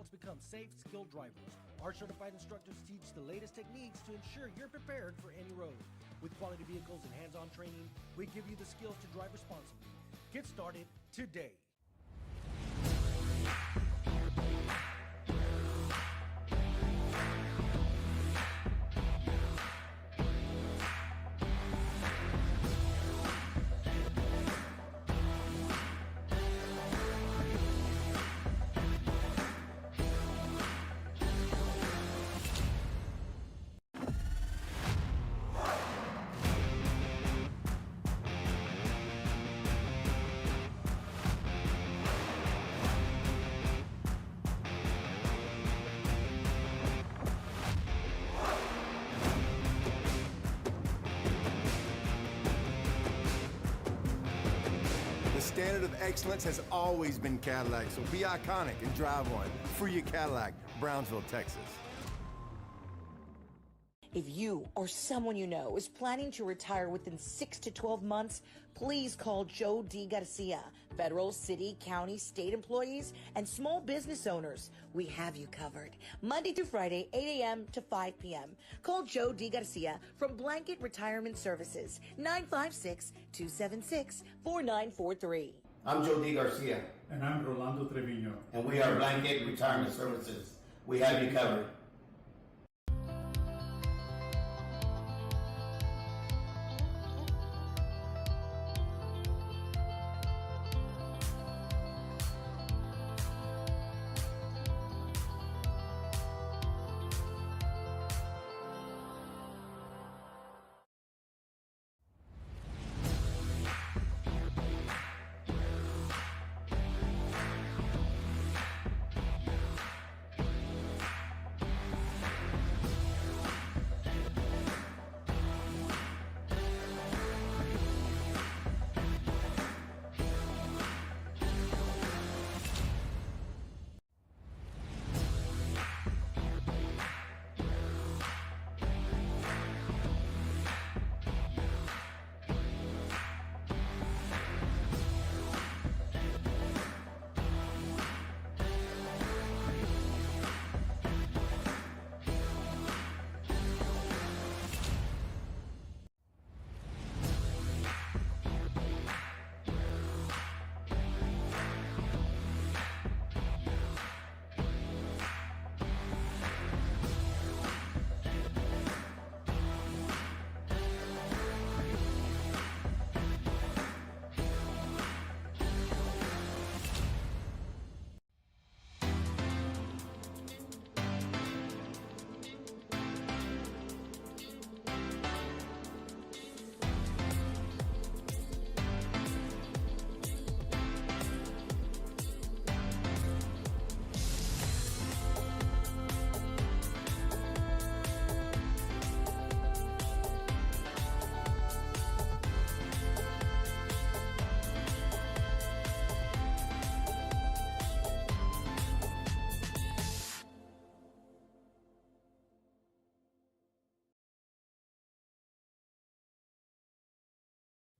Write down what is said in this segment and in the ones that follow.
adults become safe, skilled drivers. Our certified instructors teach the latest techniques to ensure you're prepared for any road. With quality vehicles and hands-on training, we give you the skills to drive responsibly. Get started today. The standard of excellence has always been Cadillac, so be iconic and drive one. Free your Cadillac, Brownsville, Texas. If you or someone you know is planning to retire within 6 to 12 months, please call Joe D. Garcia. Federal, city, county, state employees, and small business owners, we have you covered. Monday through Friday, 8 a.m. to 5 p.m. Call Joe D. Garcia from Blanket Retirement Services, 956-276-4943. I'm Joe D. Garcia. And I'm Rolando Trevino. And we are Blanket Retirement Services. We have you covered.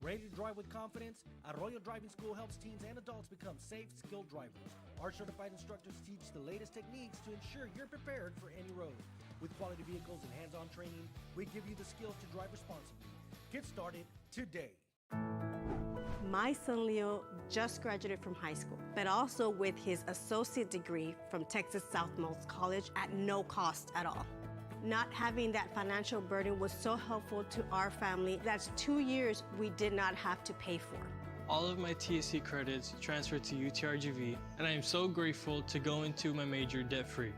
Ready to drive with confidence? Arroyo Driving School helps teens and adults become safe, skilled drivers. Our certified instructors teach the latest techniques to ensure you're prepared for any road. With quality vehicles and hands-on training, we give you the skills to drive responsibly. Get started today. My son Leo just graduated from high school, but also with his associate degree from Texas Southmost College at no cost at all. Not having that financial burden was so helpful to our family. That's 2 years we did not have to pay for. All of my TSC credits transferred to UTRGV, and I am so grateful to go into my major debt-free.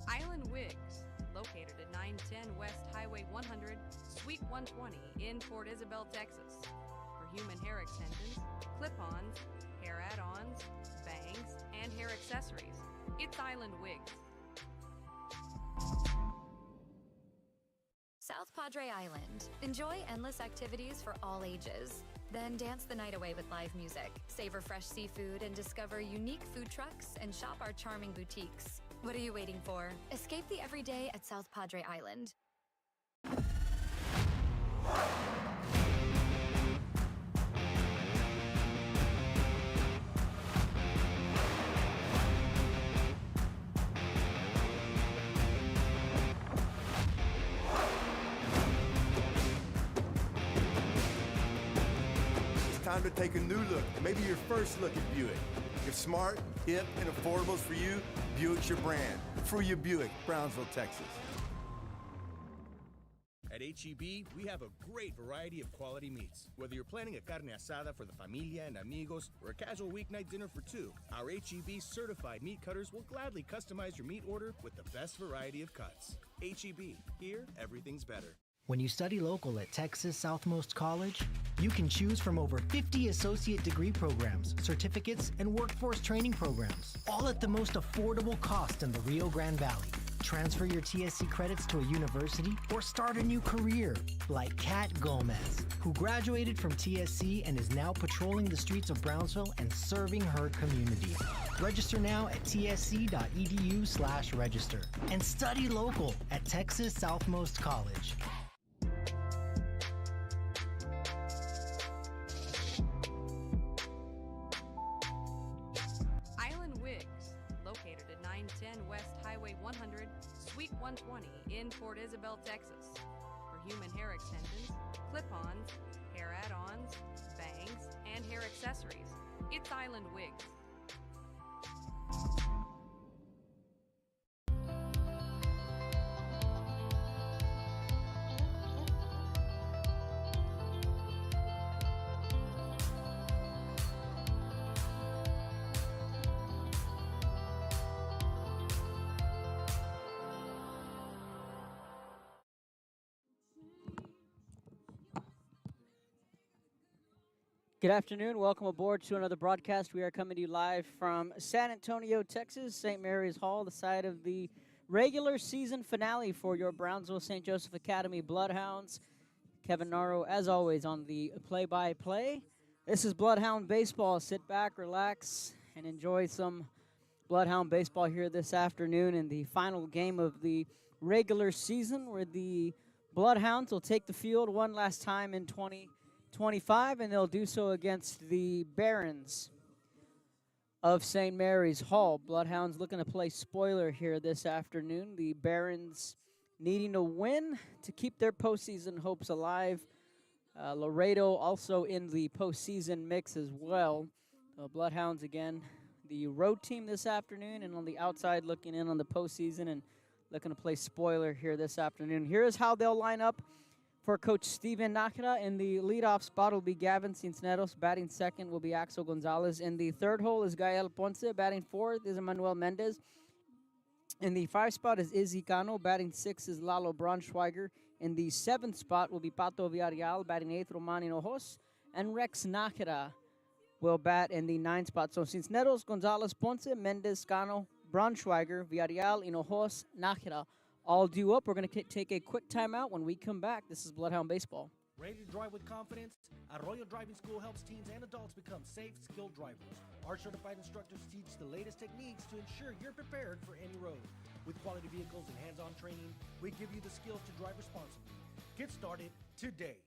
Island Wigs, located at 910 West Highway 100, Suite 120 in Port Isabel, Texas. For human hair extensions, clip-ons, hair add-ons, bangs, and hair accessories, it's Island Wigs. South Padre Island. Enjoy endless activities for all ages. Then dance the night away with live music, savor fresh seafood, and discover unique food trucks and shop our charming boutiques. What are you waiting for? Escape the everyday at South Padre Island. It's time to take a new look, maybe your first look at Buick. If smart, hip, and affordable is for you, Buick's your brand. For you, Buick, Brownsville, Texas. At H-E-B, we have a great variety of quality meats. Whether you're planning a carne asada for the familia and amigos or a casual weeknight dinner for two, our H-E-B certified meat cutters will gladly customize your meat order with the best variety of cuts. H-E-B, here, everything's better. When you study local at Texas Southmost College, you can choose from over 50 associate degree programs, certificates, and workforce training programs, all at the most affordable cost in the Rio Grande Valley. Transfer your TSC credits to a university or start a new career, like Kat Gomez, who graduated from TSC and is now patrolling the streets of Brownsville and serving her community. Register now at tsc.edu/register and study local at Texas Southmost College. Island Wigs, located at 910 West Highway 100, Suite 120 in Port Isabel, Texas. For human hair extensions, clip-ons, hair add-ons, bangs, and hair accessories, it's Island Wigs. Good afternoon. Welcome aboard to another broadcast. We are coming to you live from San Antonio, Texas, St. Mary's Hall, the site of the regular season finale for your Brownsville St. Joseph Academy Bloodhounds. Kevin Naro, as always, on the play-by-play. This is Bloodhound Baseball. Sit back, relax, and enjoy some Bloodhound Baseball here this afternoon in the final game of the regular season, where the Bloodhounds will take the field one last time in 2025, and they'll do so against the Barons of St. Mary's Hall. Bloodhounds looking to play spoiler here this afternoon. The Barons needing to win to keep their postseason hopes alive. Laredo also in the postseason mix as well. Bloodhounds, again, the road team this afternoon, and on the outside looking in on the postseason and looking to play spoiler here this afternoon. Here's how they'll line up. For Coach Steven Nakira, in the leadoff spot will be Gavin Cisneros. Batting second will be Axel Gonzalez. In the third hole is Gael Ponce. Batting fourth is Emmanuel Mendez. In the 5 spot is Izzy Cano. Batting 6 is Lalo Braunschweiger. In the 7th spot will be Pato Villarreal. Batting 8th, Roman Hinojos. And Rex Nakira will bat in the 9th spot. So Cisneros, Gonzalez, Ponce, Mendez, Cano, Braunschweiger, Villarreal, Hinojos, Nakira all due up. We're going to take a quick timeout. When we come back, this is Bloodhound Baseball. Ready to drive with confidence? Arroyo Driving School helps teens and adults become safe, skilled drivers. Our certified instructors teach the latest techniques to ensure you're prepared for any road. With quality vehicles and hands-on training, we give you the skills to drive responsibly. Get started today.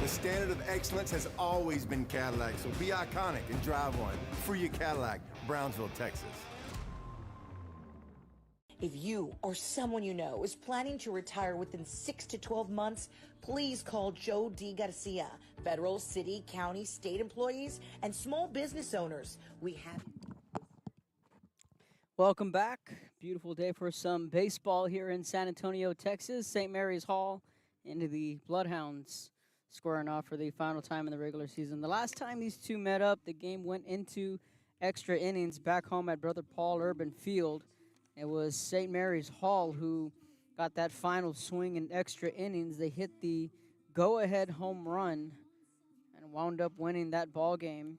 The standard of excellence has always been Cadillac, so be iconic and drive one. For you, Cadillac, Brownsville, Texas. If you or someone you know is planning to retire within 6 to 12 months, please call Joe D. Garcia. Federal, city, county, state employees, and small business owners. We have... Welcome back. Beautiful day for some baseball here in San Antonio, Texas. St. Mary's Hall into the Bloodhounds squaring off for the final time in the regular season. The last time these two met up, the game went into extra innings back home at Brother Paul Urban Field. It was St. Mary's Hall who got that final swing in extra innings. They hit the go-ahead home run and wound up winning that ball game.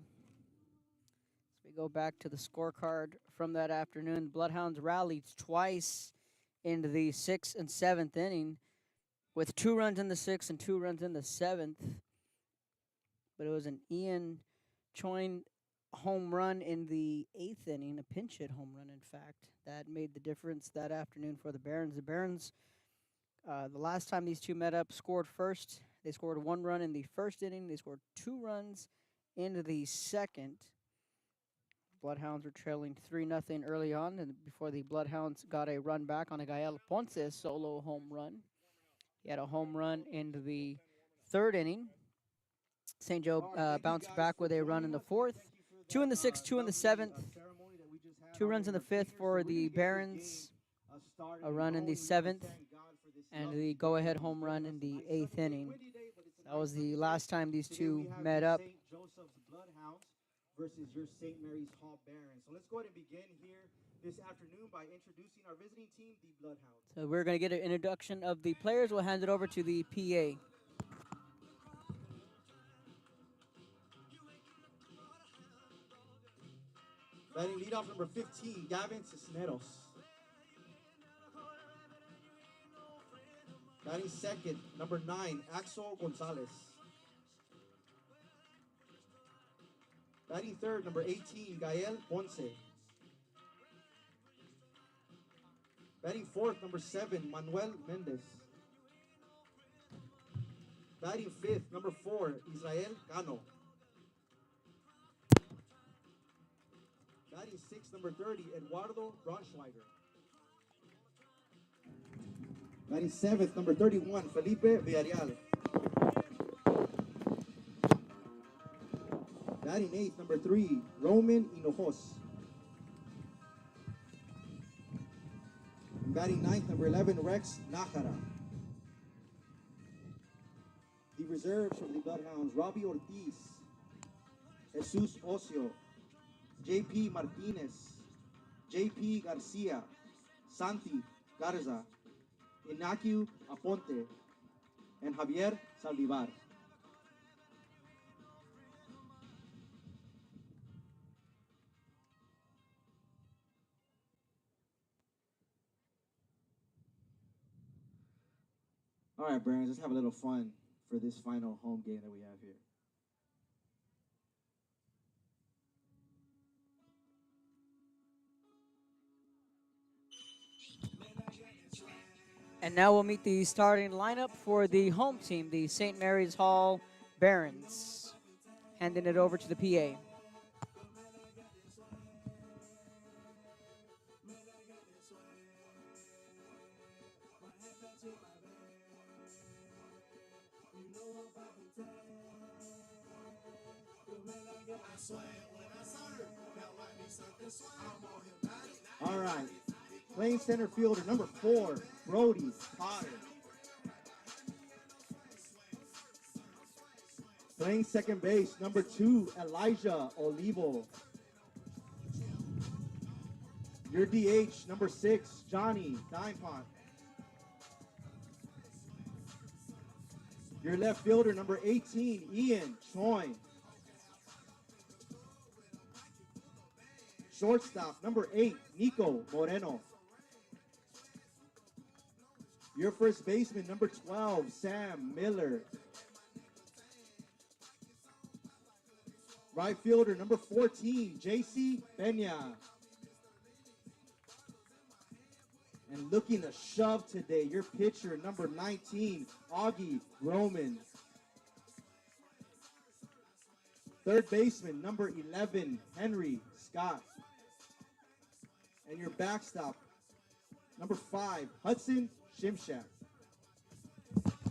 As we go back to the scorecard from that afternoon, the Bloodhounds rallied twice into the 6th and 7th inning with 2 runs in the 6th and 2 runs in the 7th. But it was an Ian Choin home run in the 8th inning, a pinch hit home run, in fact, that made the difference that afternoon for the Barons. The Barons, the last time these two met up, scored first. They scored 1 run in the 1st inning. They scored 2 runs into the 2nd. Bloodhounds were trailing 3-0 early on, and before the Bloodhounds got a run back on a Gael Ponce solo home run. He had a home run into the 3rd inning. St. Joe bounced back with a run in the 4th. 2 in the 6th, 2 in the 7th. 2 runs in the 5th for the Barons. A run in the 7th. And the go-ahead home run in the 8th inning. That was the last time these two met up. St. Joseph's Bloodhounds versus your St. Mary's Hall Barons. So let's go ahead and begin here this afternoon by introducing our visiting team, the Bloodhounds. So we're going to get an introduction of the players. We'll hand it over to the PA. Batting leadoff number 15, Gavin Cisneros. Batting second, number 9, Axel Gonzalez. Batting third, number 18, Gael Ponce. Batting fourth, number 7, Manuel Mendez. Batting fifth, number 4, Israel Cano. Batting sixth, number 30, Eduardo Braunschweiger. Batting seventh, number 31, Felipe Villarreal. Batting eighth, number 3, Roman Hinojos. Batting ninth, number 11, Rex Nájera. The reserves from the Bloodhounds, Robbie Ortiz, Jesus Ocio, J.P. Martinez, J.P. Garcia, Santi Garza, Iñaki Aponte, and Javier Saldivar. All right, Barons, let's have a little fun for this final home game that we have here. And now we'll meet the starting lineup for the home team, the St. Mary's Hall Barons. Handing it over to the PA. All right. Playing center fielder, number 4, Brody Potter. Playing second base, number 2, Elijah Olivo. Your DH, number 6, Johnny Dimepont. Your left fielder, number 18, Ian Choi. Shortstop, number 8, Nico Moreno. Your first baseman, number 12, Sam Miller. Right fielder, number 14, JC Peña. And looking to shove today, your pitcher, number 19, Augie Roman. Third baseman, number 11, Henry Scott. And your backstop, number 5, Hudson Shimshak.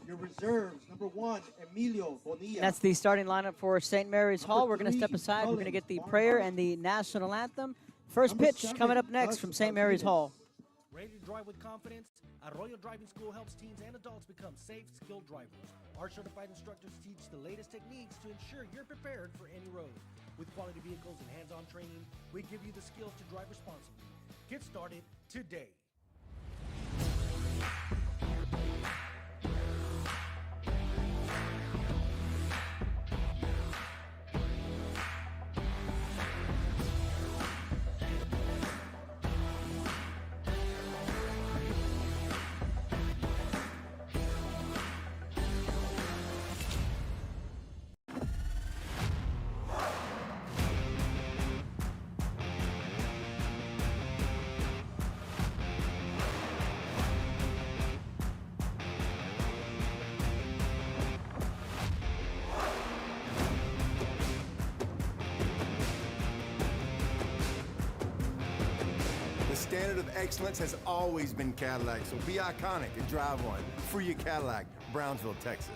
Your reserves, number 1, Emilio Bonilla. That's the starting lineup for St. Mary's Hall. We're going to step aside. We're going to get the prayer and the national anthem. First pitch coming up next from St. Mary's Hall. Ready to drive with confidence? Arroyo Driving School helps teens and adults become safe, skilled drivers. Our certified instructors teach the latest techniques to ensure you're prepared for any road. With quality vehicles and hands-on training, we give you the skills to drive responsibly. Get started today. The standard of excellence has always been Cadillac, so be iconic and drive one. Free your Cadillac, Brownsville, Texas.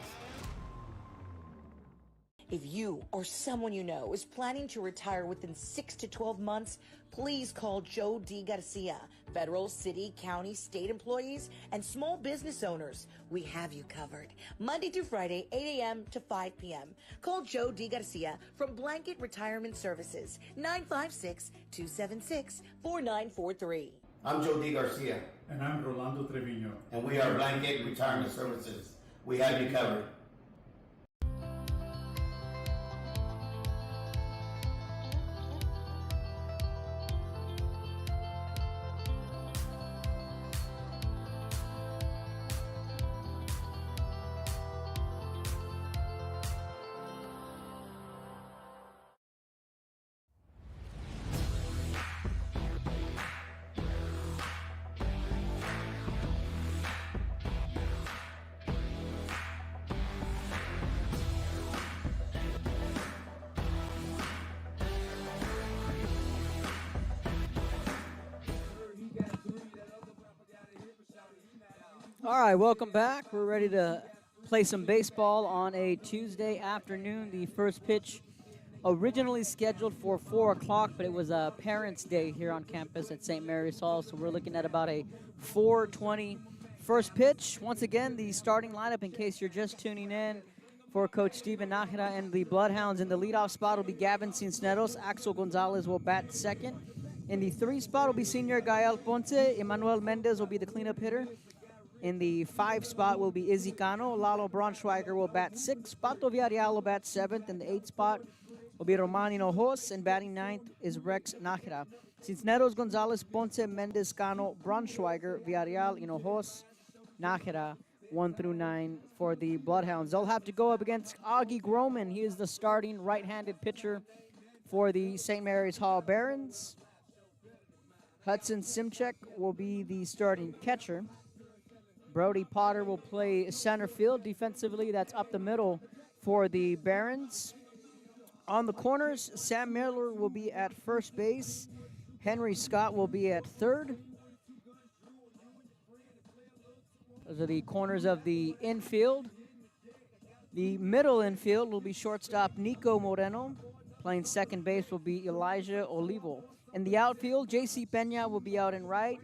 If you or someone you know is planning to retire within 6 to 12 months, please call Joe D. Garcia. Federal, city, county, state employees, and small business owners, we have you covered. Monday through Friday, 8 a.m. to 5 p.m. Call Joe D. Garcia from Blanket Retirement Services, 956-276-4943. I'm Joe D. Garcia. And I'm Rolando Trevino. And we are Blanket Retirement Services. We have you covered. All right, welcome back. We're ready to play some baseball on a Tuesday afternoon. The first pitch originally scheduled for 4 o'clock, but it was a Parents' Day here on campus at St. Mary's Hall, so we're looking at about a 4:20 first pitch. Once again, the starting lineup, in case you're just tuning in, for Coach Steven Nájera and the Bloodhounds. In the leadoff spot will be Gavin Cisneros. Axel Gonzalez will bat second. In the 3 spot will be senior Gael Ponce. Emmanuel Mendez will be the cleanup hitter. In the 5 spot will be Izzy Cano. Lalo Braunschweiger will bat 6th. Pato Villarreal will bat 7th. In the 8th spot will be Roman Hinojos. And batting 9th is Rex Nájera. Cisneros, Gonzalez, Ponce, Mendez, Cano, Braunschweiger, Villarreal, Hinojos, Nájera, 1 through 9 for the Bloodhounds. They'll have to go up against Augie Groman. He is the starting right-handed pitcher for the St. Mary's Hall Barons. Hudson Simchek will be the starting catcher. Brody Potter will play center field. Defensively, that's up the middle for the Barons. On the corners, Sam Miller will be at first base. Henry Scott will be at third. Those are the corners of the infield. The middle infield will be shortstop Nico Moreno. Playing second base will be Elijah Olivo. In the outfield, J.C. Peña will be out in right,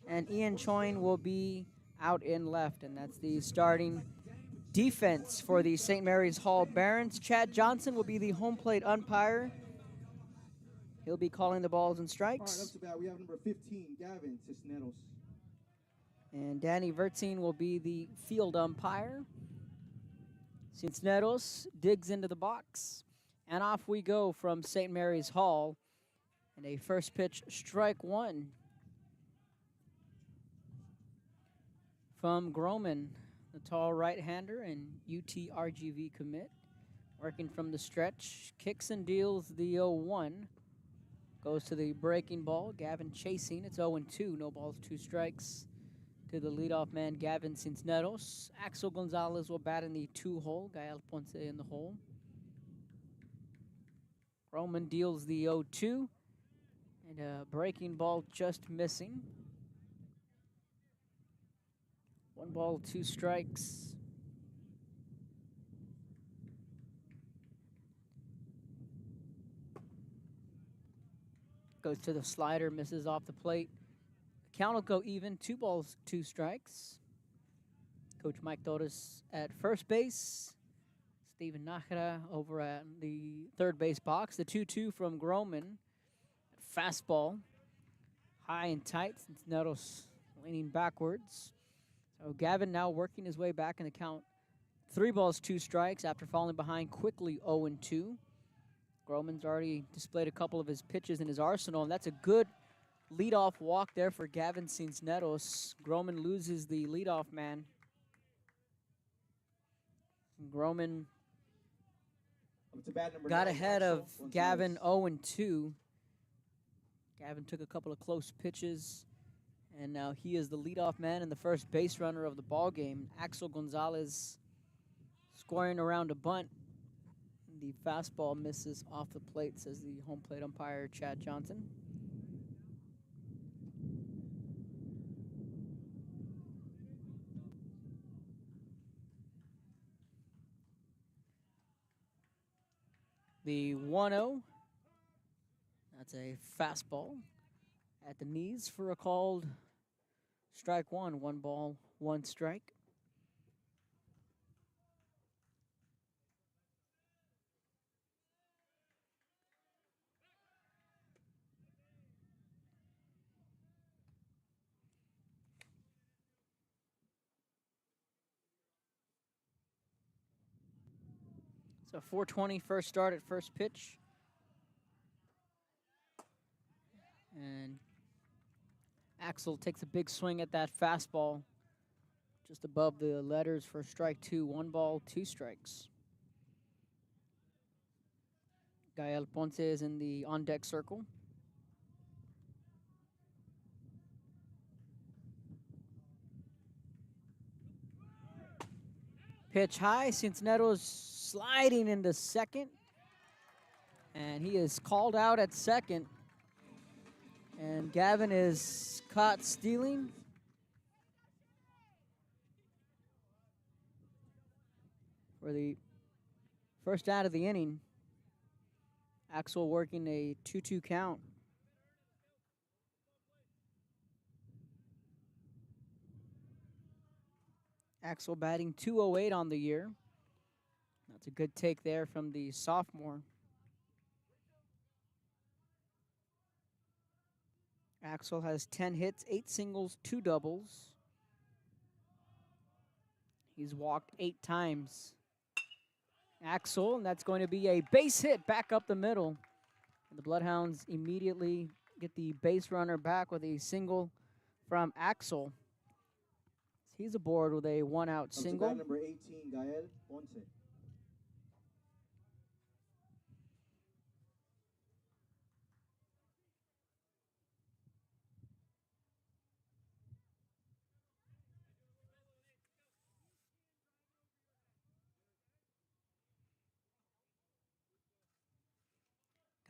and Ian Choin will be out in left, and that's the starting defense for the St. Mary's Hall Barons. Chad Johnson will be the home plate umpire. He'll be calling the balls and strikes. All right, up to bat, we have number 15, Gavin Cisneros. And Danny Vertzine will be the field umpire. Cisneros digs into the box, and off we go from St. Mary's Hall. And a first pitch, strike 1. From Groman, the tall right-hander and UTRGV commit. Working from the stretch, kicks and deals the 0-1. Goes to the breaking ball, Gavin chasing. It's 0-2, no balls, 2 strikes. To the leadoff man, Gavin Cisneros. Axel Gonzalez will bat in the 2-hole, Gael Ponce in the hole. Groman deals the 0-2. And a breaking ball just missing. 1 ball, 2 strikes. Goes to the slider, misses off the plate. count will go even. 2 balls, 2 strikes. Coach Mike Torres at first base. Steven Nájera over at the third base box. The 2-2 from Groman. Fastball. High and tight. Cisneros leaning backwards. So Gavin now working his way back in the count. 3 balls, 2 strikes after falling behind quickly 0-2. Groman's already displayed a couple of his pitches in his arsenal, and that's a good leadoff walk there for Gavin Cisneros. Groman loses the leadoff man. Groman got ahead of Gavin 0-2. Gavin took a couple of close pitches, and now he is the leadoff man and the first base runner of the ball game. Axel Gonzalez scoring around a bunt. The fastball misses off the plate, says the home plate umpire, Chad Johnson. The 1-0, that's a fastball at the knees for a called strike one. 1 ball, 1 strike. So 4:20 first start at first pitch. And Axel takes a big swing at that fastball just above the letters for strike 2. 1 ball, 2 strikes. Gael Ponce is in the on-deck circle. Pitch high, Cisneros sliding into second. And he is called out at second. And Gavin is caught stealing. For the first out of the inning. Axel working a 2-2 count. Axel batting .208 on the year. That's a good take there from the sophomore. Axel has 10 hits, 8 singles, 2 doubles. He's walked 8 times. Axel, and that's going to be a base hit back up the middle. And the Bloodhounds immediately get the base runner back with a single from Axel. He's aboard with a 1-out single. Number 18, Gael Ponce.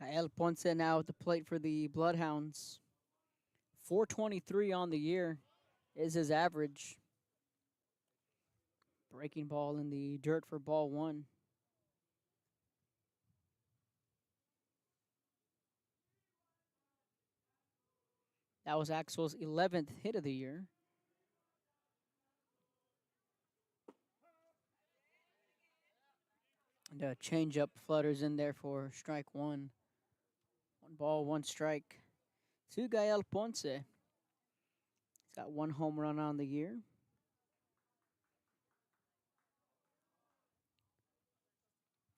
Gael Ponce now at the plate for the Bloodhounds. 423 on the year is his average. Breaking ball in the dirt for ball 1. That was Axel's 11th hit of the year. And a changeup flutters in there for strike 1. 1 ball, 1 strike to Gael Ponce. He's got 1 home run on the year.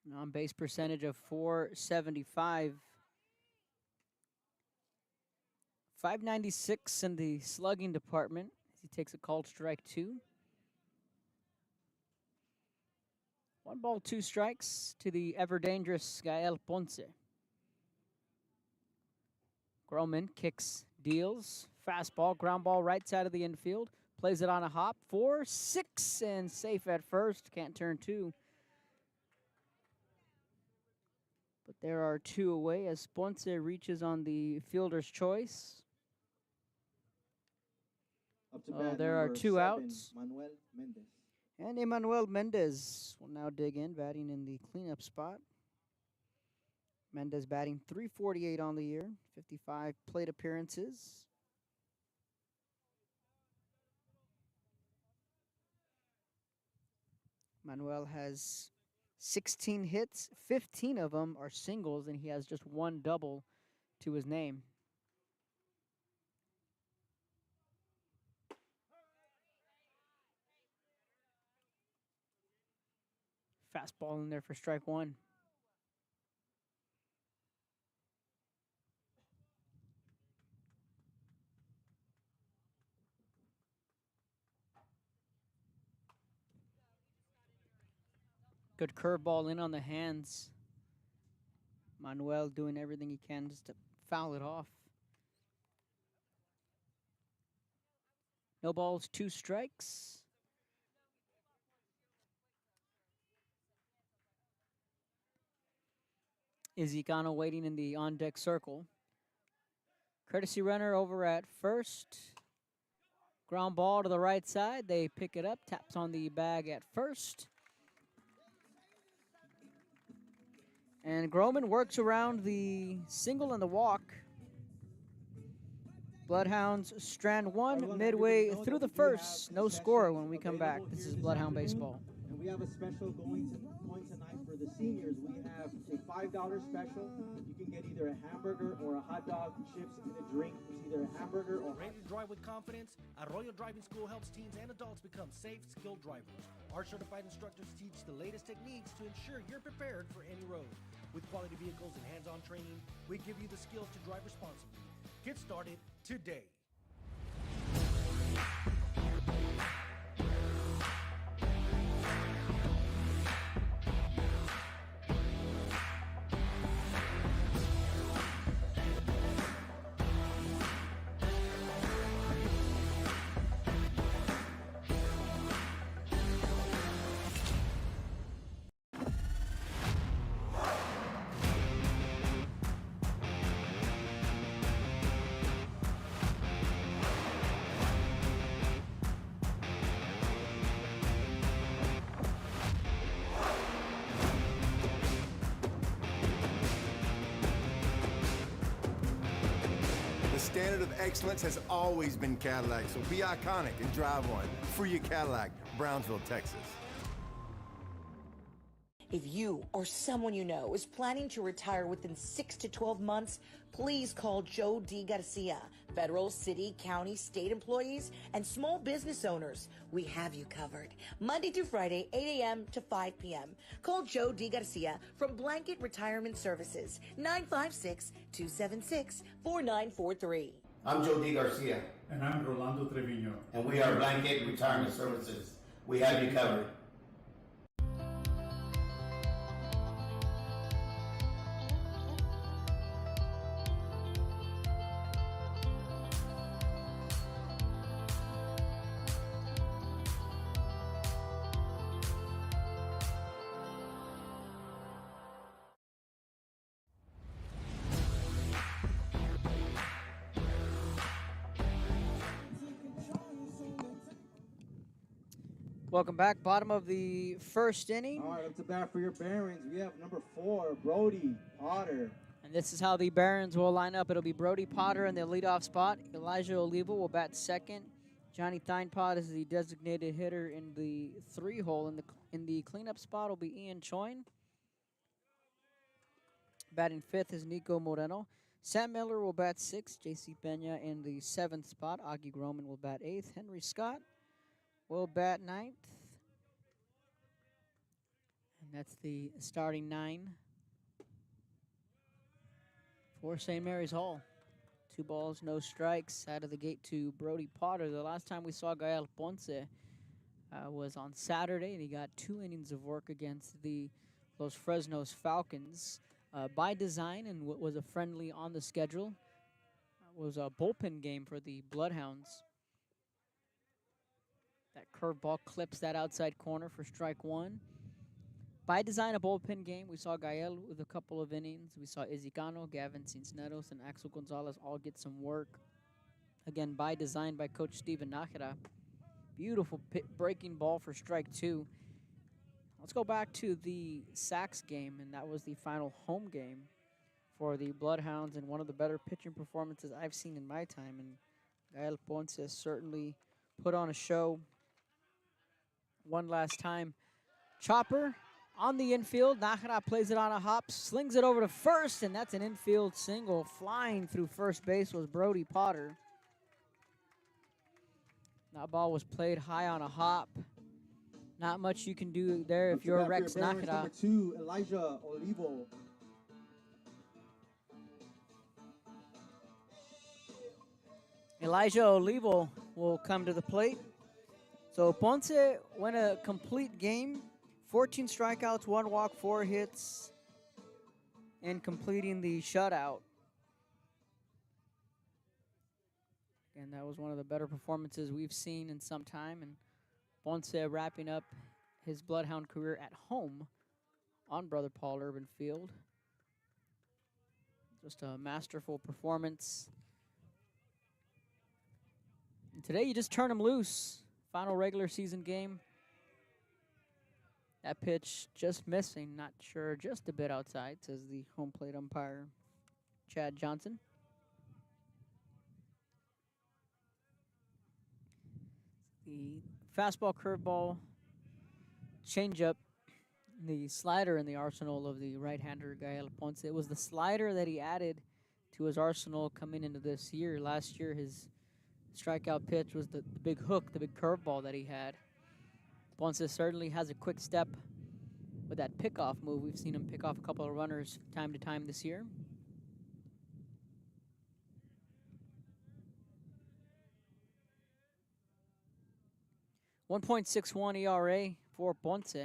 An on-base percentage of .475. .596 in the slugging department as he takes a called strike 2. 1 ball, 2 strikes to the ever-dangerous Gael Ponce. Groman kicks, deals, fastball, ground ball right side of the infield. Plays it on a hop, 4-6, and safe at first. Can't turn 2. But there are 2 away as Ponce reaches on the fielder's choice. There are 2 outs. Manuel Mendez. And Emmanuel Mendez will now dig in, batting in the cleanup spot. Mendez batting .348 on the year, 55 plate appearances. Manuel has 16 hits, 15 of them are singles, and he has just one double to his name. Fastball in there for strike one. Good curveball in on the hands. Manuel doing everything he can just to foul it off. No balls, 2 strikes. Izicano waiting in the on-deck circle. Courtesy runner over at first. Ground ball to the right side. They pick it up. Taps on the bag at first. And Groman works around the single and the walk. Bloodhounds strand one midway through the first. No score when we come back. This is Bloodhound Baseball. And we have a special going tonight for the seniors. We have a $5 special. You can get either a hamburger or a hot dog, chips, and a drink. It's either a hamburger or... Ready to drive with confidence? Arroyo Driving School helps teens and adults become safe, skilled drivers. Our certified instructors teach the latest techniques to ensure you're prepared for any road. With quality vehicles and hands-on training, we give you the skills to drive responsibly. Get started today. The standard of excellence has always been Cadillac, so be iconic and drive one. Free your Cadillac, Brownsville, Texas. If you or someone you know is planning to retire within 6 to 12 months, please call Joe D. Garcia. Federal, city, county, state employees, and small business owners, we have you covered. Monday through Friday, 8 a.m. to 5 p.m. Call Joe D. Garcia from Blanket Retirement Services, 956-276-4943. I'm Joe D. Garcia. And I'm Rolando Trevino. And we are Blanket Retirement Services. We have you covered. Welcome back. Bottom of the first inning. All right, up to bat for your Barons. We have number 4, Brody Potter. And this is how the Barons will line up. It'll be Brody Potter in the leadoff spot. Elijah Oliva will bat second. Johnny Thynepot is the designated hitter in the 3-hole. In the cleanup spot will be Ian Choin. Batting 5th is Nico Moreno. Sam Miller will bat 6th. J.C. Pena in the 7th spot. Augie Groman will bat 8th. Henry Scott will bat 9th. And that's the starting 9 for St. Mary's Hall. 2 balls, no strikes out of the gate to Brody Potter. The last time we saw Gael Ponce was on Saturday, and he got 2 innings of work against the Los Fresnos Falcons. By design, and what was a friendly on the schedule, was a bullpen game for the Bloodhounds. That curveball clips that outside corner for strike 1. By design, a bullpen game. We saw Gael with a couple of innings. We saw Izicano, Gavin Cisneros, and Axel Gonzalez all get some work. Again, by design by Coach Steven Nájera. Beautiful breaking ball for strike 2. Let's go back to the Sacs game, and that was the final home game for the Bloodhounds and one of the better pitching performances I've seen in my time. And Gael Ponce certainly put on a show one last time. Chopper on the infield. Nájera plays it on a hop, slings it over to first, and that's an infield single. Flying through first base was Brody Potter. That ball was played high on a hop. Not much you can do there if you're Rex Nájera. Number 2, Elijah Olivo. Elijah Olivo will come to the plate. So Ponce went a complete game, 14 strikeouts, 1 walk, 4 hits, and completing the shutout. And that was one of the better performances we've seen in some time. And Ponce wrapping up his Bloodhound career at home on Brother Paul Urban Field. Just a masterful performance. And today you just turn him loose. Final regular season game. That pitch just missing, not sure, just a bit outside, says the home plate umpire, Chad Johnson. The fastball, curveball, changeup, the slider in the arsenal of the right-hander Gael Ponce. It was the slider that he added to his arsenal coming into this year. Last year, his strikeout pitch was the big hook, the big curveball that he had. Ponce certainly has a quick step with that pickoff move. We've seen him pick off a couple of runners time to time this year. .61 ERA for Ponce.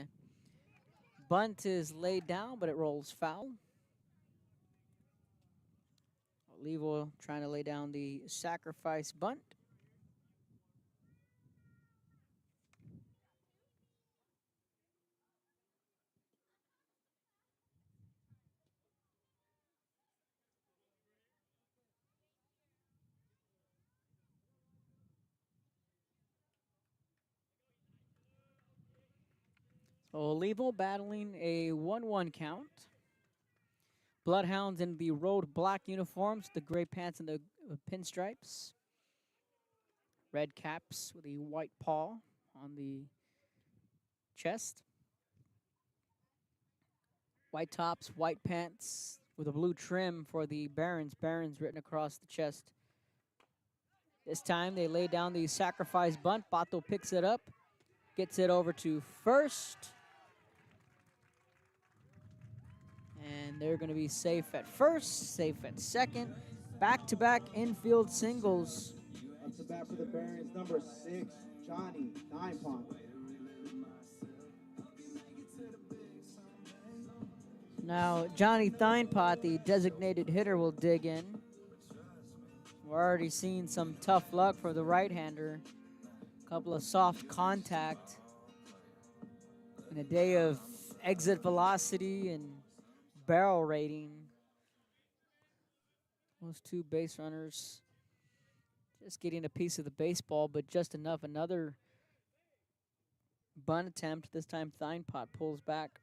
Bunt is laid down, but it rolls foul. Olivo trying to lay down the sacrifice bunt. Olivo battling a 1-1 count. Bloodhounds in the road black uniforms, the gray pants and the pinstripes. Red caps with a white paw on the chest. White tops, white pants with a blue trim for the Barons. Barons written across the chest. This time they lay down the sacrifice bunt. Pato picks it up, gets it over to first. And they're going to be safe at first, safe at second. Back-to-back infield singles. Up to bat for the Barons, number 6, Johnny Ninepont. Now, Johnny Thynepot, the designated hitter, will dig in. We're already seeing some tough luck for the right-hander. A couple of soft contact. In a day of exit velocity and barrel rating. Those two base runners just getting a piece of the baseball, but just enough. Another bunt attempt. This time Thynepot pulls back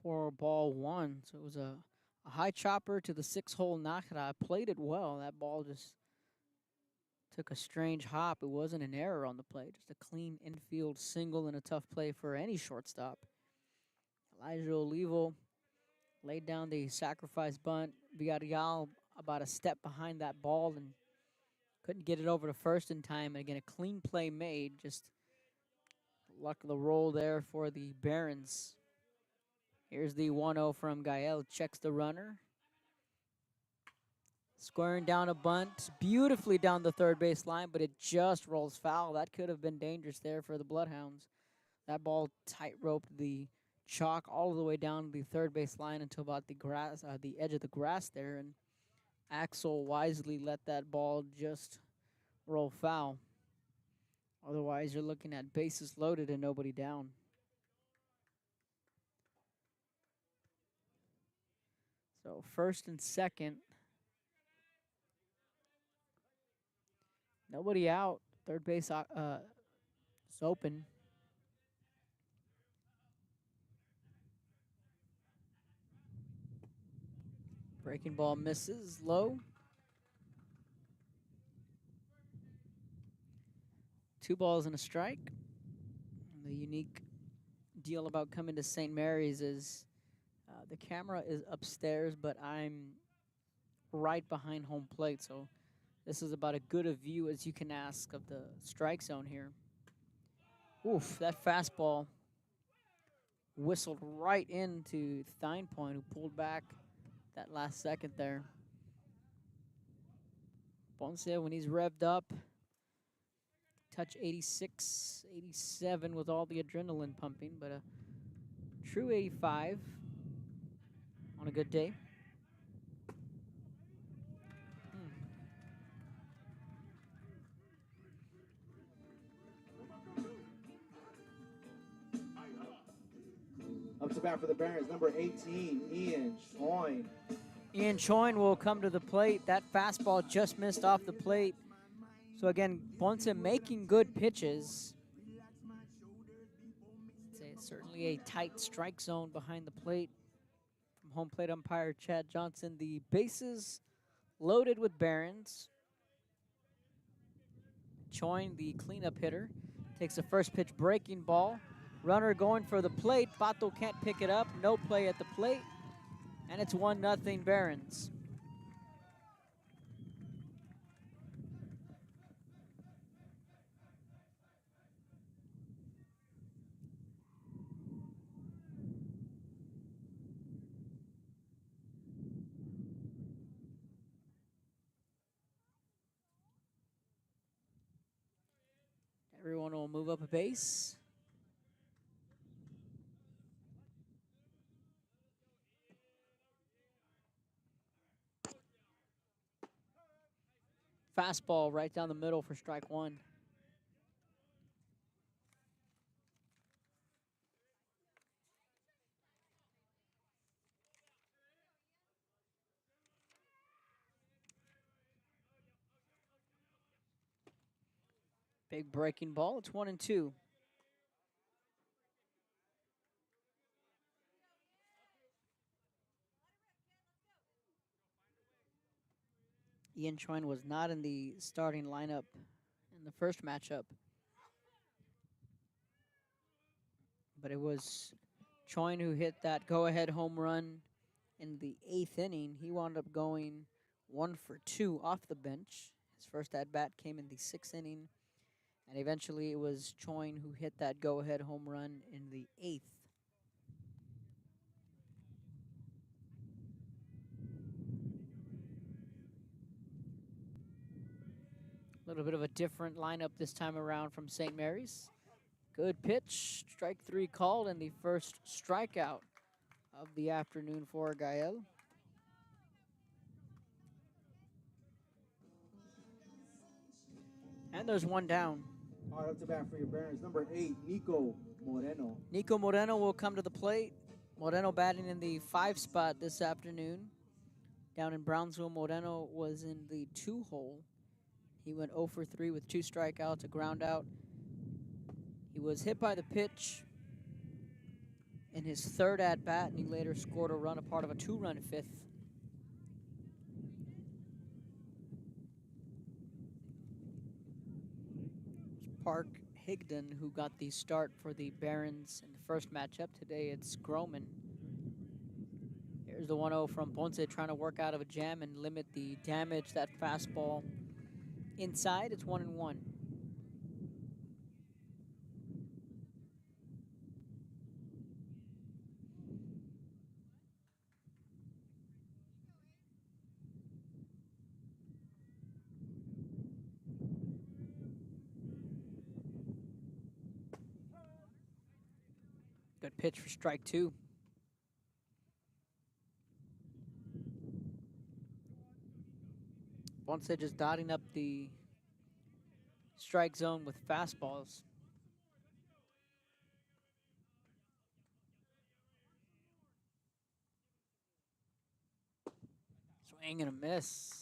for ball 1. So it was a high chopper to the 6-hole Nájera. Played it well. That ball just took a strange hop. It wasn't an error on the play. Just a clean infield single and a tough play for any shortstop. Elijah Olivo laid down the sacrifice bunt. Villarreal about a step behind that ball and couldn't get it over to first in time. And again, a clean play made. Just luck of the roll there for the Barons. Here's the 1-0 from Gael. Checks the runner. Squaring down a bunt. Beautifully down the third base line, but it just rolls foul. That could have been dangerous there for the Bloodhounds. That ball tight-roped the chalk all the way down the third base line until about the grass, the edge of the grass there, and Axel wisely let that ball just roll foul. Otherwise, you're looking at bases loaded and nobody down. So first and second, nobody out. Third base is open. Breaking ball misses low. 2 balls and a strike. The unique deal about coming to St. Mary's is the camera is upstairs, but I'm right behind home plate, so this is about as good a view as you can ask of the strike zone here. Oof, that fastball whistled right into Thine Point, who pulled back that last second there. Ponce, when he's revved up, touch 86, 87 with all the adrenaline pumping, but a true 85 on a good day. Up to bat for the Barons, number 18, Ian Choin. Ian Choin will come to the plate. That fastball just missed off the plate. So again, Ponce making good pitches. It's certainly a tight strike zone behind the plate. From home plate umpire Chad Johnson, the bases loaded with Barons. Choin, the cleanup hitter, takes the first pitch breaking ball. Runner going for the plate. Pato can't pick it up. No play at the plate. And it's 1-0 Barons. Everyone will move up a base. Fastball right down the middle for strike one. Big breaking ball. It's 1-2. Ian Choin was not in the starting lineup in the first matchup, but it was Choin who hit that go-ahead home run in the 8th inning. He wound up going 1 for 2 off the bench. His first at-bat came in the 6th inning, and eventually it was Choin who hit that go-ahead home run in the 8th. A little bit of a different lineup this time around from St. Mary's. Good pitch, strike 3 called, and the first strikeout of the afternoon for Gael. And there's one down. All right, up to bat for your Barons, number 8, Nico Moreno. Nico Moreno will come to the plate. Moreno batting in the 5 spot this afternoon. Down in Brownsville, Moreno was in the 2-hole. He went 0 for 3 with 2 strikeouts, a ground out. He was hit by the pitch in his 3rd at-bat, and he later scored a run, a part of a 2-run 5th. Park Higdon who got the start for the Barons in the first matchup. Today it's Groman. Here's the 1-0 from Ponce, trying to work out of a jam and limit the damage. That fastball inside, it's 1-1. Good pitch for strike 2. Ponce just dotting up the strike zone with fastballs. Swing and a miss.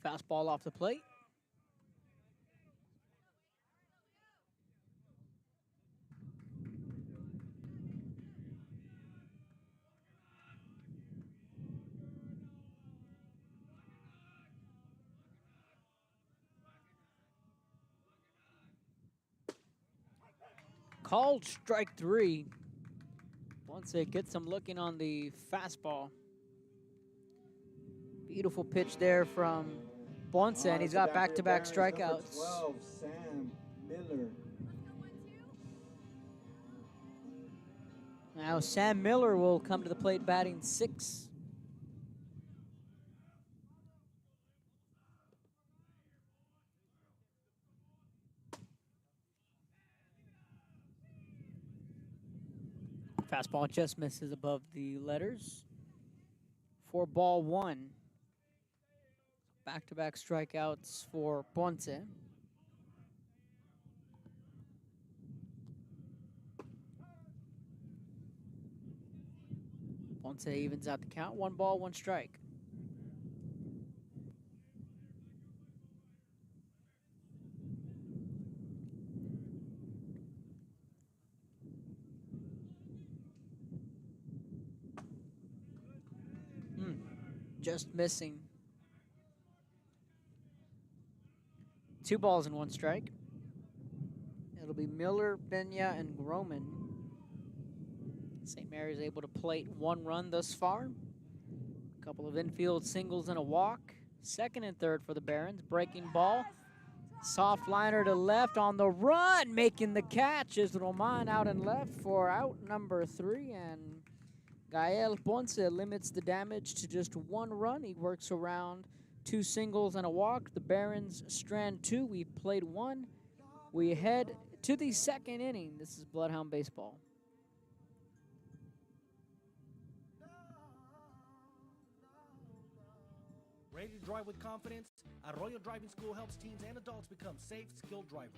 Fastball off the plate. Called strike 3. Once it gets him looking on the fastball. Beautiful pitch there from Ponce, and he's got back-to-back strikeouts. 12, Sam Miller. Now Sam Miller will come to the plate batting 6. Fastball just misses above the letters. For ball 1. Back-to-back strikeouts for Ponce. Ponce evens out the count. 1 ball, 1 strike. Just missing. 2 balls and 1 strike. It'll be Miller, Benya, and Groman. St. Mary's able to plate 1 run thus far. A couple of infield singles and a walk. Second and third for the Barons. Breaking ball. Soft liner to left on the run. Making the catch is Roman out and left for out number 3. And Gael Ponce limits the damage to just 1 run. He works around 2 singles and a walk. The Barons strand 2. We played 1. We head to the 2nd inning. This is Bloodhound Baseball. Ready to drive with confidence? Arroyo Driving School helps teens and adults become safe, skilled drivers.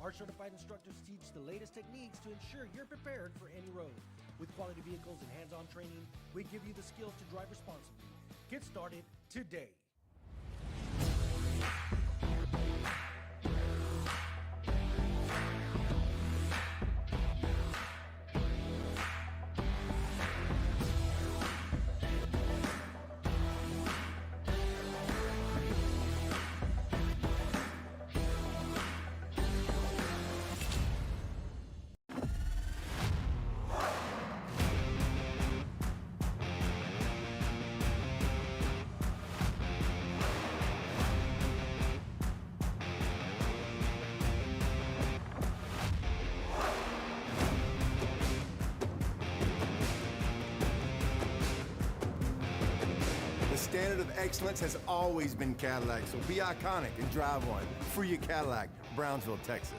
Our certified instructors teach the latest techniques to ensure you're prepared for any road. With quality vehicles and hands-on training, we give you the skills to drive responsibly. Get started today. The standard of excellence has always been Cadillac, so be iconic and drive one. Free your Cadillac, Brownsville, Texas.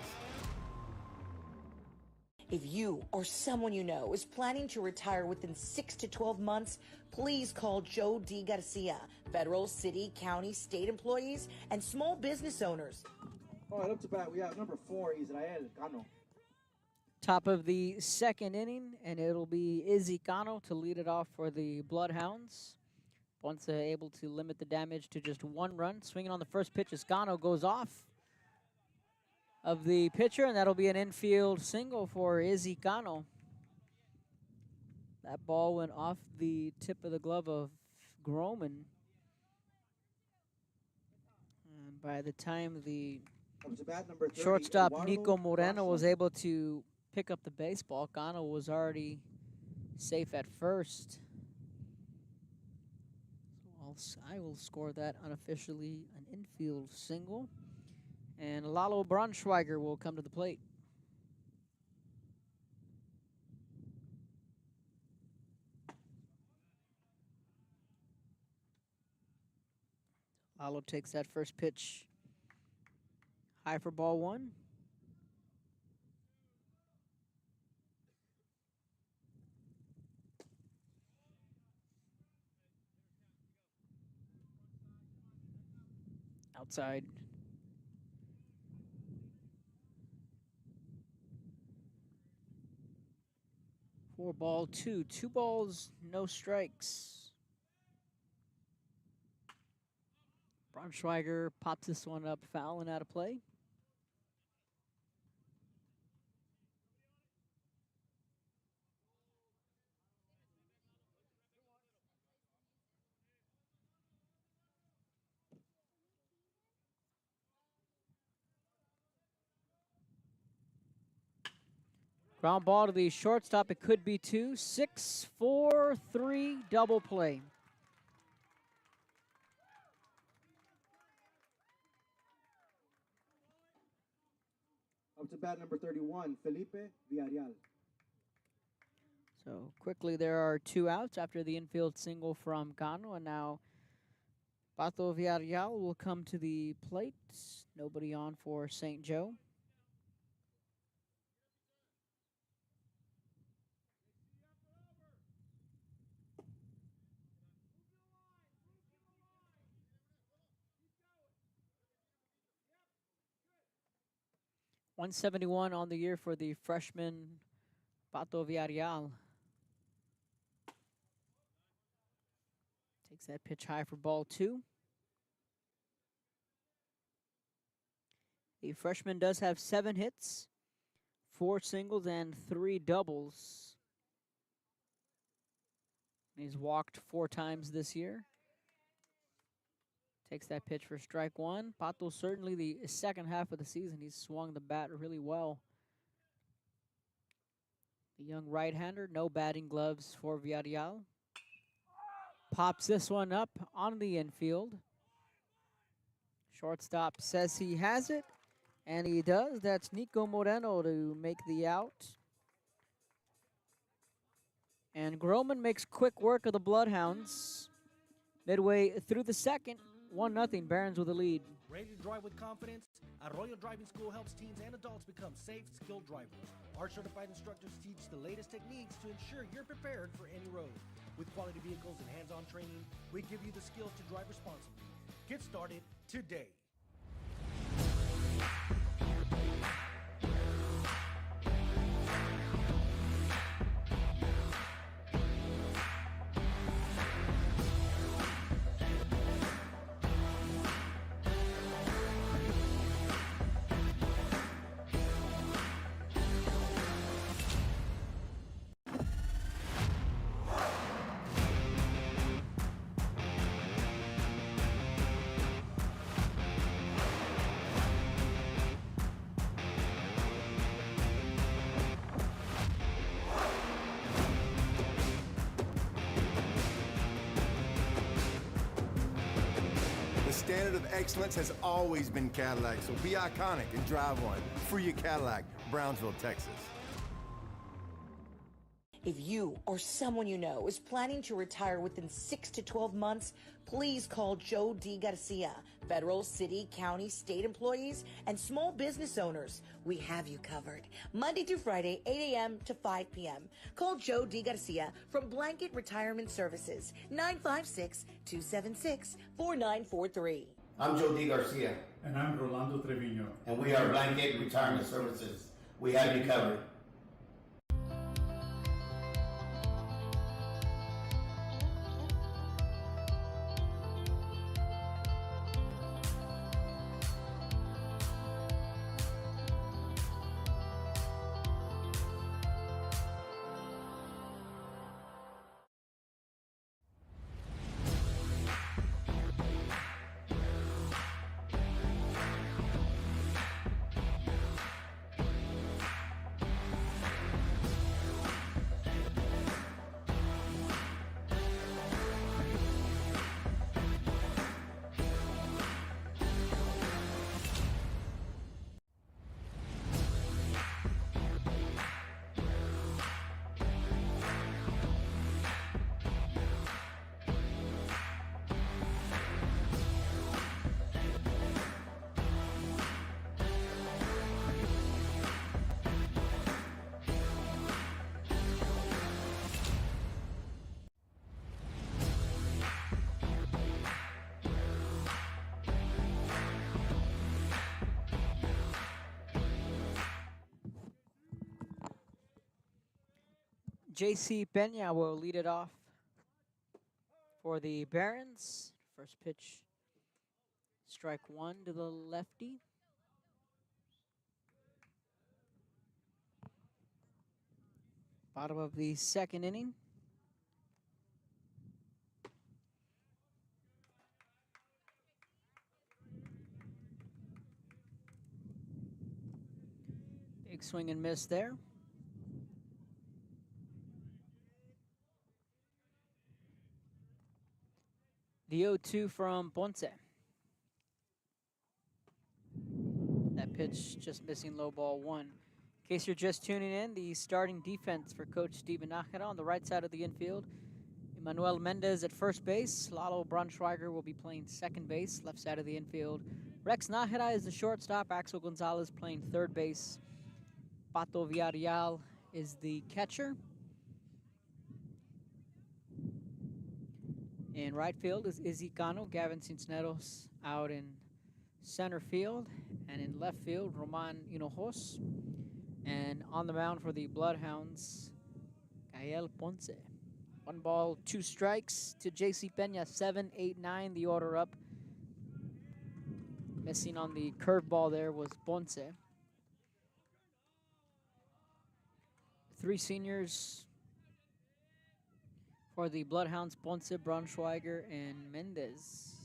If you or someone you know is planning to retire within 6 to 12 months, please call Joe D. Garcia. Federal, city, county, state employees, and small business owners. All right, up to bat, we have number 4, Israel Cano. Top of the 2nd inning, and it'll be Izzy Cano to lead it off for the Bloodhounds. Once able to limit the damage to just 1 run. Swinging on the first pitch, Cano goes off of the pitcher, and that'll be an infield single for Izzy Cano. That ball went off the tip of the glove of Groman. And by the time the number 30, shortstop Eduardo Nico Moreno was Rosson. able to pick up the baseball, Cano was already safe at first. So I will score that unofficially an infield single. And Lalo Braunschweiger will come to the plate. Lalo takes that first pitch high for ball 1. Outside. For ball 2. 2 balls, no strikes. Braunschweiger pops this one up, foul and out of play. Ground ball to the shortstop. It could be two. 6-4-3 double play. Up to bat number 31, Felipe Villarreal. So quickly, there are two outs after the infield single from Cano, and now Pato Villarreal will come to the plate. Nobody on for St. Joe. .171 on the year for the freshman Pato Villarreal. Takes that pitch high for ball two. The freshman does have 7 hits, 4 singles, and 3 doubles. He's walked 4 times this year. Takes that pitch for strike one. Pato, certainly the second half of the season, he's swung the bat really well. The young right-hander, no batting gloves for Villarreal. Pops this one up on the infield. Shortstop says he has it, and he does. That's Nico Moreno to make the out. And Groman makes quick work of the Bloodhounds. Midway through the second, 1-0, Barons with a lead. Ready to drive with confidence? Arroyo Driving School helps teens and adults become safe, skilled drivers. Our certified instructors teach the latest techniques to ensure you're prepared for any road. With quality vehicles and hands-on training, we give you the skills to drive responsibly. Get started today. The standard of excellence has always been Cadillac, so be iconic and drive one. Free your Cadillac, Brownsville, Texas. If you or someone you know is planning to retire within 6 to 12 months, please call Joe D. Garcia. Federal, city, county, state employees, and small business owners, we have you covered. Monday through Friday, 8 a.m. to 5 p.m. Call Joe D. Garcia from Blanket Retirement Services, 956-276-4943. I'm Joe D. Garcia. And I'm Rolando Trevino. And we are Blanket Retirement Services. We have you covered. J.C. Peña will lead it off for the Barons. First pitch Strike one to the lefty. Bottom of the second inning. Big swing and miss there. The 0-2 from Ponce. That pitch just missing low ball one. In case you're just tuning in, the starting defense for Coach Steven Nájera on the right side of the infield. Emmanuel Mendez at first base. Lalo Braunschweiger will be playing second base, left side of the infield. Rex Nájera is the shortstop. Axel Gonzalez playing third base. Pato Villarreal is the catcher. In right field is Izzy Cano. Gavin Cisneros out in center field. And in left field, Roman Hinojos. And on the mound for the Bloodhounds, Gael Ponce. 1 ball, 2 strikes to JC Peña. 7, 8, 9, the order up. Missing on the curveball there was Ponce. 3 seniors for the Bloodhounds, Ponce, Braunschweiger, and Mendez.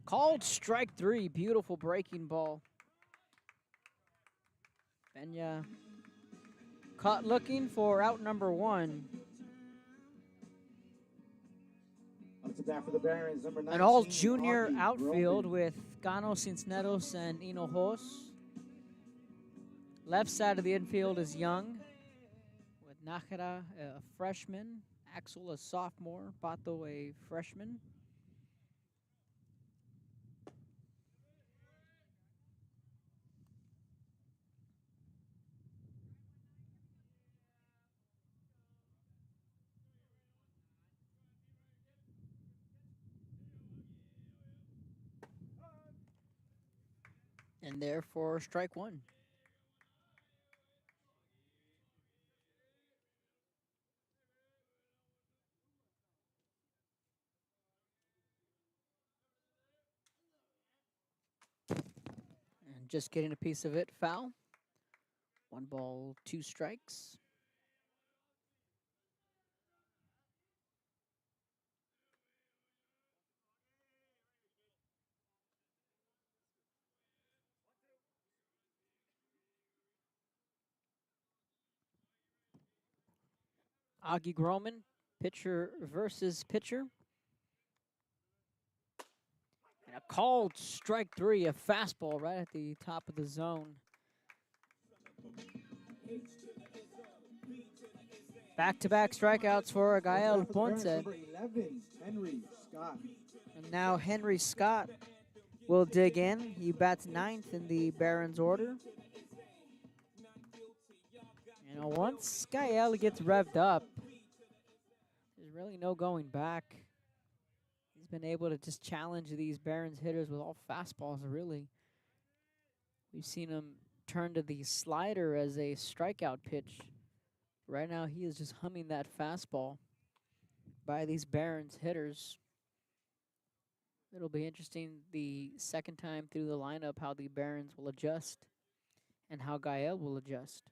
Called strike 3. Beautiful breaking ball. Peña caught looking for out number 1. Up to bat for the Barons, number 19. An all-junior Augie outfield Groban. with Cano, Cisneros, and Hinojos. Left side of the infield is Young, with Nájera, a freshman, Axel, a sophomore, Pato, a freshman. And there for strike 1. And just getting a piece of it, foul. 1 ball, 2 strikes. Augie Groman, pitcher versus pitcher. And a called strike 3, a fastball right at the top of the zone. Back-to-back strikeouts for Gael Ponce. Number 11, Henry Scott. And now Henry Scott will dig in. He bats 9th in the Barons order. You know, once Gael gets revved up, there's really no going back. He's been able to just challenge these Barons hitters with all fastballs, really. We've seen him turn to the slider as a strikeout pitch. Right now, he is just humming that fastball by these Barons hitters. It'll be interesting the second time through the lineup how the Barons will adjust and how Gael will adjust.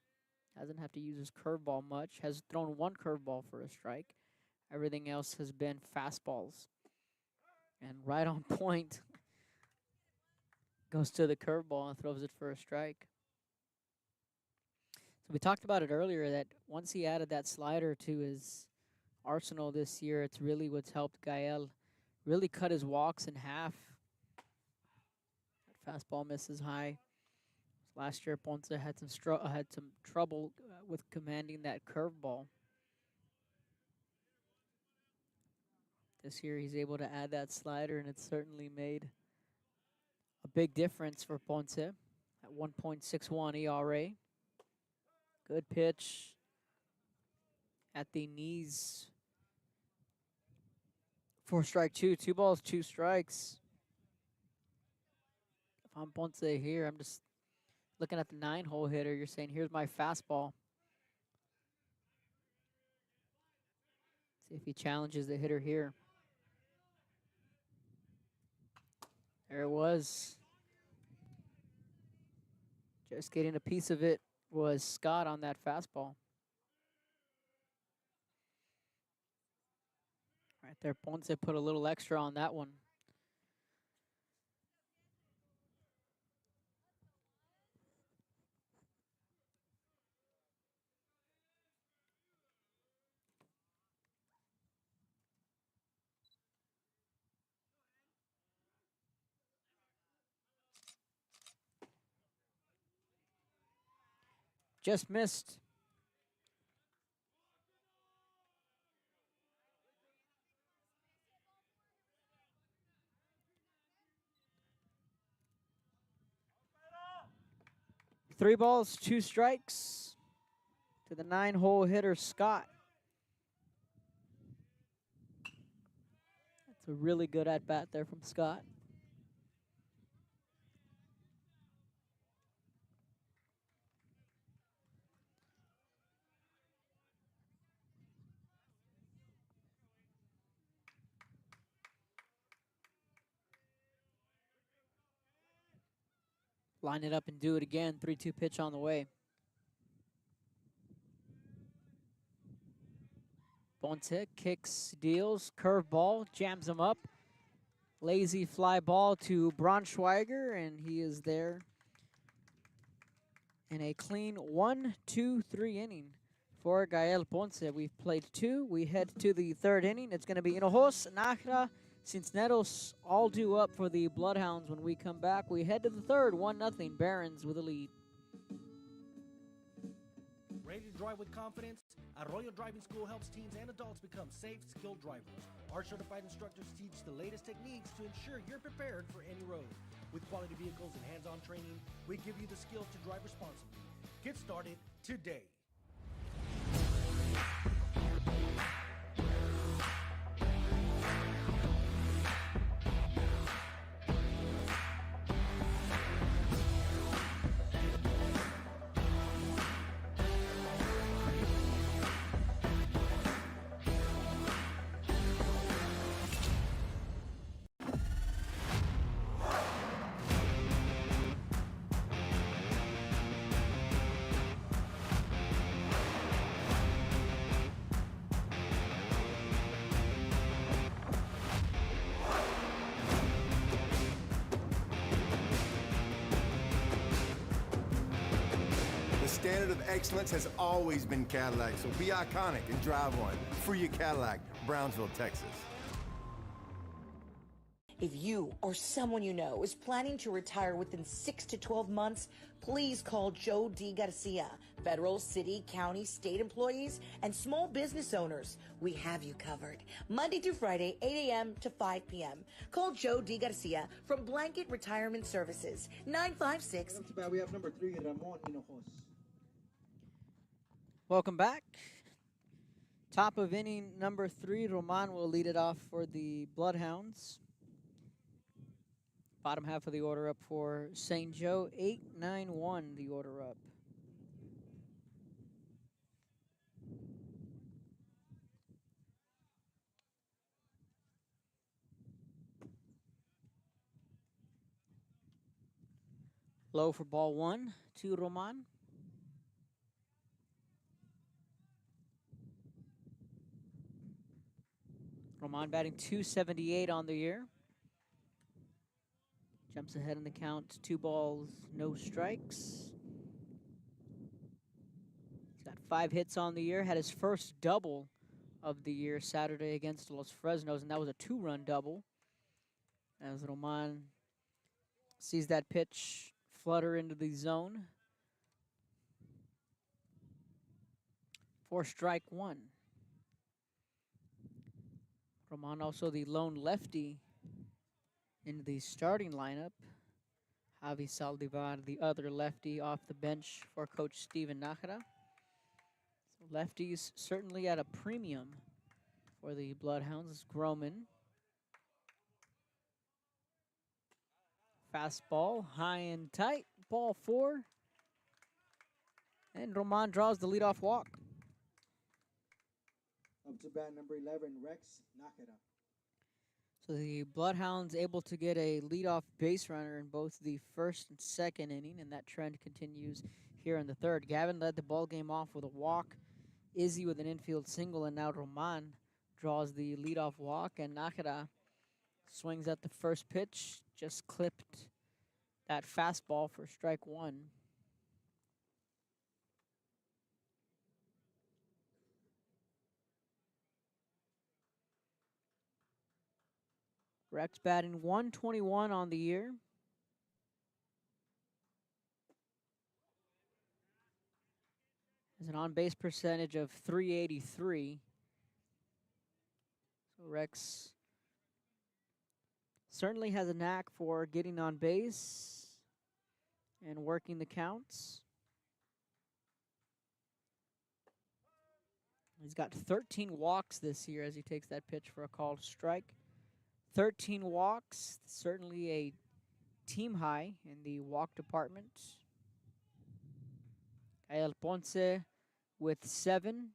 Hasn't have to use his curveball much. Has thrown 1 curveball for a strike. Everything else has been fastballs. And right on point, goes to the curveball and throws it for a strike. So we talked about it earlier that once he added that slider to his arsenal this year, it's really what's helped Gael really cut his walks in half. That fastball misses high. Last year, Ponce had some trouble with commanding that curveball. This year, he's able to add that slider, and it's certainly made a big difference for Ponce at 1.61 ERA. Good pitch at the knees for strike 2. 2 balls, 2 strikes. If I'm Ponce here, I'm just looking at the 9-hole hitter. You're saying, here's my fastball. See if he challenges the hitter here. There it was. Just getting a piece of it was Scott on that fastball. Right there, Ponce put a little extra on that one. Just missed. Three balls, two strikes to the 9-hole hitter, Scott. That's a really good at-bat there from Scott. Line it up and do it again. 3-2 pitch on the way. Ponce kicks, deals, curveball, jams him up. Lazy fly ball to Braunschweiger, and he is there in a clean 1-2-3 inning for Gael Ponce. We've played two. We head to the third inning. It's going to be Hinojos, Nájera, Cisneros all due up for the Bloodhounds. When we come back, we head to the third, 1-0, Barons with a lead. Ready to drive with confidence? Arroyo Driving School helps teens and adults become safe, skilled drivers. Our certified instructors teach the latest techniques to ensure you're prepared for any road. With quality vehicles and hands-on training, we give you the skills to drive responsibly. Get started today. The standard of excellence has always been Cadillac, so be iconic and drive one. Free your Cadillac, Brownsville, Texas. If you or someone you know is planning to retire within 6 to 12 months, please call Joe D. Garcia. Federal, city, county, state employees, and small business owners, we have you covered. Monday through Friday, 8 a.m. to 5 p.m. Call Joe D. Garcia from Blanket Retirement Services, 956. We have number 3, Ramon Hinojos. Welcome back. Top of inning number 3, Roman will lead it off for the Bloodhounds. Bottom half of the order up for St. Joe, 8-9-1 the order up. Low for ball 1 to Roman. Roman batting .278 on the year. Jumps ahead in the count, 2 balls, no strikes. He's got 5 hits on the year, had his first double of the year Saturday against Los Fresnos, and that was a 2-run double. As Roman sees that pitch flutter into the zone. 4 strike 1. Roman also the lone lefty in the starting lineup. Javi Saldivar, the other lefty off the bench for Coach Steven Nájera. So lefties certainly at a premium for the Bloodhounds. Groman. Fastball, high and tight. Ball 4. And Roman draws the leadoff walk. Up to bat number 11, Rex Nakeda. So the Bloodhounds able to get a leadoff base runner in both the first and second inning, and that trend continues here in the third. Gavin led the ball game off with a walk. Izzy with an infield single, and now Roman draws the leadoff walk, and Nakada swings at the first pitch, just clipped that fastball for strike one. Rex batting 121 on the year. Has an on-base percentage of .383. So Rex certainly has a knack for getting on base and working the counts. He's got 13 walks this year as he takes that pitch for a called strike. 13 walks, certainly a team high in the walk department. Gael Ponce with 7.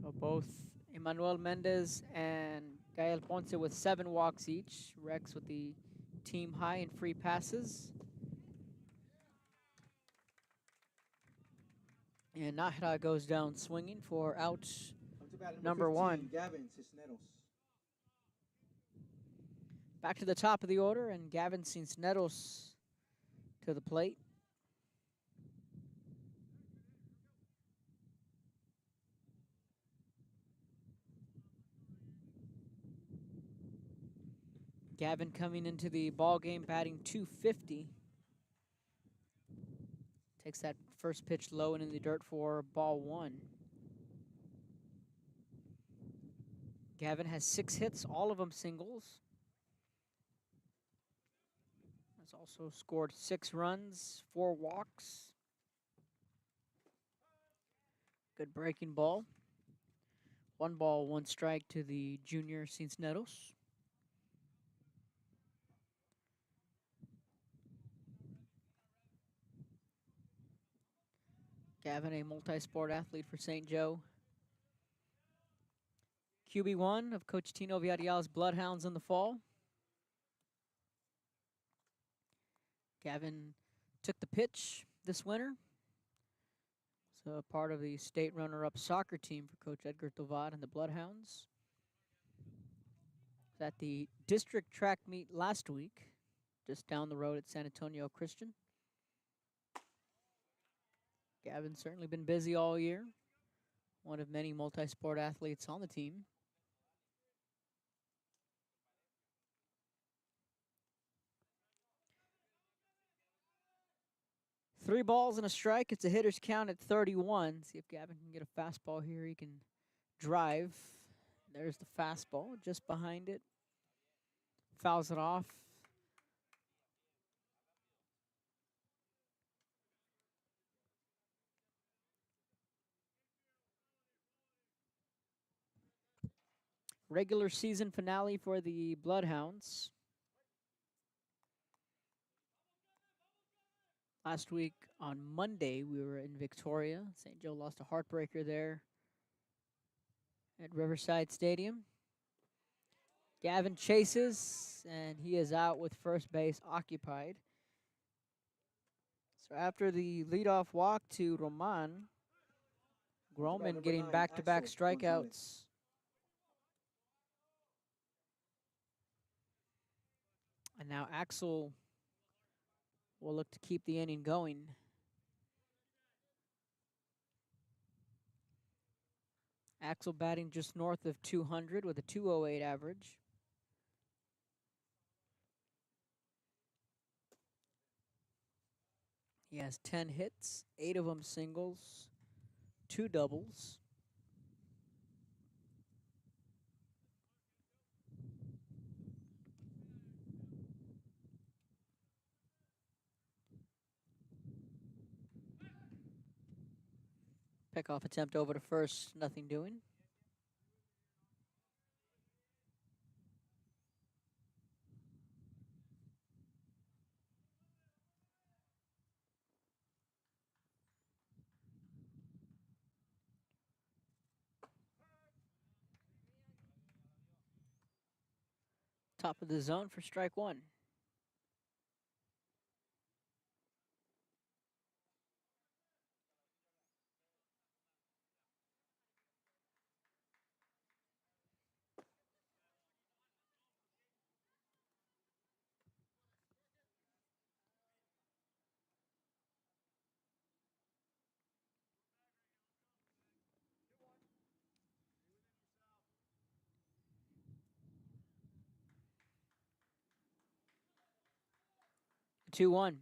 So both Emmanuel Mendez and Gael Ponce with 7 walks each. Rex with the team high in free passes. And Nahra goes down swinging for out number 15, 1. Gavin Cisneros. Back to the top of the order, and Gavin Cisneros to the plate. Gavin coming into the ball game batting .250. Takes that first pitch low and in the dirt for ball 1. Gavin has 6 hits, all of them singles. Has also scored 6 runs, 4 walks. Good breaking ball. 1 ball, 1 strike to the junior Cisneros. Gavin, a multi-sport athlete for St. Joe. QB1 of Coach Tino Villarreal's Bloodhounds in the fall. Gavin took the pitch this winter. So part of the state runner-up soccer team for Coach Edgar Tovar and the Bloodhounds. Was at the district track meet last week, just down the road at San Antonio Christian. Gavin's certainly been busy all year. One of many multi-sport athletes on the team. Three balls and a strike. It's a hitter's count at 31. See if Gavin can get a fastball here. He can drive. There's the fastball just behind it. Fouls it off. Regular season finale for the Bloodhounds. Last week on Monday, we were in Victoria. St. Joe lost a heartbreaker there at Riverside Stadium. Gavin chases, and he is out with first base occupied. So after the leadoff walk to Roman, Groman getting back-to-back strikeouts. And now Axel will look to keep the inning going. Axel batting just north of 200 with a 208 average. He has 10 hits, 8 of them singles, 2 doubles. Pickoff attempt over to first, nothing doing. Top of the zone for strike one. Two one.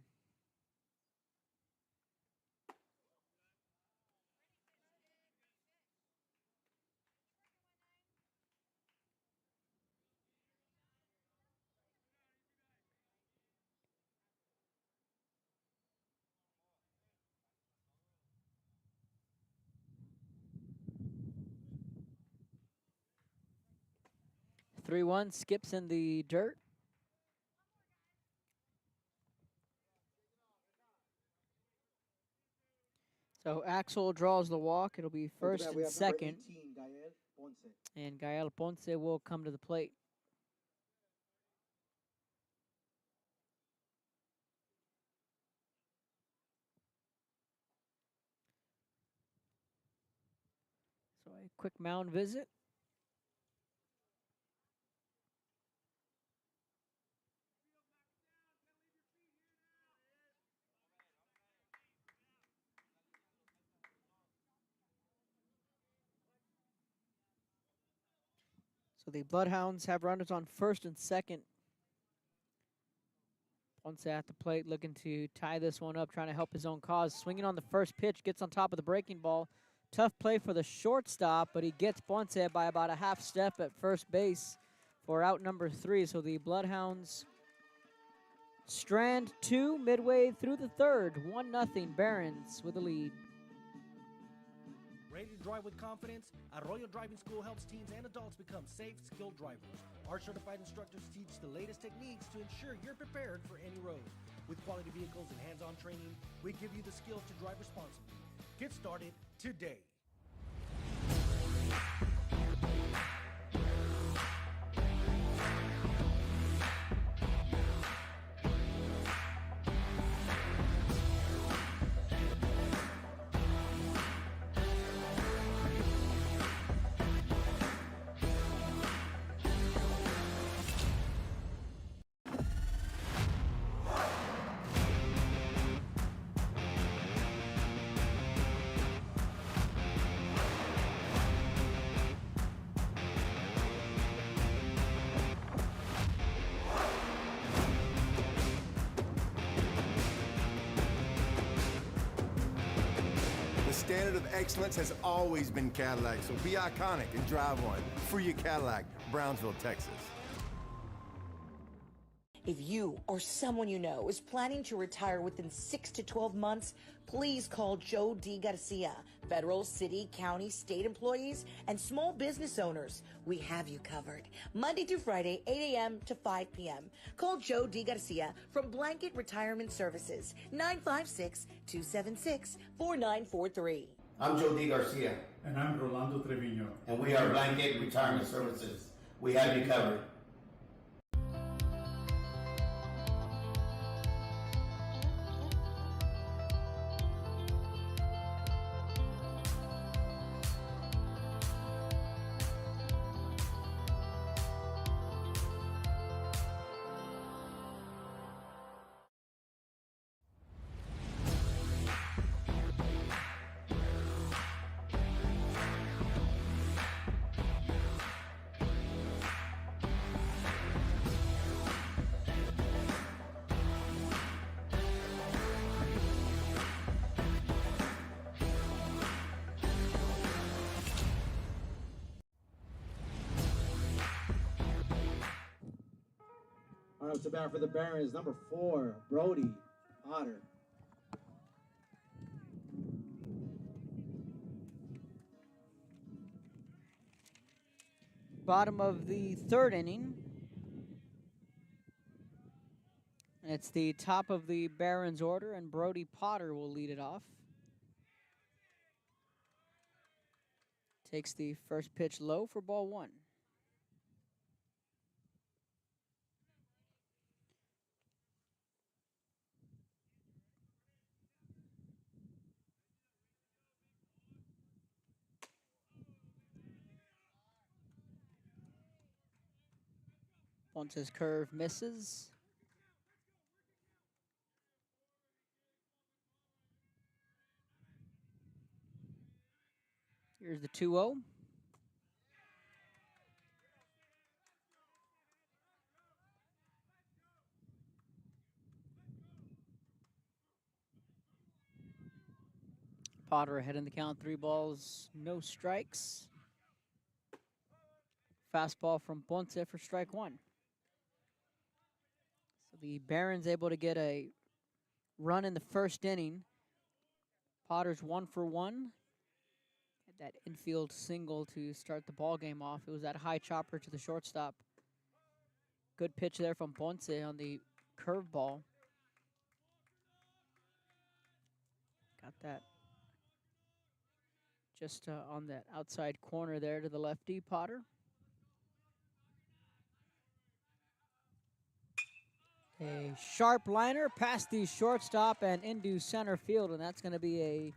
Three one. Skips in the dirt. So Axel draws the walk. It'll be first and second. 18, Gael Ponce. And Gael Ponce will come to the plate. So a quick mound visit. So the Bloodhounds have runners on first and second. Ponce at the plate looking to tie this one up, trying to help his own cause. Swinging on the first pitch, gets on top of the breaking ball. Tough play for the shortstop, but he gets Ponce by about a half step at first base for out number 3. So the Bloodhounds strand 2 midway through the third. 1-0 Barons with the lead. Ready to drive with confidence? Arroyo Driving School helps teens and adults become safe, skilled drivers. Our certified instructors teach the latest techniques to ensure you're prepared for any road. With quality vehicles and hands-on training, we give you the skills to drive responsibly. Get started today. The standard of excellence has always been Cadillac, so be iconic and drive one. Free your Cadillac, Brownsville, Texas. If you or someone you know is planning to retire within 6 to 12 months, please call Joe D. Garcia. Federal, city, county, state employees, and small business owners, we have you covered. Monday through Friday, 8 a.m. to 5 p.m. Call Joe D. Garcia from Blanket Retirement Services, 956-276-4943. I'm Joe D. Garcia. And I'm Rolando Trevino. And we are Blanket Retirement Services. We have you covered. All right, to bat for the Barons, number 4, Brody Otter. Bottom of the third inning. And it's the top of the Barons order, and Brody Potter will lead it off. Takes the first pitch low for ball 1. Ponce's curve misses. Here's the 2-0. Potter ahead in the count, 3 balls, no strikes. Fastball from Ponce for strike 1. So the Barons able to get a run in the first inning. Potter's 1 for 1. Had that infield single to start the ball game off. It was that high chopper to the shortstop. Good pitch there from Ponce on the curveball. Got that just on that outside corner there to the lefty, Potter. A sharp liner past the shortstop and into center field, and that's going to be a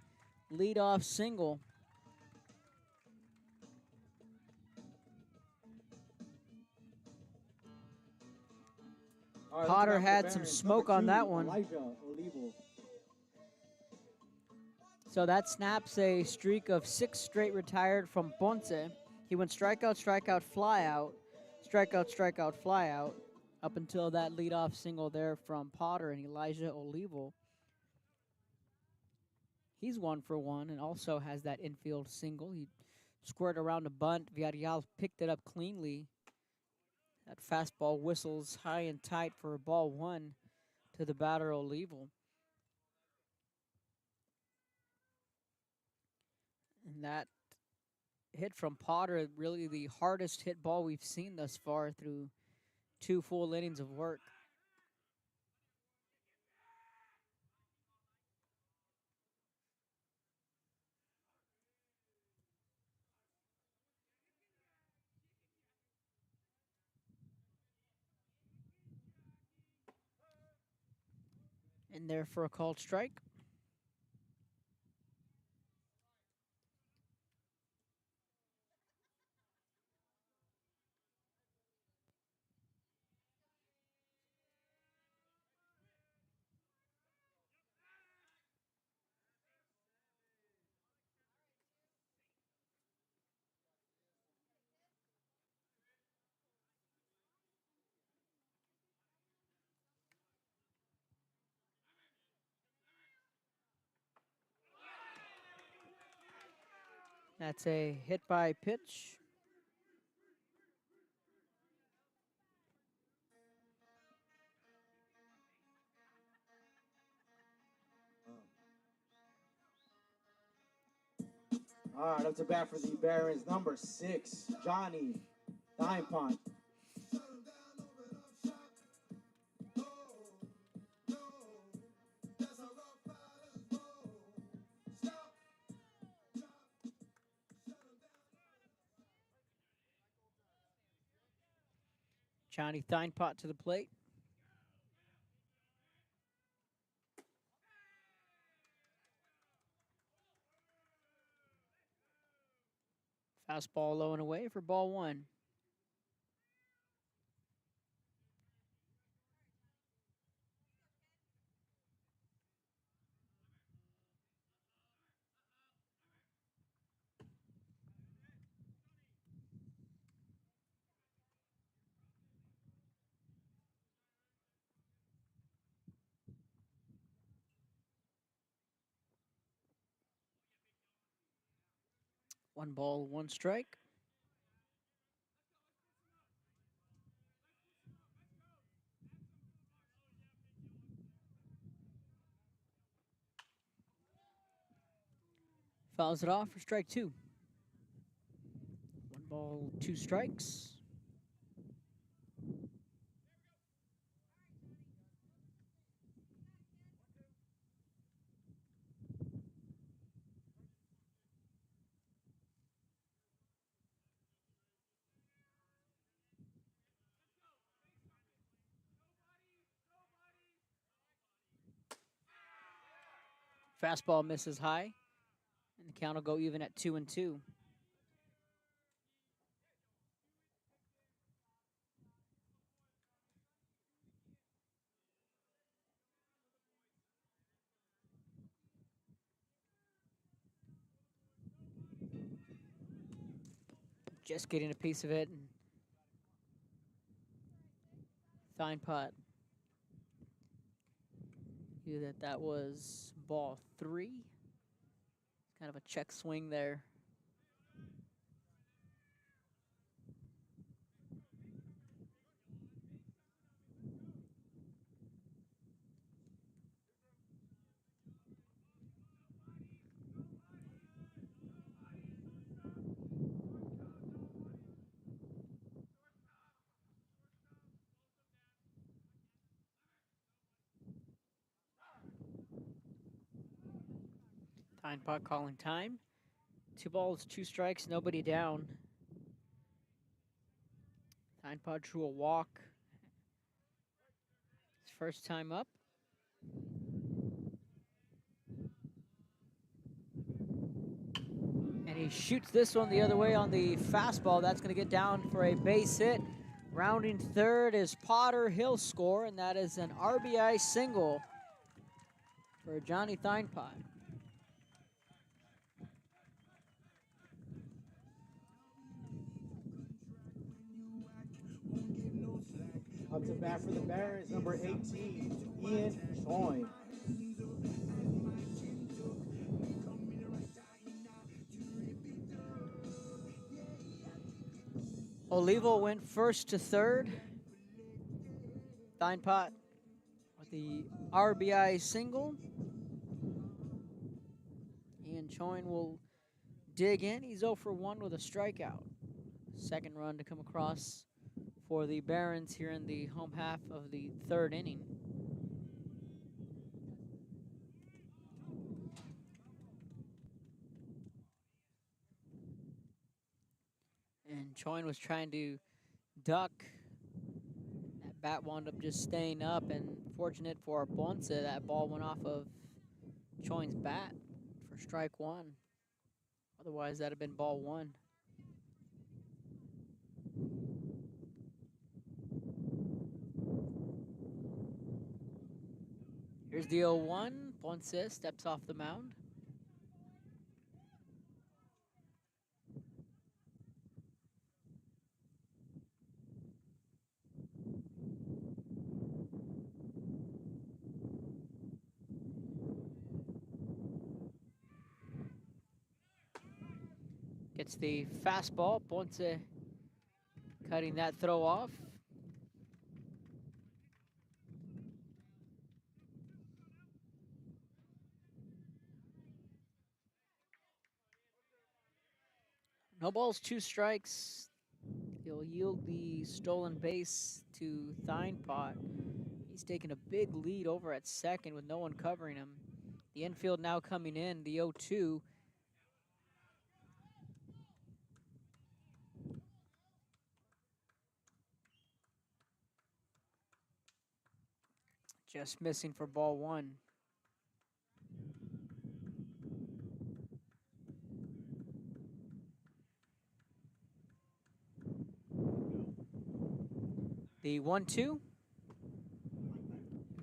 leadoff single. Potter had some smoke on that one. So that snaps a streak of 6 straight retired from Ponce. He went strikeout, strikeout, flyout, strikeout, strikeout, flyout, up until that leadoff single there from Potter and Elijah Olivo. He's 1 for 1 and also has that infield single. He squared around a bunt. Villarreal picked it up cleanly. That fastball whistles high and tight for a ball 1 to the batter Olivo. And that hit from Potter, really the hardest hit ball we've seen thus far through 2 full innings of work. In there for a called strike. That's a hit by pitch. All right, up to bat for the Barons, number 6, Johnny Dimepont. Johnny Thynepot to the plate. Fastball low and away for ball 1. One ball, 1 strike. Fouls it off for strike 2. 1 ball, 2 strikes. Fastball misses high, and the count will go even at 2-2. Just getting a piece of it. And fine putt. Knew that was ball 3. Kind of a check swing there. Fine putt calling time. 2 balls, 2 strikes, nobody down. Fine putt drew a walk. His first time up. And he shoots this one the other way on the fastball. That's going to get down for a base hit. Rounding third is Potter. He'll score, and that is an RBI single for Johnny Thynpot. Up to bat for the Barons, number 18, Ian Choi. Olivo went first to third. Thynpot with the RBI single. Ian Choin will dig in. He's 0 for 1 with a strikeout. Second run to come across for the Barons here in the home half of the 3rd inning. And Choin was trying to duck. That bat wound up just staying up, and fortunate for Ponce, that ball went off of Choin's bat for strike 1. Otherwise, that'd have been ball 1. Here's the 0-1. Ponce steps off the mound. Gets the fastball. Ponce cutting that throw off. No balls, 2 strikes. He'll yield the stolen base to Thynpot. He's taking a big lead over at second with no one covering him. The infield now coming in, the 0-2. Just missing for ball 1. The 1-2.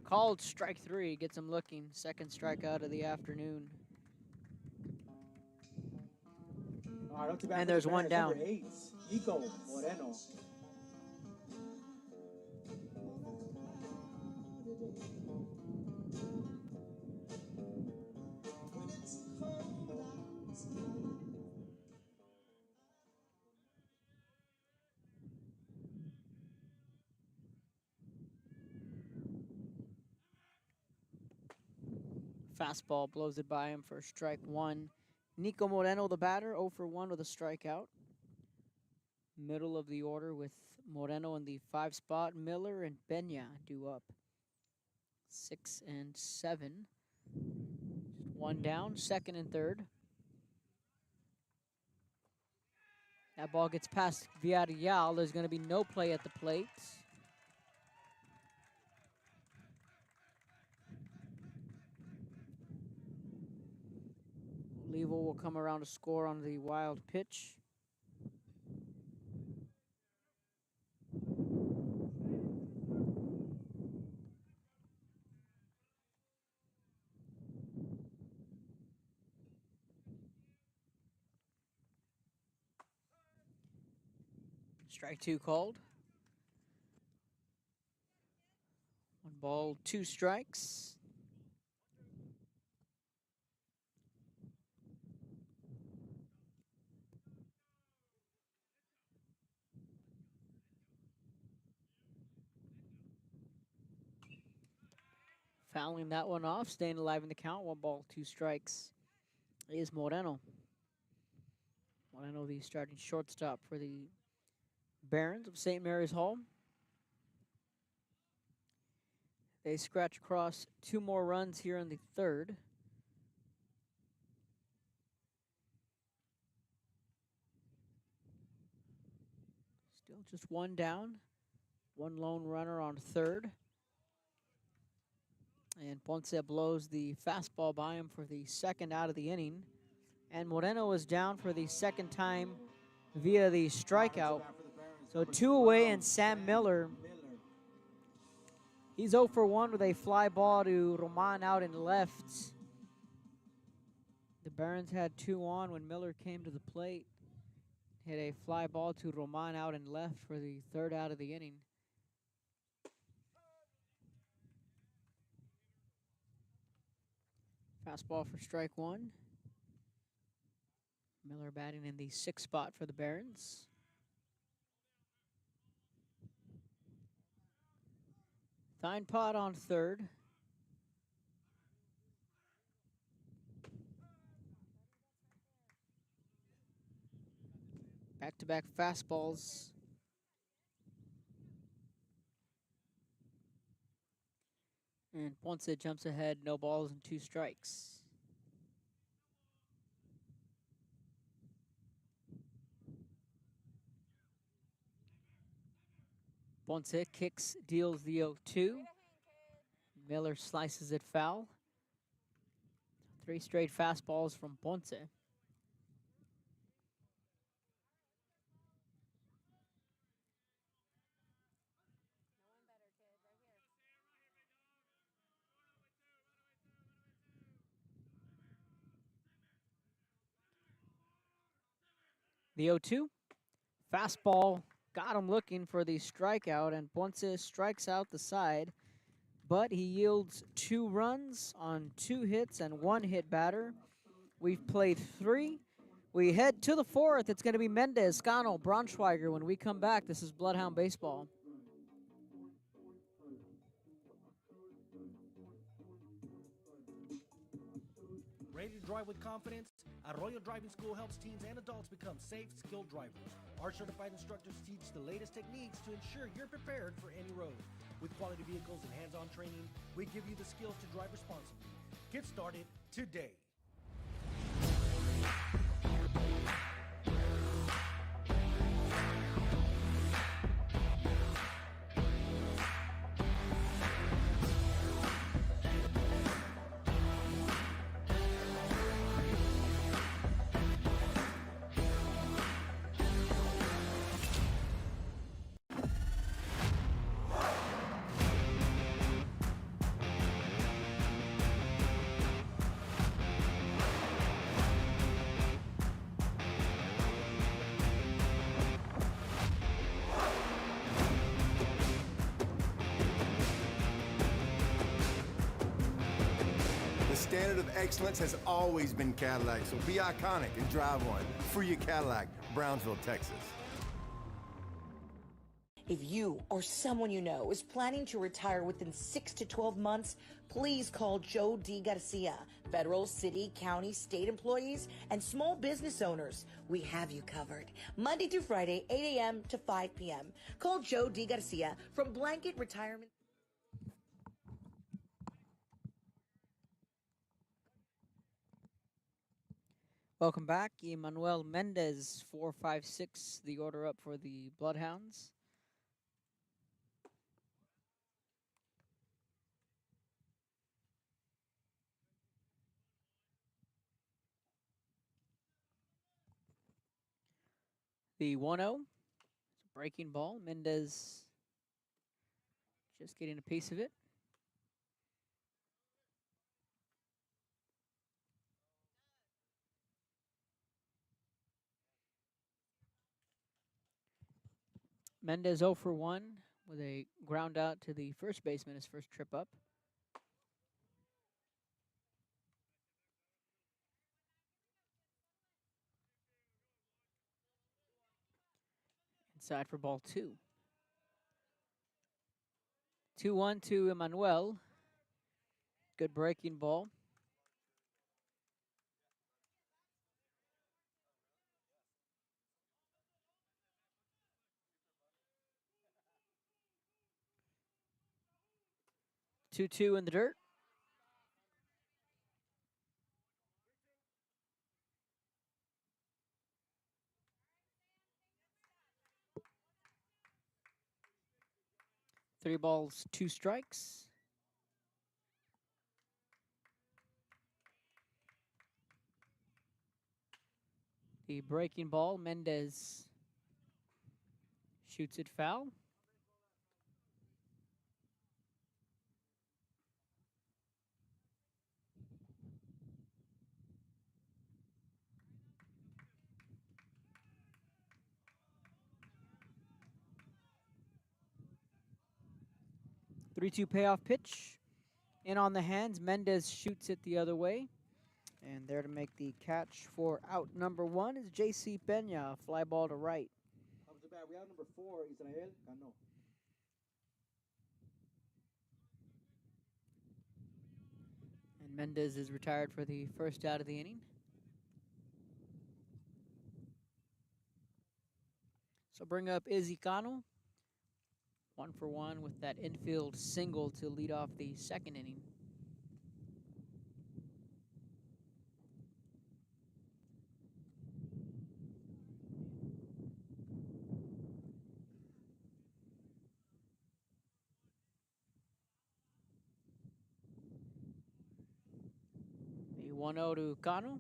Called strike 3, gets him looking. Second strikeout of the afternoon. And there's one down. Number 8, Nico Moreno. Fastball blows it by him for strike 1. Nico Moreno, the batter, 0 for 1 with a strikeout. Middle of the order with Moreno in the 5 spot. Miller and Benya due up 6 and 7. Just 1 down, 2nd and 3rd. That ball gets past Villarreal. There's going to be no play at the plate. Olivo will come around to score on the wild pitch. Strike two called. 1 ball, 2 strikes. Fouling that one off, staying alive in the count. 1 ball, 2 strikes is Moreno. Moreno, the starting shortstop for the Barons of St. Mary's Hall. They scratch across 2 more runs here in the third. Still just 1 down. 1 lone runner on third. And Ponce blows the fastball by him for the second out of the inning. And Moreno is down for the second time via the strikeout. So 2 away, and Sam Miller, he's 0 for 1 with a fly ball to Roman out in left. The Barons had 2 on when Miller came to the plate. Hit a fly ball to Roman out in left for the third out of the inning. Fastball for strike 1. Miller batting in the 6th spot for the Barons. Thynpot on third. Back-to-back fastballs. And Ponce jumps ahead, no balls and 2 strikes. Ponce kicks, deals the 0-2. Miller slices it foul. 3 straight fastballs from Ponce. The 0-2. Fastball got him looking for the strikeout, and Ponce strikes out the side, but he yields 2 runs on 2 hits and 1 hit batter. We've played 3. We head to the 4th. It's going to be Mendez, Scano, Braunschweiger. When we come back, this is Bloodhound Baseball. Ready to drive with confidence? Arroyo Driving School helps teens and adults become safe, skilled drivers. Our certified instructors teach the latest techniques to ensure you're prepared for any road. With quality vehicles and hands-on training, we give you the skills to drive responsibly. Get started today. The standard of excellence has always been Cadillac, so be iconic and drive one. Free your Cadillac, Brownsville, Texas. If you or someone you know is planning to retire within 6 to 12 months, please call Joe D. Garcia. Federal, city, county, state employees, and small business owners, we have you covered. Monday through Friday, 8 a.m. to 5 p.m. Call Joe D. Garcia from Blanket Retirement. Welcome back. Emmanuel Mendez, 4-5-6, the order up for the Bloodhounds. The 1-0, it's a breaking ball. Mendez just getting a piece of it. Mendez 0 for 1 with a ground out to the first baseman, his first trip up. Inside for ball 2. 2-1 to Emmanuel. Good breaking ball. Two in the dirt. Three balls, 2 strikes. The breaking ball, Mendez shoots it foul. Three-two payoff pitch. In on the hands, Mendez shoots it the other way. And there to make the catch for out number 1 is J.C. Peña, fly ball to right. Comes to bat. We have number 4, Israel Cano. And Mendez is retired for the first out of the inning. So bring up Izzy Cano. 1 for 1 with that infield single to lead off the second inning. The 1-0 to Cano.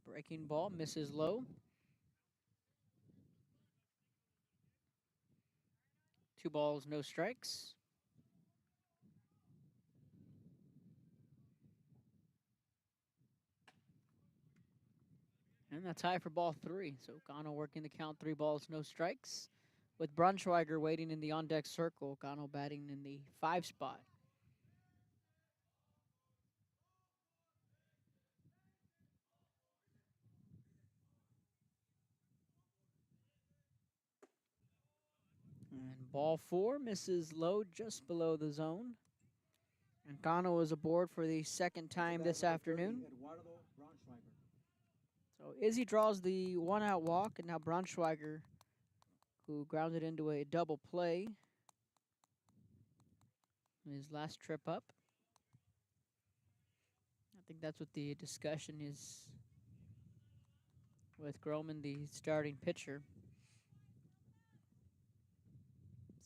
Breaking ball, misses low. 2 balls, no strikes. And that's high for ball 3. So Cano working the count, 3 balls, no strikes. With Braunschweiger waiting in the on-deck circle, Cano batting in the 5 spot. And ball 4 misses low just below the zone. And Cano is aboard for the second time this afternoon. So Izzy draws the 1-out walk, and now Braunschweiger, who grounded into a double play in his last trip up. I think that's what the discussion is with Groman, the starting pitcher.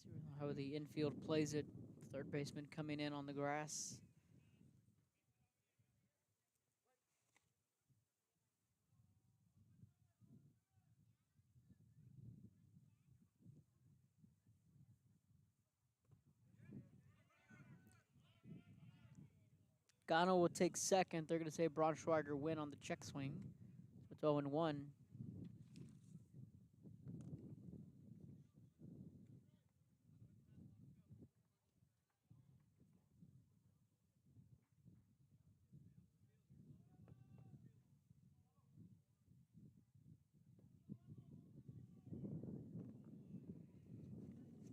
See how the infield plays it. Third baseman coming in on the grass. Cano will take second. They're going to say Braunschweiger win on the check swing. It's 0-1.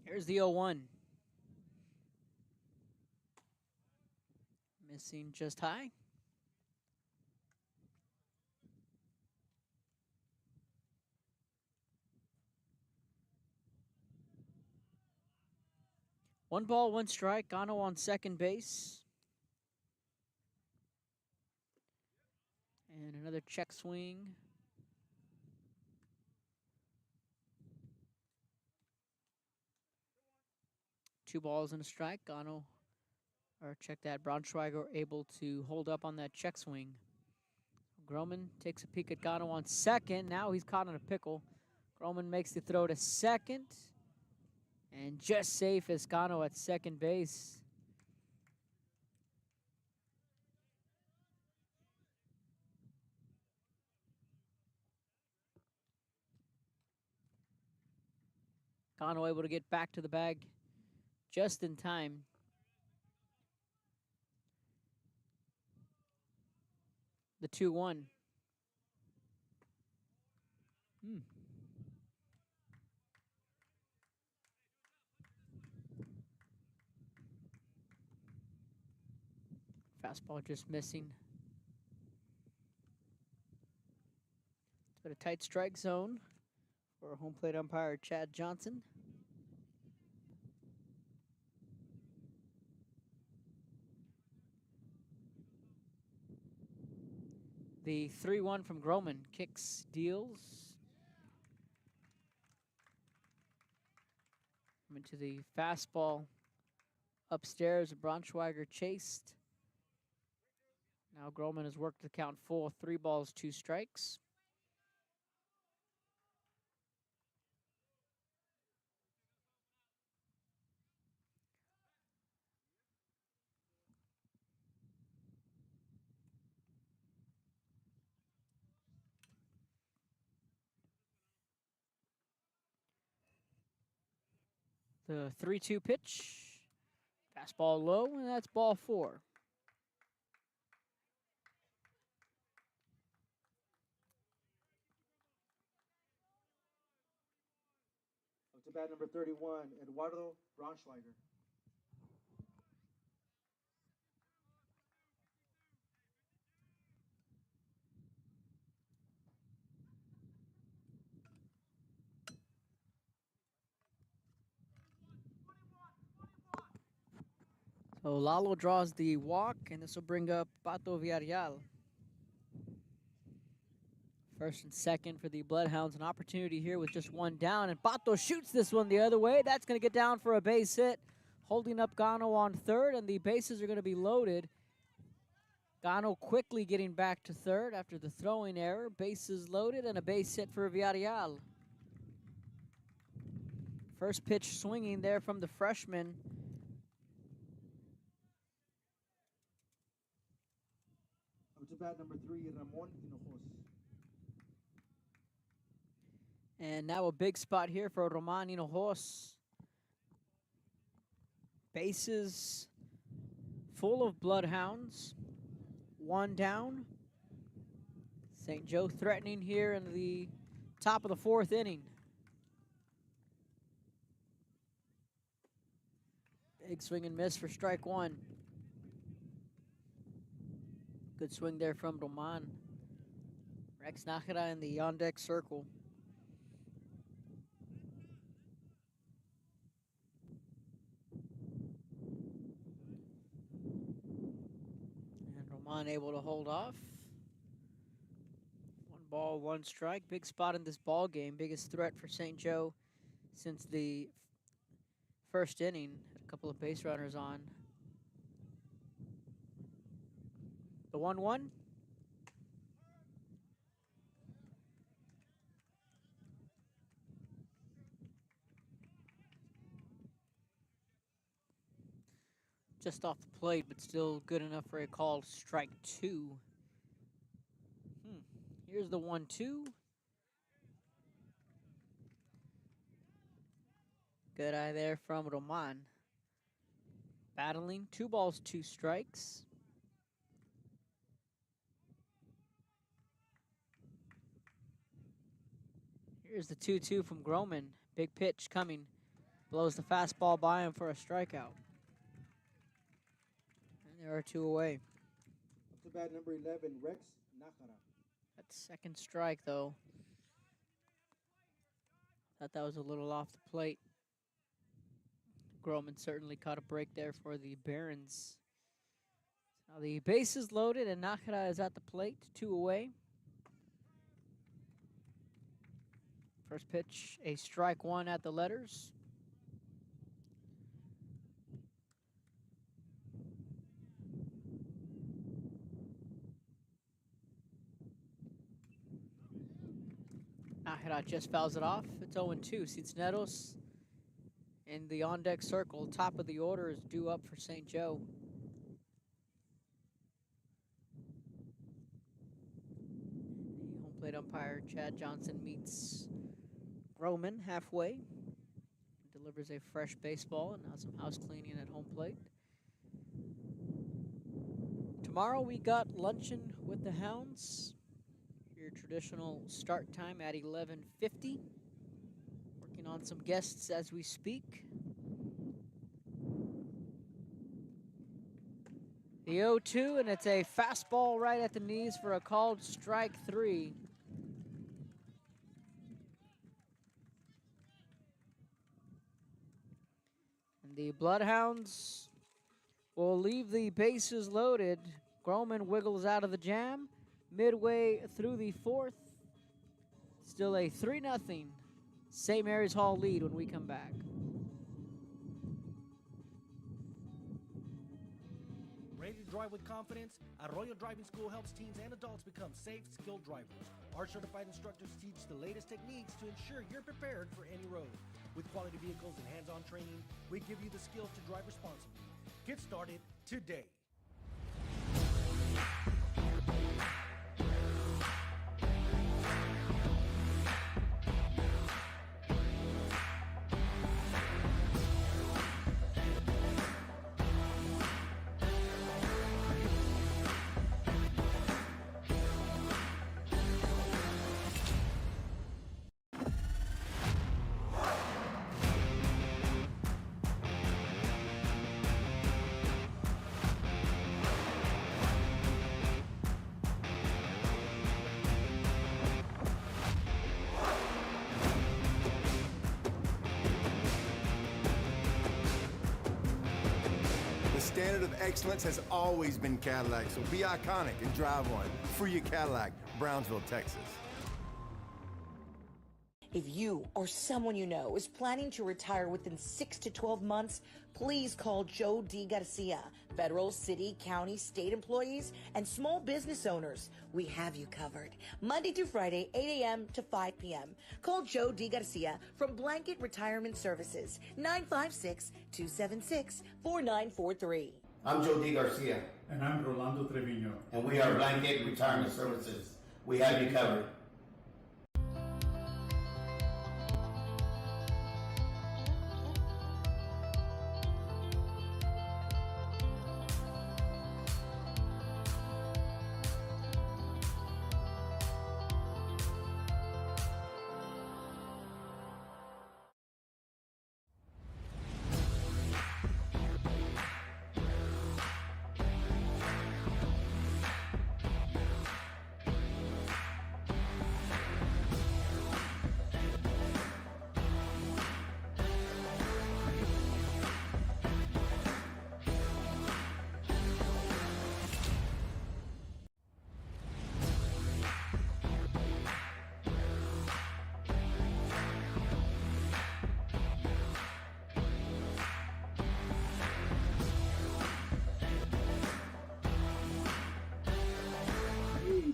Here's the 0-1. Missing just high. One ball, one strike. Cano on second base. And another check swing. Two balls and a strike. Cano, or check that, Braunschweiger able to hold up on that check swing. Groman takes a peek at Cano on second. Now he's caught in a pickle. Groman makes the throw to second. And just safe as Cano at second base. Gano able to get back to the bag just in time. The 2-1. Fastball just missing. It's been a tight strike zone for home plate umpire Chad Johnson. The 3-1 from Groman. Kicks, deals. Into the fastball upstairs. Braunschweiger chased. Now Groman has worked the count full. 3 balls, 2 strikes. The 3-2 pitch. Fastball low, and that's ball 4. Up to bat number 31, Eduardo Braunschweiger. So Lalo draws the walk, and this will bring up Pato Villarreal. First and second for the Bloodhounds. An opportunity here with just 1 down, and Pato shoots this one the other way. That's going to get down for a base hit, holding up Gano on third, and the bases are going to be loaded. Gano quickly getting back to third after the throwing error. Bases loaded and a base hit for Villarreal. First pitch swinging there from the freshman. Up to bat number 3, Ramon Hinojos. And now a big spot here for Roman Hinojos. Bases full of Bloodhounds. 1 down. St. Joe threatening here in the top of the 4th inning. Big swing and miss for strike 1. Good swing there from Roman. Rex Nájera in the on-deck circle. And Roman able to hold off. 1 ball, 1 strike. Big spot in this ball game. Biggest threat for St. Joe since the first inning. Had a couple of base runners on. The 1-1. Just off the plate, but still good enough for a called strike 2. Here's the 1-2. Good eye there from Roman. Battling, 2 balls, 2 strikes. Here's the 2-2 from Groman. Big pitch coming. Blows the fastball by him for a strikeout. And there are 2 away. Up to bat number 11, Rex Nájera. That's second strike, though. Thought that was a little off the plate. Groman certainly caught a break there for the Barons. Now the base is loaded, and Nájera is at the plate. 2 away. First pitch, a strike 1 at the letters. Nájera just fouls it off. It's 0-2. Cisneros in the on-deck circle. Top of the order is due up for St. Joe. The home plate umpire, Chad Johnson, meets Groman halfway. delivers a fresh baseball, and now some house cleaning at home plate. Tomorrow we got luncheon with the Hounds. Your traditional start time at 11:50. Working on some guests as we speak. The 0-2, and it's a fastball right at the knees for a called strike 3. And the Bloodhounds will leave the bases loaded. Groman wiggles out of the jam midway through the fourth. Still a 3-0 St. Mary's Hall lead when we come back. Ready to drive with confidence? Arroyo Driving School helps teens and adults become safe, skilled drivers. Our certified instructors teach the latest techniques to ensure you're prepared for any road. With quality vehicles and hands-on training, we give you the skills to drive responsibly. Get started today. The standard of excellence has always been Cadillac, so be iconic and drive one. Free your Cadillac, Brownsville, Texas. If you or someone you know is planning to retire within 6 to 12 months, please call Joe D. Garcia. Federal, city, county, state employees, and small business owners, we have you covered. Monday through Friday, 8 a.m. to 5 p.m. Call Joe D. Garcia from Blanket Retirement Services, 956-276-4943. I'm Joe D. Garcia. And I'm Rolando Trevino. And we are Blanket Retirement Services. We have you covered.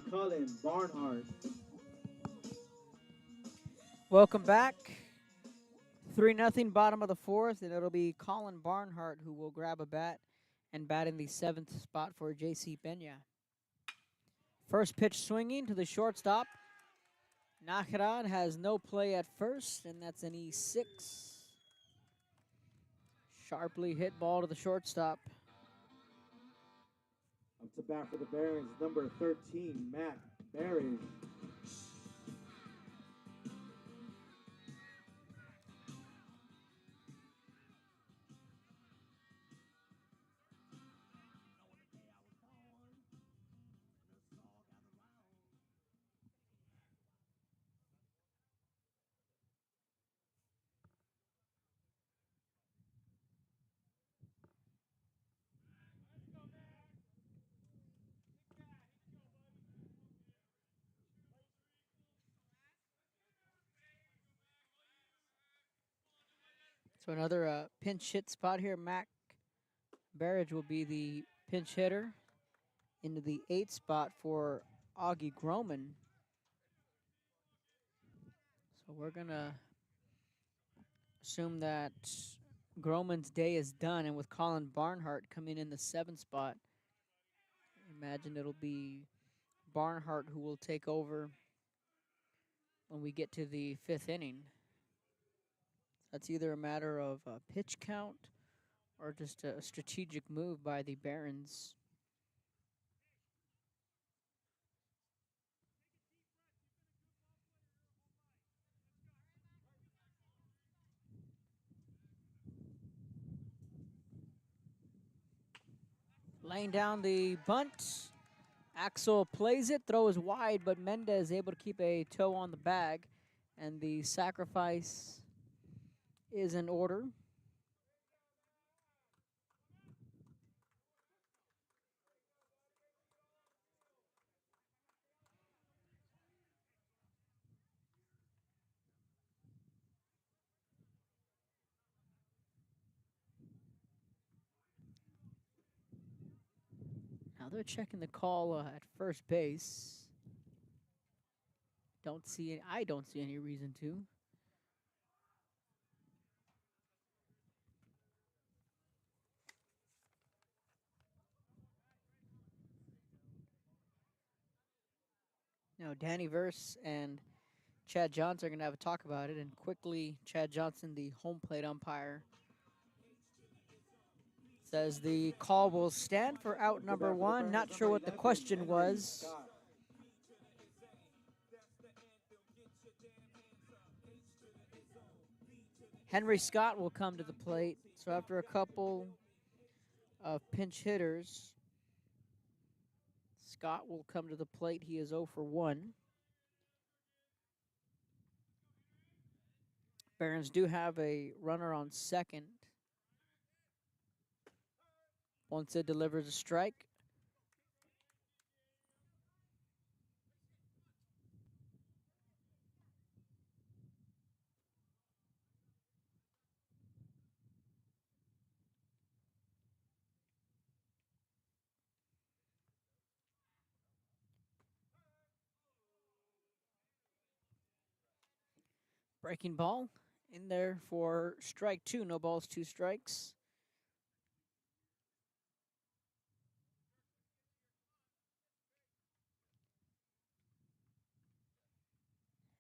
Cullen Barnhart. Welcome back. 3-0 bottom of the fourth, and it'll be Colin Barnhart who will grab a bat and bat in the 7th spot for J.C. Pena. First pitch swinging to the shortstop. Najarad has no play at first, and that's an E6. Sharply hit ball to the shortstop. Up to bat for the Barons, number 13, Matt Barron. So another pinch hit spot here. Mac Barrage will be the pinch hitter into the 8th spot for Augie Groman. So we're going to assume that Groman's day is done, and with Colin Barnhart coming in the 7th spot, imagine it'll be Barnhart who will take over when we get to the 5th inning. That's either a matter of pitch count or just a strategic move by the Barons. Laying down the bunt. Axel plays it, throw is wide, but Mendez able to keep a toe on the bag, and the sacrifice is in order. Now they're checking the call at first base. I don't see any reason to. Now Danny Verse and Chad Johnson are going to have a talk about it, and quickly Chad Johnson, the home plate umpire, says the call will stand for out number one. Not sure what the question was. Henry Scott will come to the plate. So after a couple of pinch hitters, Scott will come to the plate. He is 0 for 1. Barons do have a runner on second. Ponce delivers a strike. Breaking ball in there for strike 2. No balls, 2 strikes.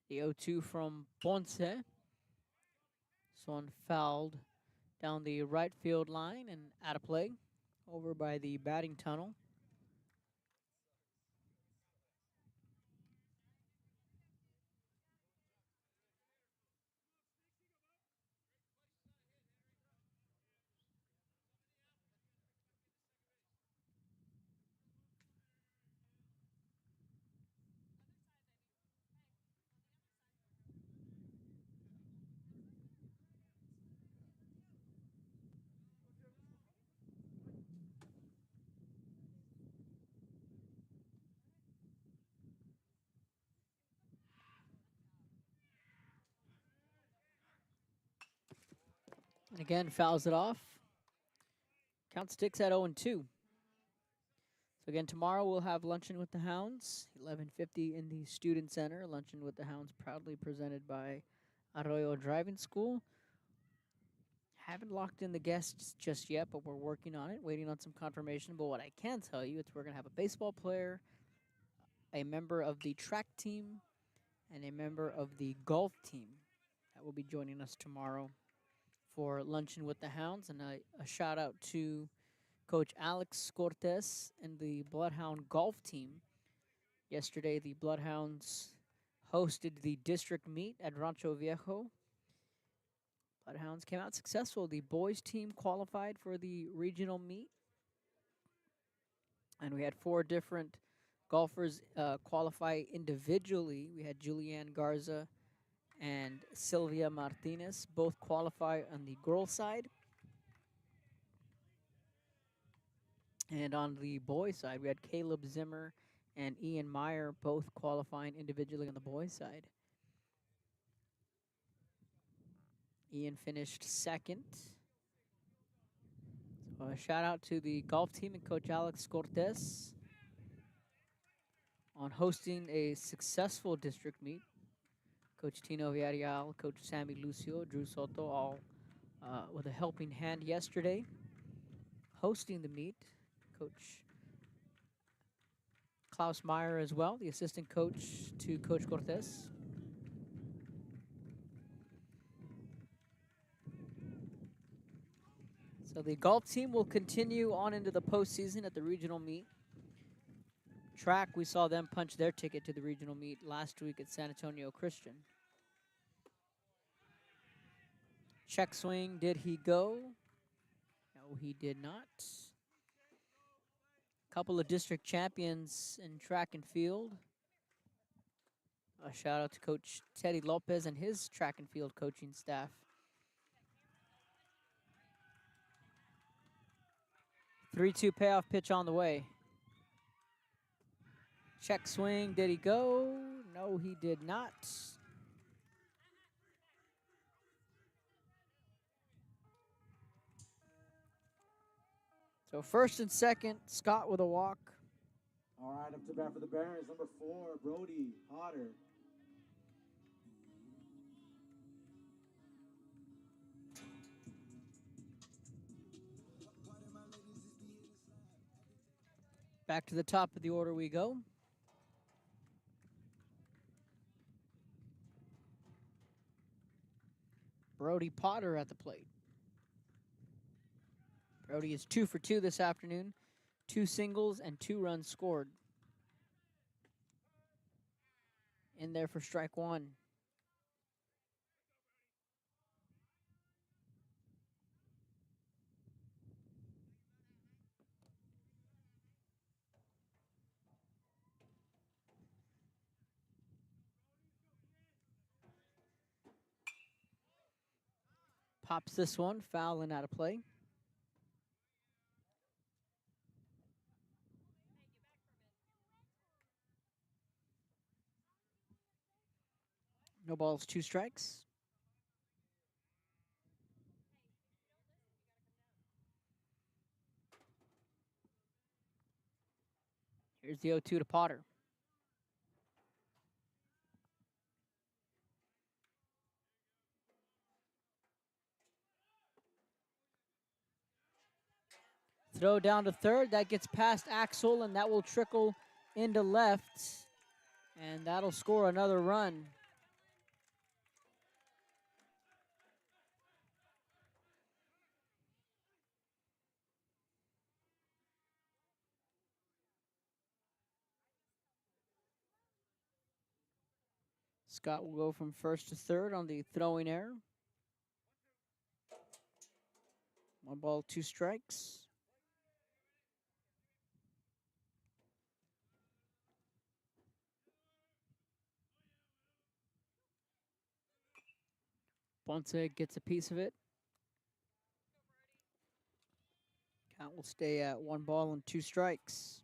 The 0-2 from Ponce. This one fouled down the right field line and out of play over by the batting tunnel. And again, fouls it off. Count sticks at 0-2. So again, tomorrow we'll have Luncheon with the Hounds, 11:50 in the Student Center. Luncheon with the Hounds proudly presented by Arroyo Driving School. Haven't locked in the guests just yet, but we're working on it, waiting on some confirmation. But what I can tell you is we're going to have a baseball player, a member of the track team, and a member of the golf team that will be joining us tomorrow for Luncheon with the Hounds. And a shout out to Coach Alex Cortez and the Bloodhound golf team. Yesterday, the Bloodhounds hosted the district meet at Rancho Viejo. Bloodhounds came out successful. The boys team qualified for the regional meet. And we had 4 different golfers qualify individually. We had Julianne Garza and Sylvia Martinez both qualify on the girls' side. And on the boys' side, we had Caleb Zimmer and Ian Meyer both qualifying individually on the boys' side. Ian finished second. So a shout out to the golf team and Coach Alex Cortez on hosting a successful district meet. Coach Tino Villarreal, Coach Sammy Lucio, Drew Soto, all with a helping hand yesterday. Hosting the meet, Coach Klaus Meyer as well, the assistant coach to Coach Cortez. So the golf team will continue on into the postseason at the regional meet. Track, we saw them punch their ticket to the regional meet last week at San Antonio Christian. Check swing, did he go? No, he did not. Couple of district champions in track and field. A shout out to Coach Teddy Lopez and his track and field coaching staff. 3-2 payoff pitch on the way. Check swing, did he go? No, he did not. So first and second, Scott with a walk. All right, up to bat for the Barons, number 4, Brody Potter. Back to the top of the order we go. Brody Potter at the plate. Brody is 2 for 2 this afternoon. 2 singles and 2 runs scored. In there for strike 1. Pops this one, foul and out of play. No balls, 2 strikes. Here's the 0-2 to Potter. Throw down to third. That gets past Axel, and that will trickle into left. And that'll score another run. Scott will go from first to third on the throwing error. 1 ball, 2 strikes. Ponce gets a piece of it. Count will stay at 1 ball and 2 strikes.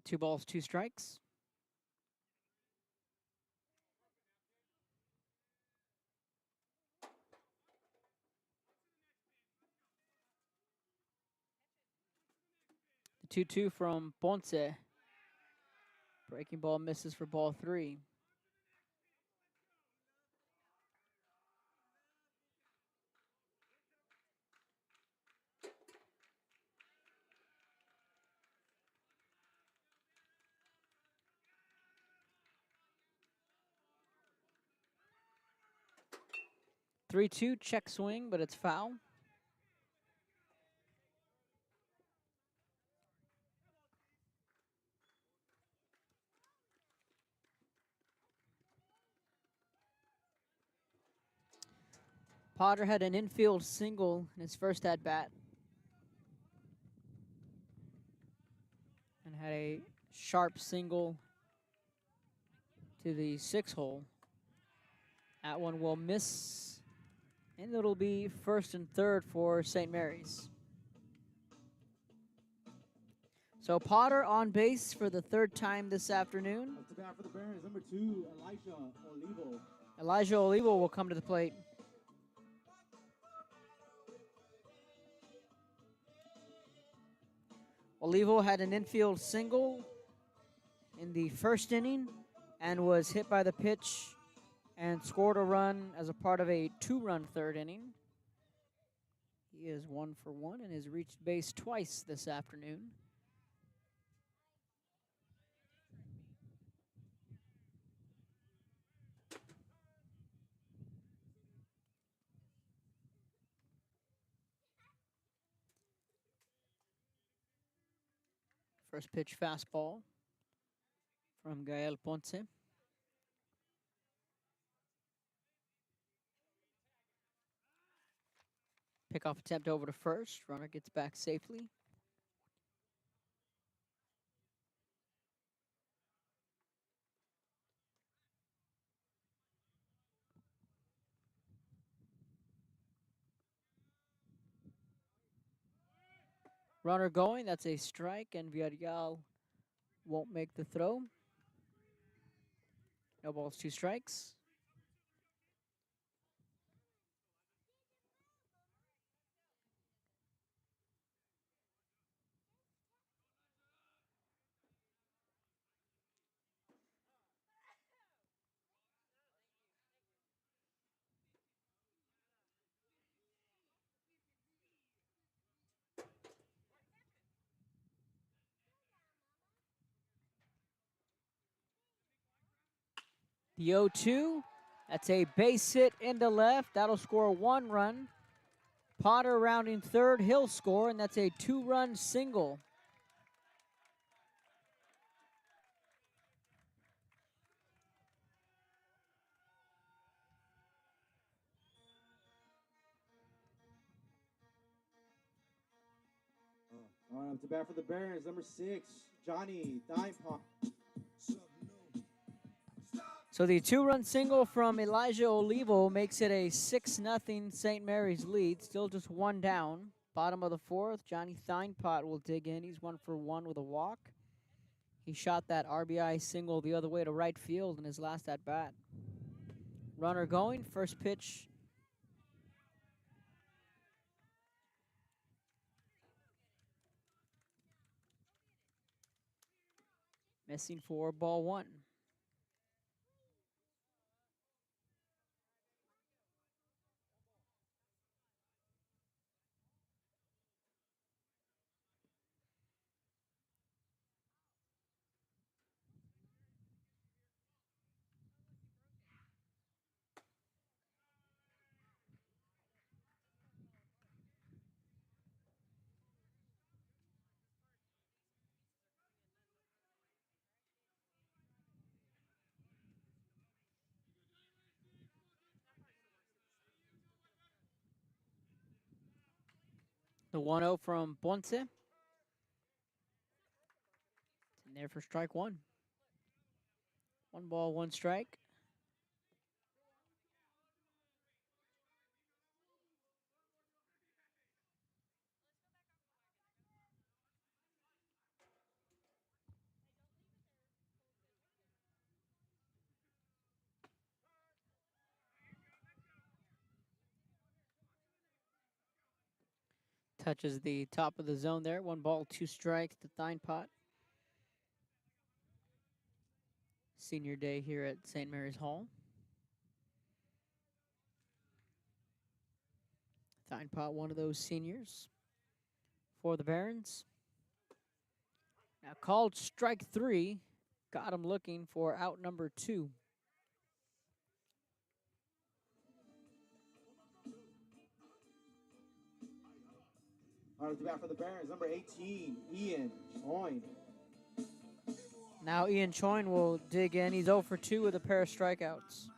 Two balls, 2 strikes. The 2-2 from Ponce. Breaking ball misses for ball 3. Three-two, check swing, but it's foul. Potter had an infield single in his first at-bat. And had a sharp single to the 6 hole. That one will miss, and it'll be first and third for St. Mary's. So Potter on base for the 3rd time this afternoon. Up to bat for the Barons, number 2, Elijah Olivo. Elijah Olivo will come to the plate. Olivo had an infield single in the first inning and was hit by the pitch and scored a run as a part of a 2-run third inning. He is 1 for 1 and has reached base twice this afternoon. First pitch fastball from Gael Ponce. Pickoff attempt over to first. Runner gets back safely. Runner going, that's a strike, and Villarreal won't make the throw. No balls, 2 strikes. The 0-2, that's a base hit into left. That'll score 1 run. Potter rounding third, he'll score, and that's a 2-run single. All right, up to bat for the Barons, number 6, Johnny Dimepot. So the 2-run single from Elijah Olivo makes it a 6-0 St. Mary's lead. Still just 1 down. Bottom of the 4th, Johnny Thynepot will dig in. He's 1 for 1 with a walk. He shot that RBI single the other way to right field in his last at-bat. Runner going, first pitch. Missing for ball 1. The 1-0 from Ponce. It's in there for strike 1. 1 ball, 1 strike. Touches the top of the zone there. 1 ball, 2 strikes to Thynepot. Senior day here at St. Mary's Hall. Thynepot, one of those seniors for the Barons. Now called strike 3. Got him looking for out number 2. All right, to bat for the Barons, number 18, Ian Choin. Now Ian Choin will dig in. He's 0 for 2 with a pair of strikeouts.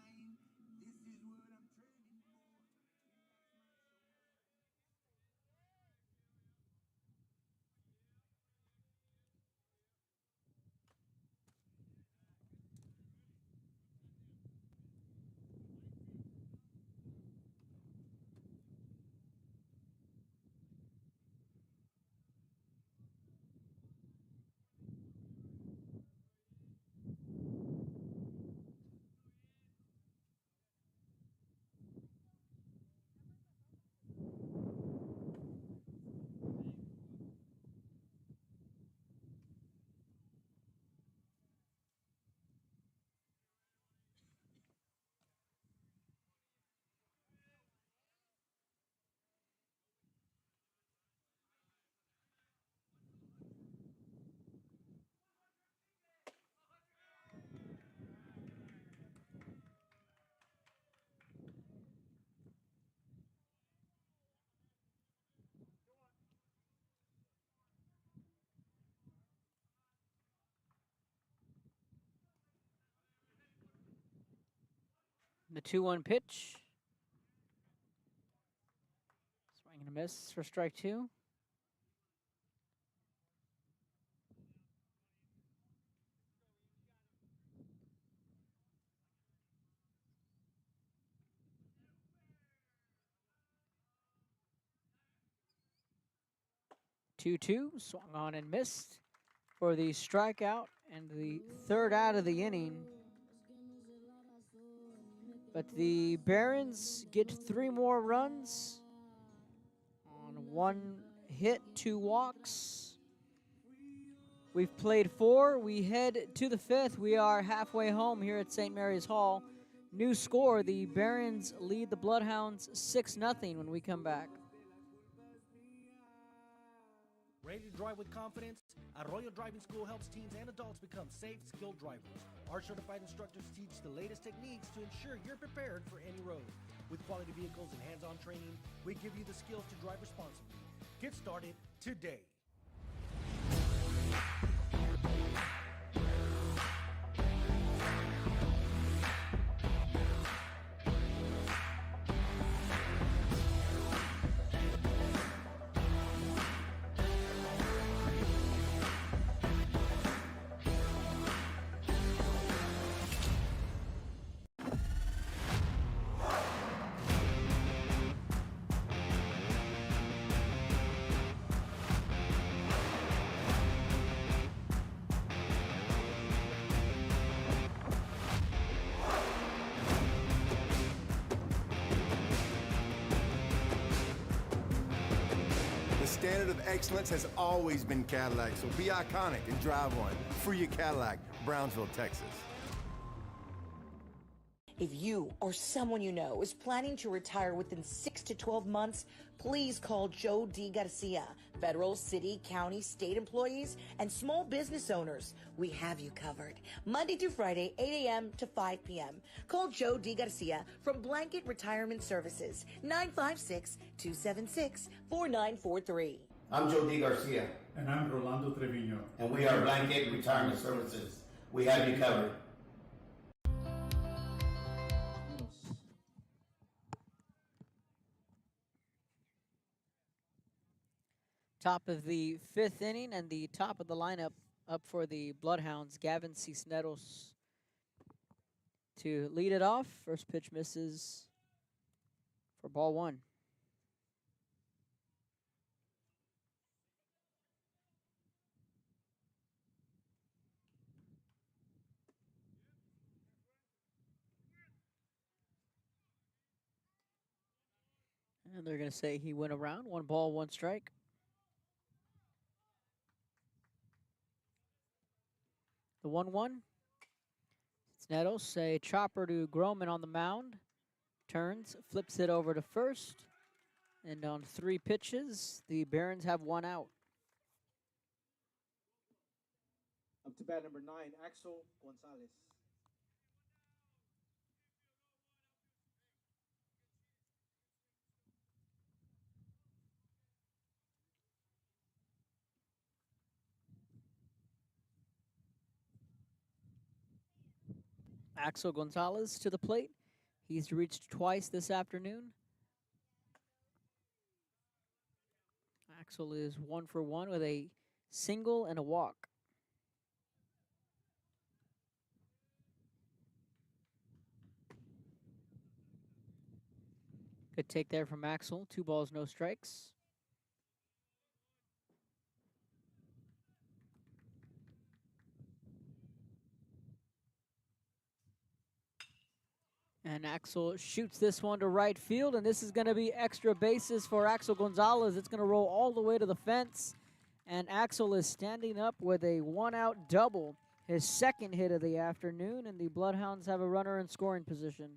The 2-1 pitch. Swing and a miss for strike 2. Two, swung on and missed for the strikeout and the third out of the inning. But the Barons get 3 more runs on 1 hit, 2 walks. We've played 4. We head to the 5th. We are halfway home here at St. Mary's Hall. New score, the Barons lead the Bloodhounds 6-0 when we come back. Ready to drive with confidence? Arroyo Driving School helps teens and adults become safe, skilled drivers. Our certified instructors teach the latest techniques to ensure you're prepared for any road. With quality vehicles and hands-on training, we give you the skills to drive responsibly. Get started today. The standard of excellence has always been Cadillac, so be iconic and drive one. Free your Cadillac, Brownsville, Texas. If you or someone you know is planning to retire within 6 to 12 months, please call Joe D. Garcia. Federal, city, county, state employees, and small business owners, we have you covered. Monday through Friday, 8 a.m. to 5 p.m. Call Joe D. Garcia from Blanket Retirement Services, 956-276-4943. I'm Joe D. Garcia. And I'm Rolando Trevino. And we are Blanket Retirement Services. We have you covered. Top of the 5th inning and the top of the lineup up for the Bloodhounds, Gavin Cisneros to lead it off. First pitch misses for ball 1. And they're going to say he went around. 1 ball, 1 strike. The 1-1. Cisneros, a chopper to Groman on the mound. Turns, flips it over to first. And on 3 pitches, the Barons have 1 out. Up to bat number 9, Axel Gonzalez. Axel Gonzalez to the plate. He's reached twice this afternoon. Axel is 1 for 1 with a single and a walk. Good take there from Axel. 2 balls, no strikes. And Axel shoots this one to right field, and this is going to be extra bases for Axel Gonzalez. It's going to roll all the way to the fence, and Axel is standing up with a 1-out double, his 2nd hit of the afternoon, and the Bloodhounds have a runner in scoring position.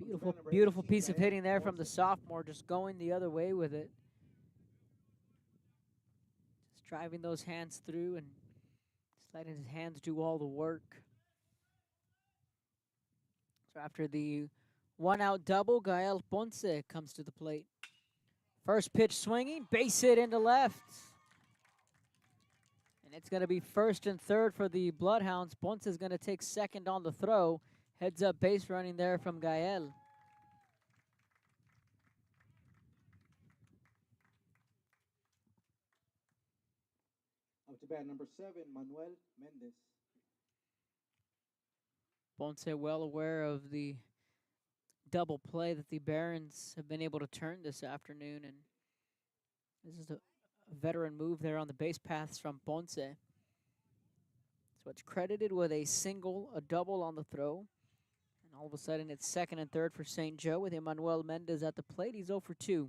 Beautiful, beautiful piece of hitting there from the sophomore, just going the other way with it. Just driving those hands through and just letting his hands do all the work. So after the 1-out double, Gael Ponce comes to the plate. First pitch swinging, base hit into left. And it's going to be first and third for the Bloodhounds. Ponce is going to take second on the throw. Heads up base running there from Gael. Up to bat number 7, Manuel Mendez. Ponce well aware of the double play that the Barons have been able to turn this afternoon. And this is a veteran move there on the base paths from Ponce. So it's credited with a single, a double on the throw. And all of a sudden it's second and third for St. Joe with Emmanuel Mendez at the plate. He's 0 for 2.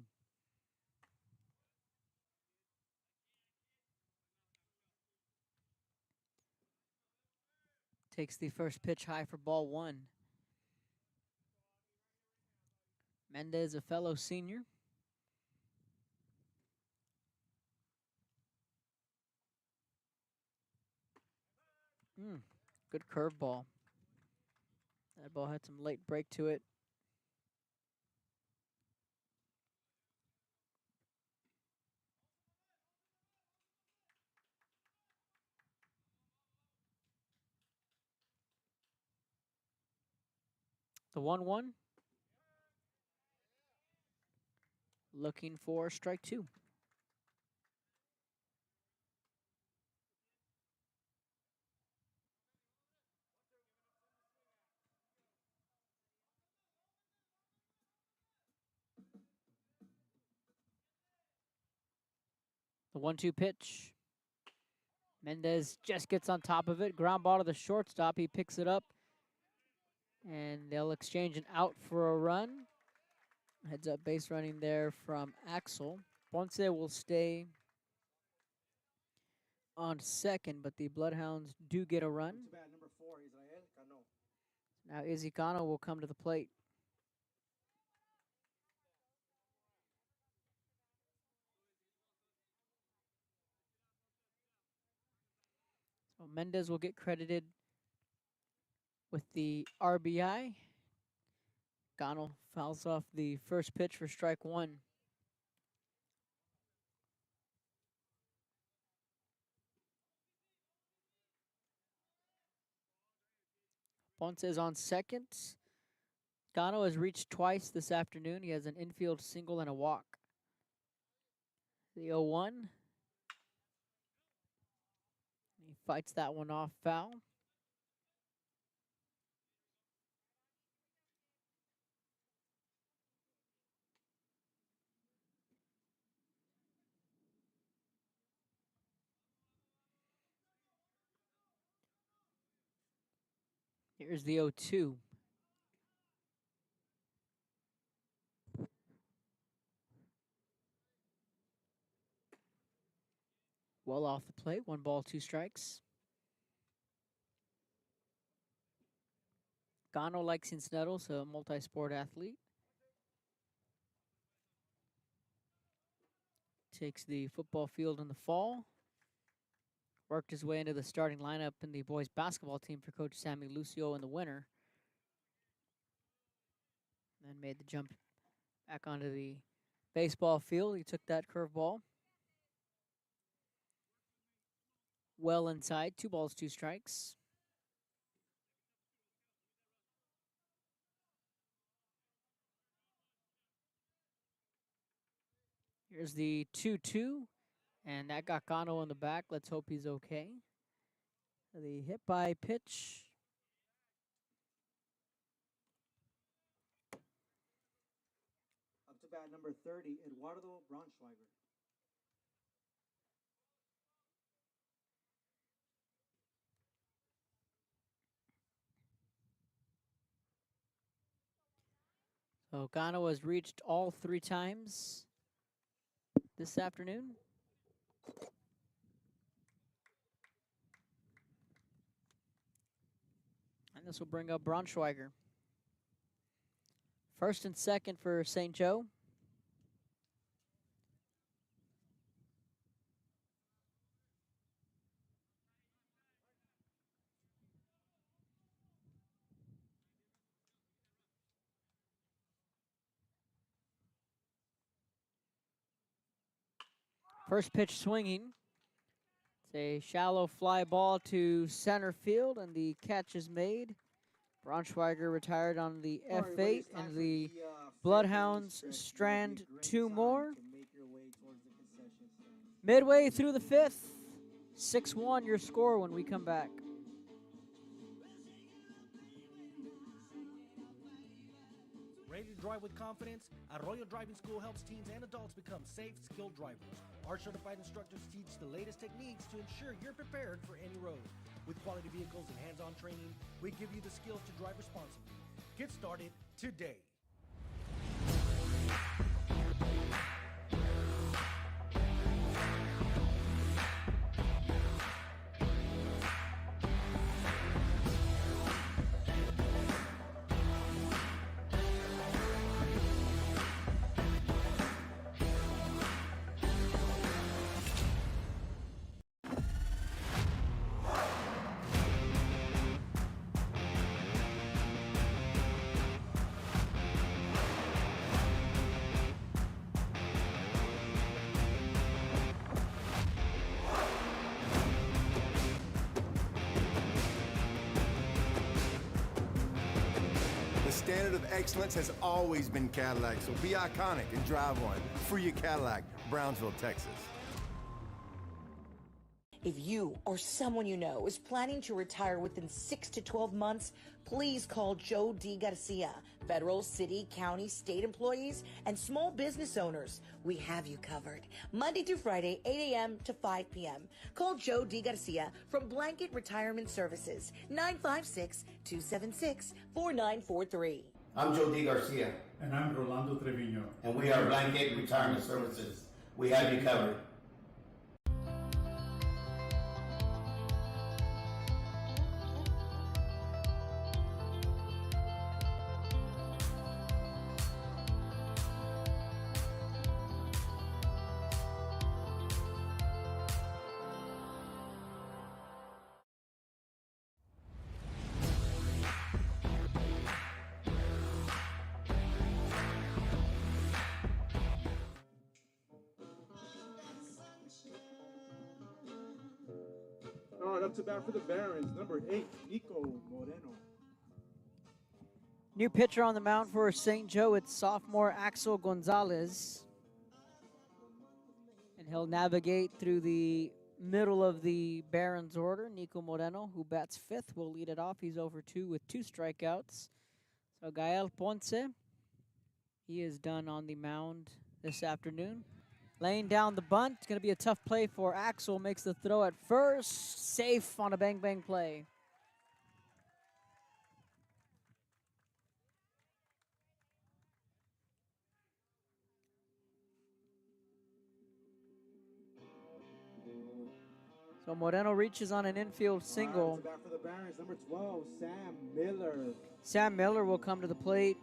Takes the first pitch high for ball 1. Mendez, a fellow senior. Good curveball. That ball had some late break to it. The 1-1. Looking for strike 2. The 1-2 pitch. Mendez just gets on top of it. Ground ball to the shortstop. He picks it up. And they'll exchange an out for a run. Heads up base running there from Axel. Ponce will stay on second, but the Bloodhounds do get a run. Number 4, Israel Cano. Now Izzy Cano will come to the plate. So Mendez will get credited with the RBI. Cano fouls off the first pitch for strike 1. Ponce is on second. Cano has reached twice this afternoon. He has an infield single and a walk. The 0-1. He fights that one off foul. Here's the 0-2. Well off the plate. 1 ball, 2 strikes. Cano, like Cincinnati, so a multi-sport athlete. Takes the football field in the fall. Worked his way into the starting lineup in the boys basketball team for Coach Sammy Lucio in the winter. Then made the jump back onto the baseball field. He took that curveball. Well inside. 2 balls, 2 strikes. Here's the 2-2. And that got Cano in the back. Let's hope he's okay. The hit by pitch. Up to bat number 30, Eduardo Braunschweiger. So Cano has reached all 3 times this afternoon. And this will bring up Braunschweiger. First and second for St. Joe. First pitch swinging. It's a shallow fly ball to center field, and the catch is made. Braunschweiger retired on the F8, and the Bloodhounds strand two more. Midway through the fifth, 6-1 your score when we come back. Ready to drive with confidence? Arroyo Driving School helps teens and adults become safe, skilled drivers. Our certified instructors teach the latest techniques to ensure you're prepared for any road. With quality vehicles and hands-on training, we give you the skills to drive responsibly. Get started today. The standard of excellence has always been Cadillac, so be iconic and drive one. Free your Cadillac, Brownsville, Texas. If you or someone you know is planning to retire within 6 to 12 months, please call Joe D. Garcia. Federal, city, county, state employees, and small business owners, we have you covered. Monday through Friday, 8 a.m. to 5 p.m. Call Joe D. Garcia from Blanket Retirement Services, 956-276-4943. I'm Joe D. Garcia. And I'm Rolando Trevino. And we are Blanket Retirement Services. We have you covered. All right, up to bat for the Barons, number 8, Nico Moreno. New pitcher on the mound for St. Joe, it's sophomore Axel Gonzalez. And he'll navigate through the middle of the Barons order. Nico Moreno, who bats fifth, will lead it off. He's over 2 with 2 strikeouts. So Gael Ponce, he is done on the mound this afternoon. Laying down the bunt. It's going to be a tough play for Axel. Makes the throw at first. Safe on a bang-bang play. So Moreno reaches on an infield single. Right, back for the Barons, number 12, Sam Miller. Sam Miller will come to the plate.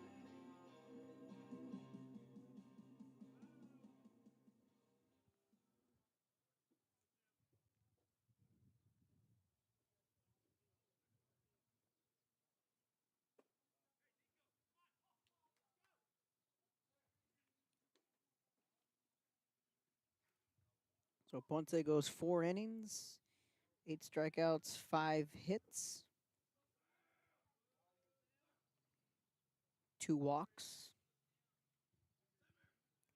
So Ponce goes 4 innings, 8 strikeouts, 5 hits, 2 walks.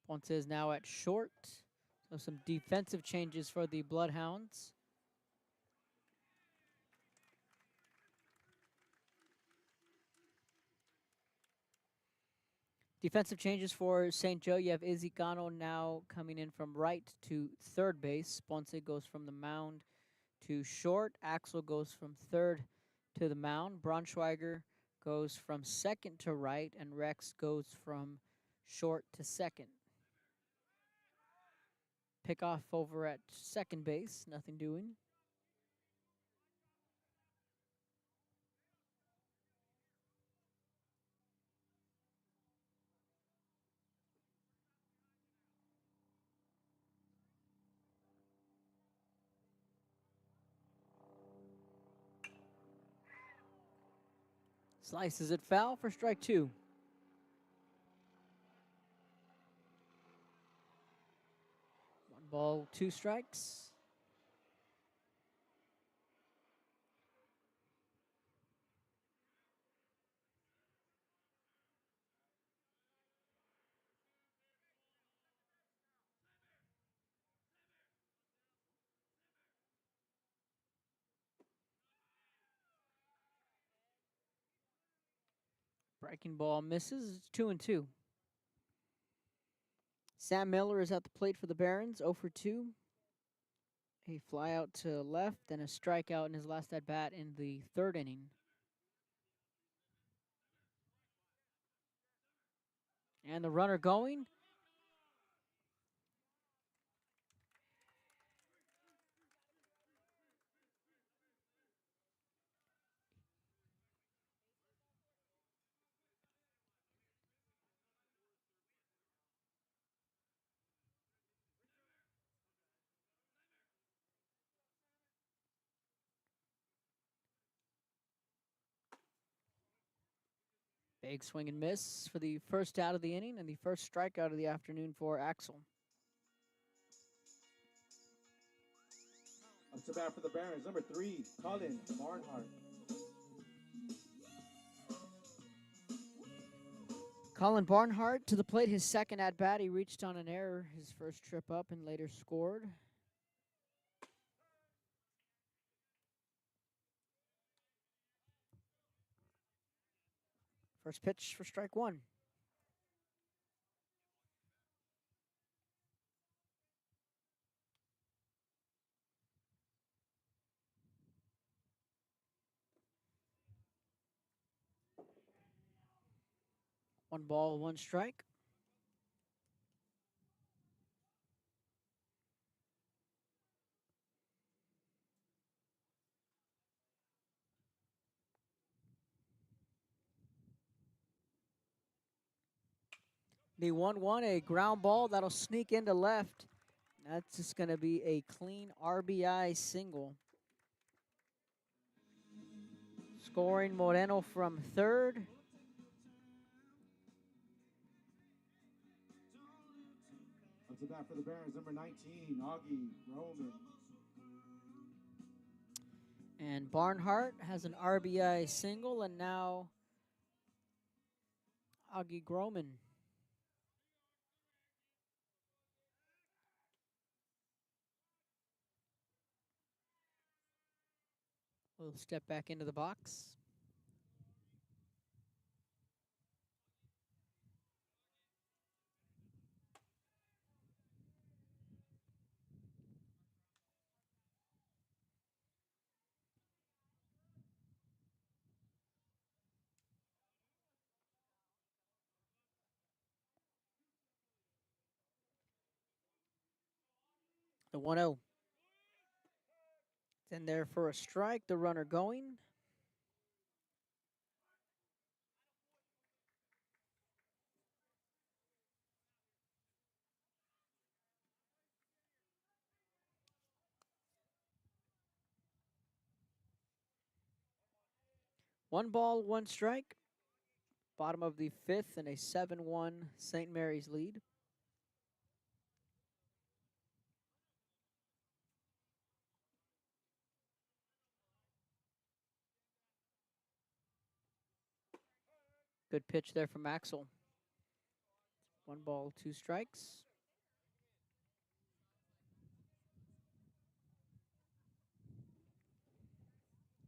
Ponce is now at short. So some defensive changes for the Bloodhounds. Defensive changes for St. Joe. You have Izzy Cano now coming in from right to third base. Ponce goes from the mound to short. Axel goes from third to the mound. Braunschweiger goes from second to right. And Rex goes from short to second. Pickoff over at second base. Nothing doing. Slices it foul for strike 2. One ball, 2 strikes. Breaking ball misses. It's 2-2. Sam Miller is at the plate for the Barons, 0 for 2. A fly out to left and a strikeout in his last at bat in the third inning. And the runner going. Big swing and miss for the first out of the inning and the first strikeout of the afternoon for Axel. Up to bat for the Barons, number 3, Colin Barnhart. Colin Barnhart to the plate, his second at bat. He reached on an error his first trip up and later scored. First pitch for strike one. One ball, one strike. The 1-1, a ground ball that'll sneak into left. That's just going to be a clean RBI single. Scoring Moreno from third. Up to bat for the Barons, number 19, Augie Roman. And Barnhart has an RBI single, and now Augie Groman. Will step back into the box. The 1-0. It's in there for a strike. The runner going. One ball, one strike. Bottom of the fifth and a 7-1 St. Mary's lead. Good pitch there from Axel. One ball, two strikes.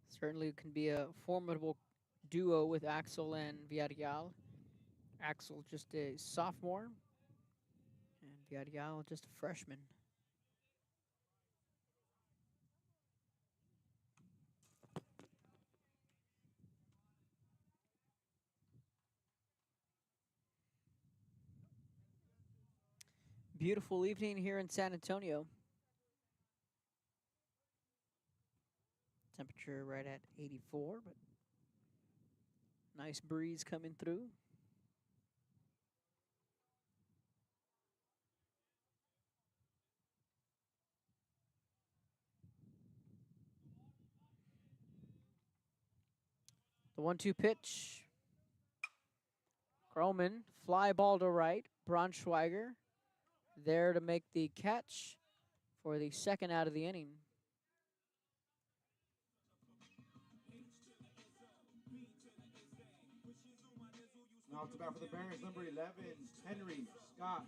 Certainly can be a formidable duo with Axel and Villarreal. Axel just a sophomore, and Villarreal just a freshman. Beautiful evening here in San Antonio. Temperature right at 84, but nice breeze coming through. The 1-2 pitch. Groman, fly ball to right. Braunschweiger there to make the catch for the second out of the inning. Now to bat for the Barons, number 11, Henry Scott.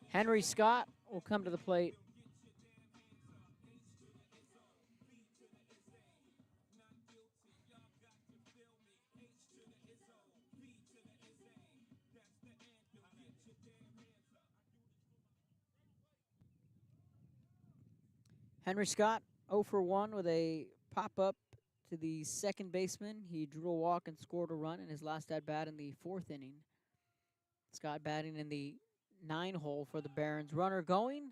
Henry Scott will come to the plate. Henry Scott 0 for 1 with a pop-up to the second baseman. He drew a walk and scored a run in his last at-bat in the fourth inning. Scott batting in the 9-hole for the Barons. Runner going.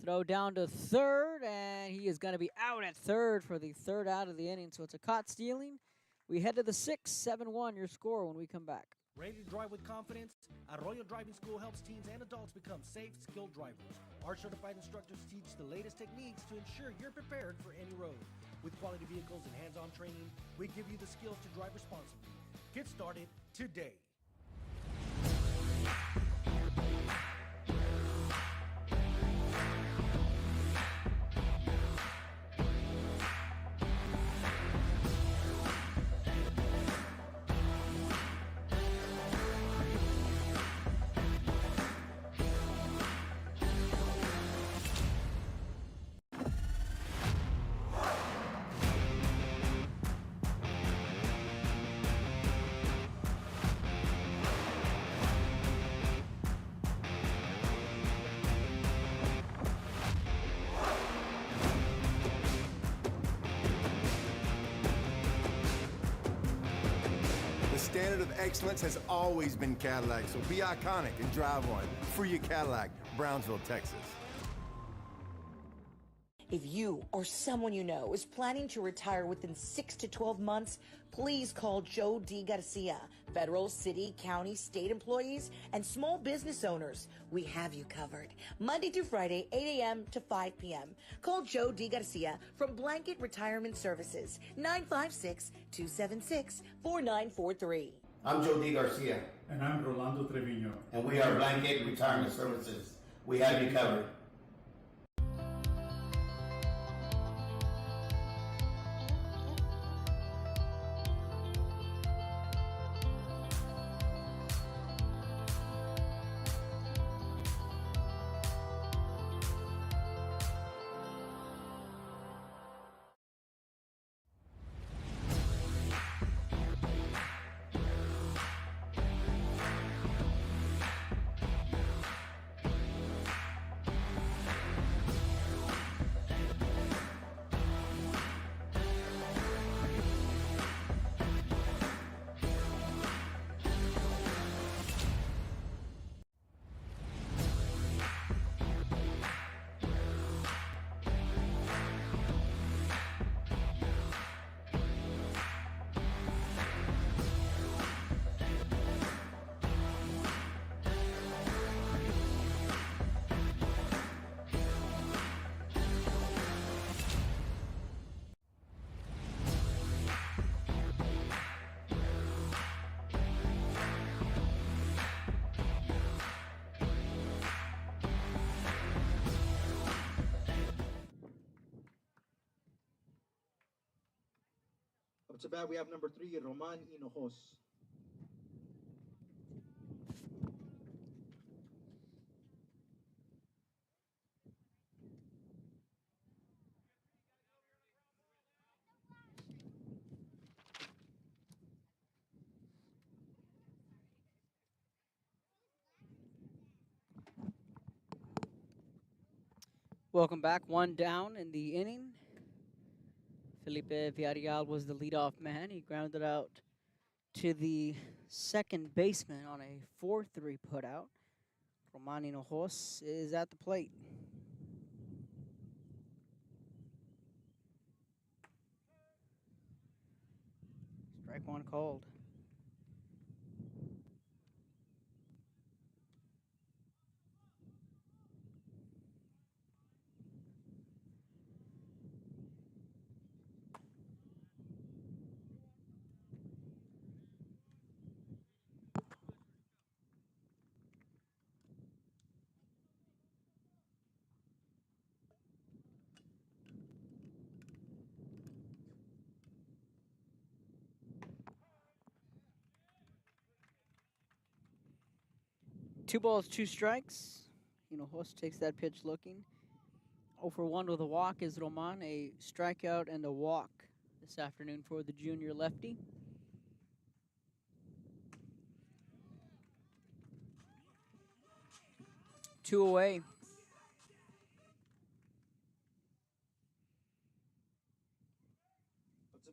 Throw down to third, and he is going to be out at third for the third out of the inning. So it's a caught stealing. We head to the 6th, 7-1, your score when we come back. Ready to drive with confidence? Arroyo Driving School helps teens and adults become safe, skilled drivers. Our certified instructors teach the latest techniques to ensure you're prepared for any road. With quality vehicles and hands-on training, we give you the skills to drive responsibly. Get started today. The standard of excellence has always been Cadillac, so be iconic and drive one. Free your Cadillac, Brownsville, Texas. If you or someone you know is planning to retire within 6 to 12 months, please call Joe D. Garcia. Federal, city, county, state employees, and small business owners, we have you covered. Monday through Friday, 8 a.m. to 5 p.m. Call Joe D. Garcia from Blanket Retirement Services, 956-276-4943. I'm Joe D. Garcia. And I'm Rolando Trevino. And we are Blanket Retirement Services. We have you covered. Up to bat, we have number 3, Roman Hinojos. Welcome back. One down in the inning. Felipe Villarreal was the leadoff man. He grounded out to the second baseman on a 4-3 putout. Roman Hinojos is at the plate. Strike one called. Two balls, two strikes. Hinojos takes that pitch looking. 0 for 1 with a walk is Roman. A strikeout and a walk this afternoon for the junior lefty. Two away.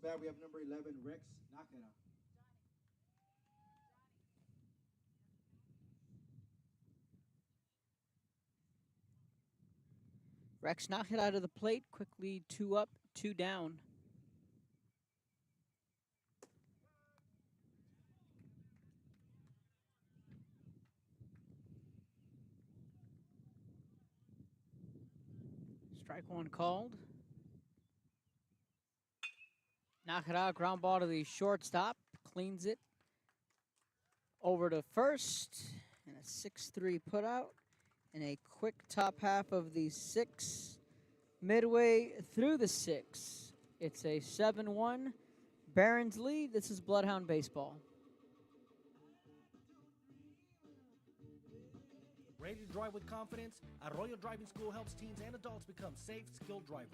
bat, we have number 11, Rex Nakara. Rex knocked it out of the plate. Quickly 2 up, 2 down. Strike one called. Knock it out. Ground ball to the shortstop. Cleans it. Over to first. And a 6-3 put out. And a quick top half of the 6. Midway through the 6. It's a 7-1 Barons lead. This is Bloodhound Baseball. Ready to drive with confidence? Arroyo Driving School helps teens and adults become safe, skilled drivers.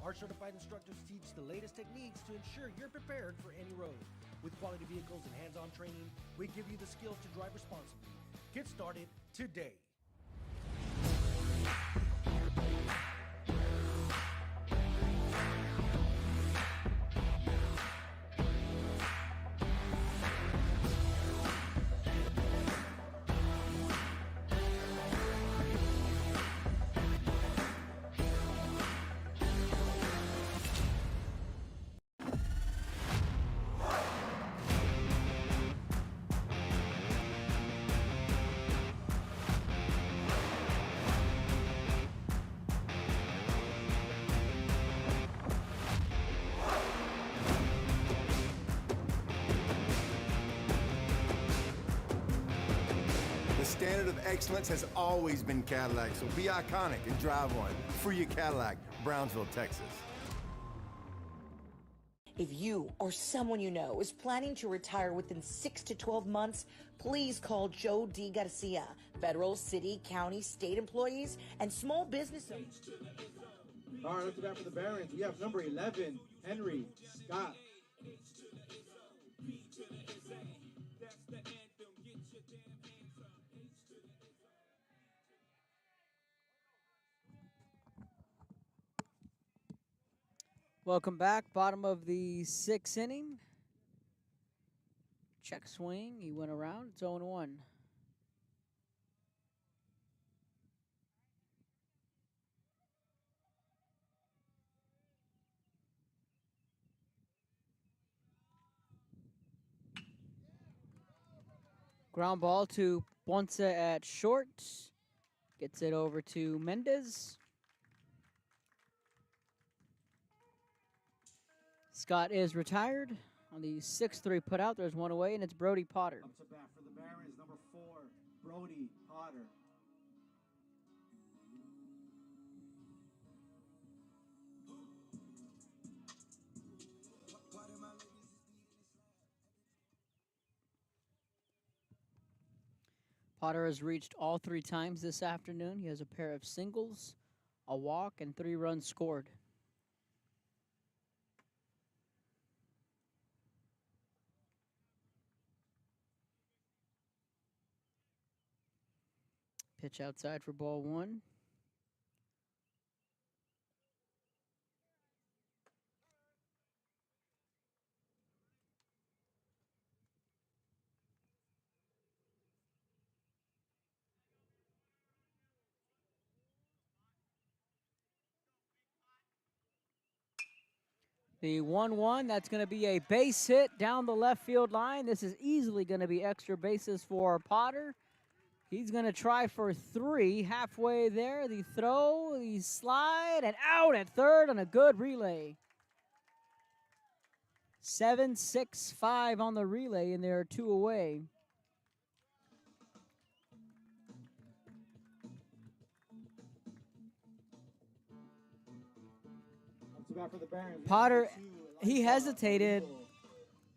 Our certified instructors teach the latest techniques to ensure you're prepared for any road. With quality vehicles and hands-on training, we give you the skills to drive responsibly. Get started today. The standard of excellence has always been Cadillac, so be iconic and drive one. Free your Cadillac, Brownsville, Texas. If you or someone you know is planning to retire within 6 to 12 months, please call Joe D. Garcia. Federal, city, county, state employees, and small business owners. All right, let's do that for the Barons. We have number 11, Henry Scott. Welcome back. Bottom of the 6th inning. Check swing. He went around. It's 0-1. Ground ball to Ponce at short. Gets it over to Mendez. Scott is retired. On the 6-3 put out, there's one away, and it's Brody Potter. Up to bat for the Barons, number 4, Brody Potter. Potter has reached all 3 times this afternoon. He has a pair of singles, a walk, and 3 runs scored. Pitch outside for ball 1. The 1-1, that's going to be a base hit down the left field line. This is easily going to be extra bases for Potter. He's going to try for 3. Halfway there, the throw, the slide, and out at third on a good relay. 7-6-5 on the relay, and there are 2 away. Potter, he hesitated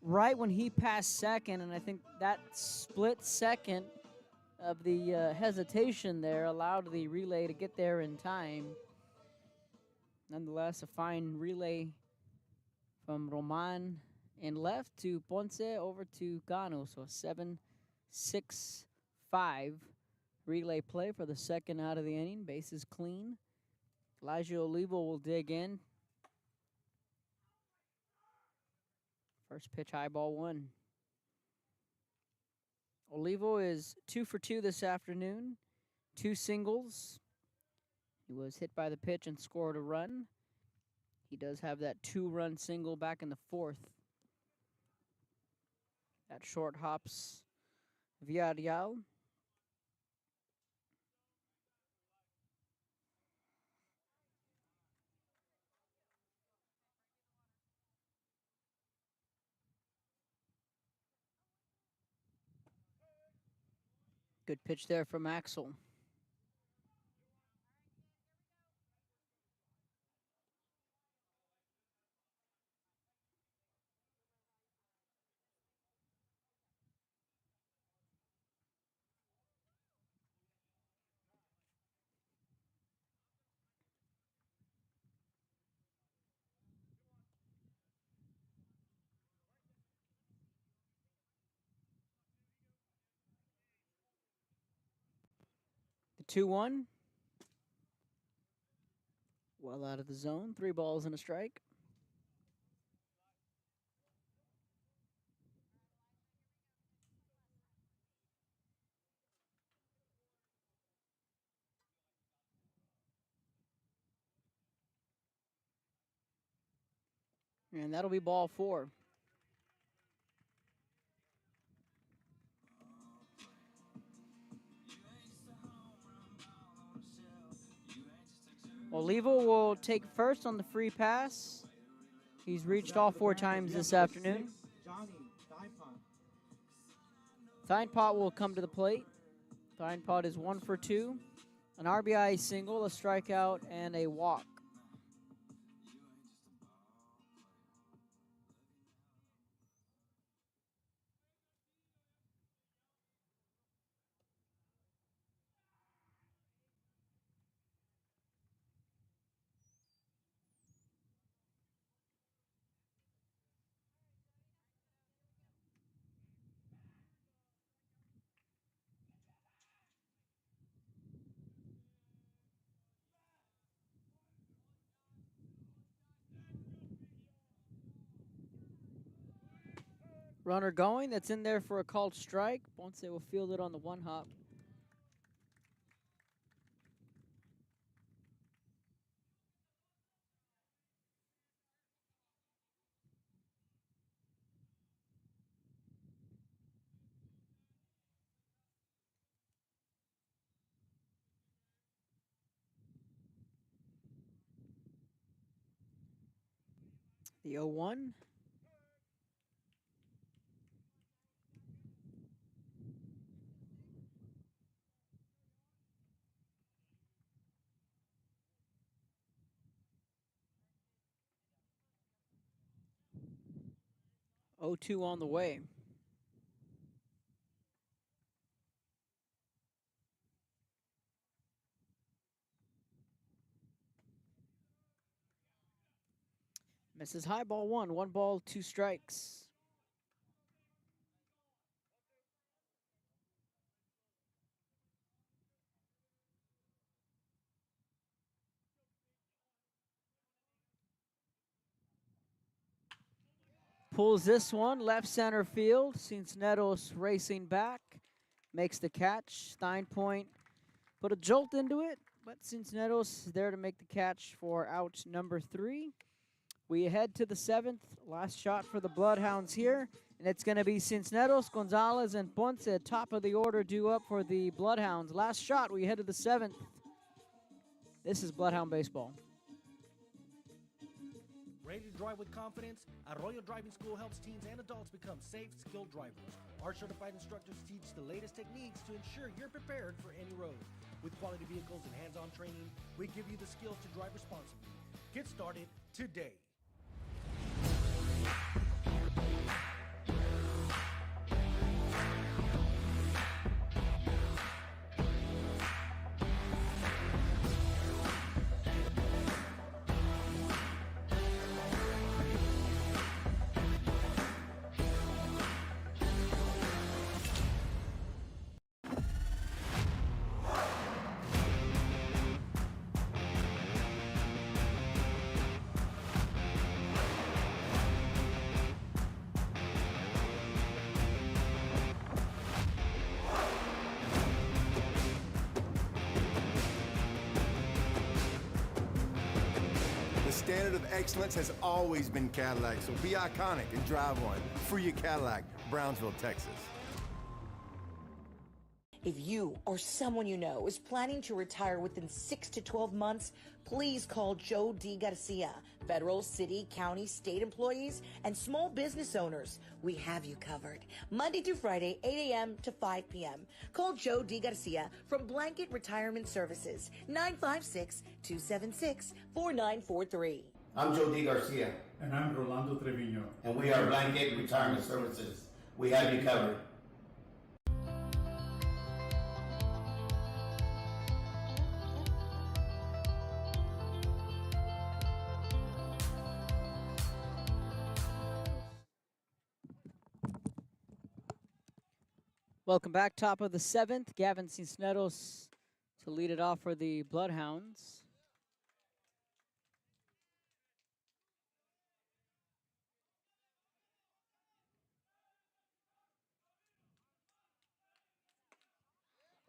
right when he passed second, and I think that split second of the hesitation there allowed the relay to get there in time. Nonetheless, a fine relay from Roman in left to Ponce over to Gano. So a 7-6-5 relay play for the second out of the inning. Bases clean. Elijah Olivo will dig in. First pitch, high ball 1. Olivo is 2 for 2 this afternoon. 2 singles. He was hit by the pitch and scored a run. He does have that 2-run single back in the 4th. That short hops Villarreal. Good pitch there from Axel. The 2-1. Well out of the zone. 3 balls and a strike. And that'll be ball 4. Olivo will take first on the free pass. He's reached all 4 times this afternoon. Thynpot will come to the plate. Thynpot is 1 for 2. An RBI single, a strikeout, and a walk. Runner going, that's in there for a called strike. Ponce will field it on the 1-hop. The 0-1. O2 on the way. Misses high ball 1. 1 ball, 2 strikes. Pulls this one, left center field. Cisneros racing back. Makes the catch. Steinpoint put a jolt into it, but Cisneros is there to make the catch for out number 3. We head to the 7th. Last shot for the Bloodhounds here. And it's going to be Cisneros, Gonzalez, and Ponce at top of the order due up for the Bloodhounds. Last shot, we head to the 7th. This is Bloodhound Baseball. Ready to drive with confidence? Arroyo Driving School helps teens and adults become safe, skilled drivers. Our certified instructors teach the latest techniques to ensure you're prepared for any road. With quality vehicles and hands-on training, we give you the skills to drive responsibly. Get started today. standard of excellence has always been Cadillac, so be iconic and drive one. Free your Cadillac, Brownsville, Texas. If you or someone you know is planning to retire within 6 to 12 months, please call Joe D. Garcia. Federal, city, county, state employees, and small business owners, we have you covered. Monday through Friday, 8 a.m. to 5 p.m. Call Joe D. Garcia from Blanket Retirement Services, 956-276-4943. I'm Joe D. Garcia. And I'm Rolando Trevino. And we are Blanket Retirement Services. We have you covered. Welcome back. Top of the 7th. Gavin Cisneros to lead it off for the Bloodhounds.